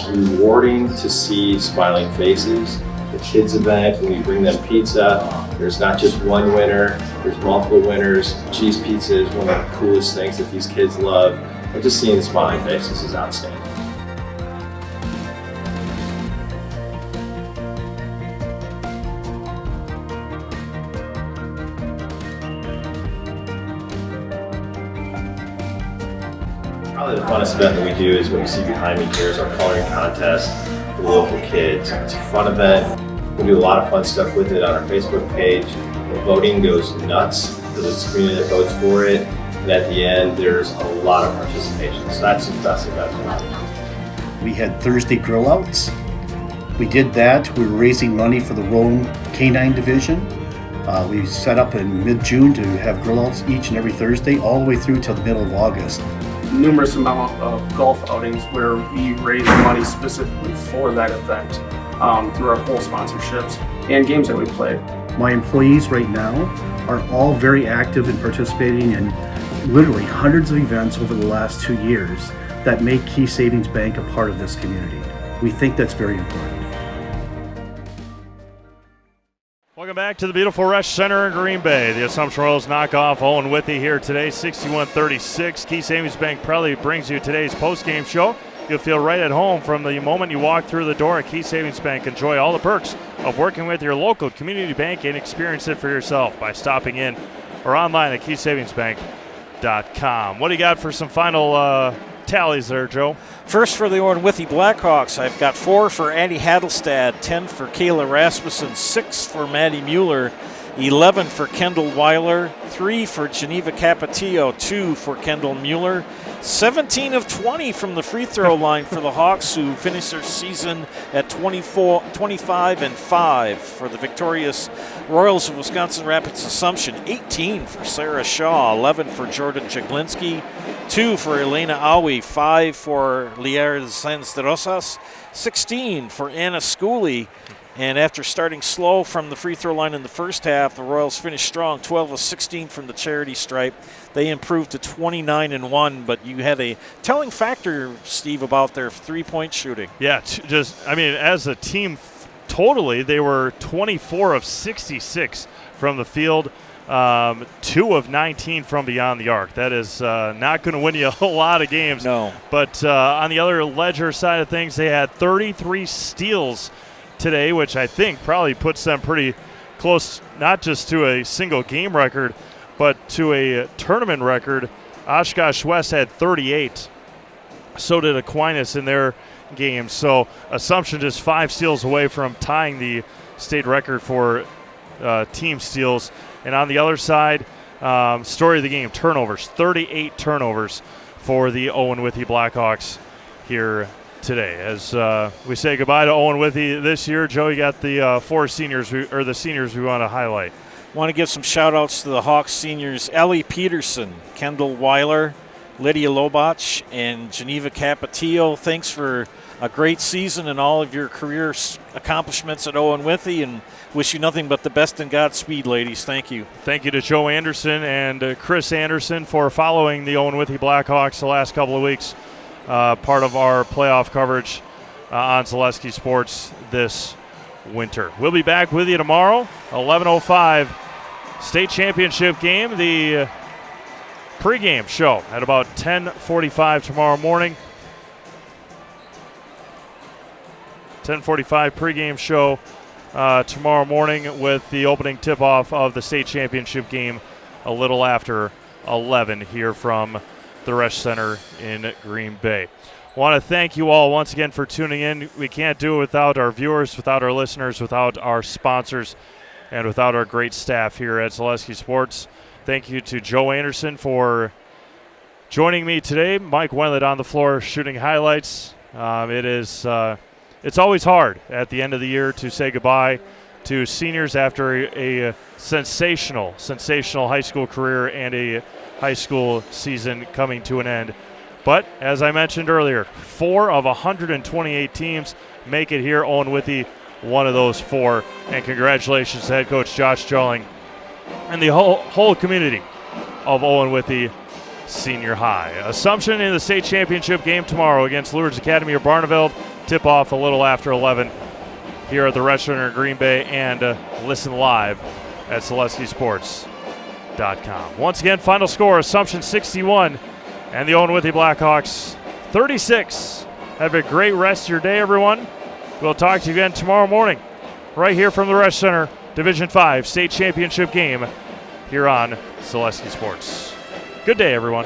U: rewarding to see smiling faces. The kids event, when we bring them pizza, there's not just one winner, there's multiple winners. Cheese pizza is one of the coolest things that these kids love. And just seeing the smiling faces is outstanding. Probably the funnest event that we do is what you see behind me here is our coloring contest for local kids. It's a fun event. We do a lot of fun stuff with it on our Facebook page. The voting goes nuts because it's the community that votes for it. And at the end, there's a lot of participation. So that's the best event.
E: We had Thursday grill outs. We did that. We were raising money for the Rome Canine Division. We set up in mid-June to have grill outs each and every Thursday all the way through till the middle of August.
O: Numerous amount of golf outings where we raise money specifically for that event through our whole sponsorships and games that we play.
E: My employees right now are all very active in participating in literally hundreds of events over the last 2 years that make Key Savings Bank a part of this community. We think that's very important.
A: Welcome back to the beautiful Rush Center in Green Bay. The Assumption Royals knock off Owen-Withee here today, 61-36. Key Savings Bank proudly brings you today's postgame show. You'll feel right at home from the moment you walk through the door at Key Savings Bank. Enjoy all the perks of working with your local community bank and experience it for yourself by stopping in or online at keysavingsbank.com. What do you got for some final tallies there, Joe?
B: First for the Owen-Withee Blackhawks, I've got 4 for Andy Hadelstad, 10 for Kayla Rasmussen, 6 for Maddie Mueller, 11 for Kendall Weiler, 3 for Geneva Capetillo, 2 for Kendall Mueller, 17 of 20 from the free throw line for the Hawks, who finished their season at 25-5 for the victorious Royals of Wisconsin Rapids Assumption. 18 for Sarah Shaw, 11 for Jordan Jaglinski, 2 for Elena Awi, 5 for Lier Sanz de Rosas, 16 for Anna Schooley. And after starting slow from the free throw line in the first half, the Royals finished strong, 12 of 16 from the charity stripe. They improved to 29-1, but you had a telling factor, Steve, about their three-point shooting.
A: Yeah, as a team totally, they were 24 of 66 from the field, 2 of 19 from beyond the arc. That is not going to win you a lot of games.
B: No.
A: But on the other ledger side of things, they had 33 steals today, which I think probably puts them pretty close, not just to a single game record, but to a tournament record. Oshkosh West had 38. So did Aquinas in their game. So Assumption just 5 steals away from tying the state record for team steals. And on the other side, story of the game, turnovers. 38 turnovers for the Owen-Withee Blackhawks here today. As we say goodbye to Owen-Withee this year, Joe, you got the seniors we want to highlight.
B: Want to give some shout-outs to the Hawks seniors: Ellie Peterson, Kendall Weiler, Lydia Lobach, and Geneva Capatillo. Thanks for a great season and all of your career accomplishments at Owen-Withee, and wish you nothing but the best in Godspeed, ladies. Thank you.
A: Thank you to Joe Anderson and Chris Anderson for following the Owen-Withee Blackhawks the last couple of weeks. Part of our playoff coverage on Zaleski Sports this winter. We'll be back with you tomorrow, 11:05, state championship game, the pregame show at about 10:45 tomorrow morning. 10:45 pregame show tomorrow morning with the opening tip-off of the state championship game a little after 11 here from the Resch Center in Green Bay. Want to thank you all once again for tuning in. We can't do it without our viewers, without our listeners, without our sponsors, and without our great staff here at Zaleski Sports. Thank you to Joe Anderson for joining me today. Mike Wenlett on the floor shooting highlights. It's always hard at the end of the year to say goodbye to seniors after a sensational high school career and a high school season coming to an end. But as I mentioned earlier, 4 of 128 teams make it here. Owen-Withee, one of those 4. And congratulations to head coach Josh Jolling and the whole community of Owen-Withee Senior High. Assumption in the state championship game tomorrow against Lourdes Academy of Barneveld. Tip off a little after 11 here at the Resch Center in Green Bay, and listen live at ZaleskiSports.com. Once again, final score, Assumption 61 and the Owen-Withee Blackhawks 36. Have a great rest of your day, everyone. We'll talk to you again tomorrow morning right here from the Resch Center, Division 5 state championship game here on Zaleski Sports. Good day, everyone.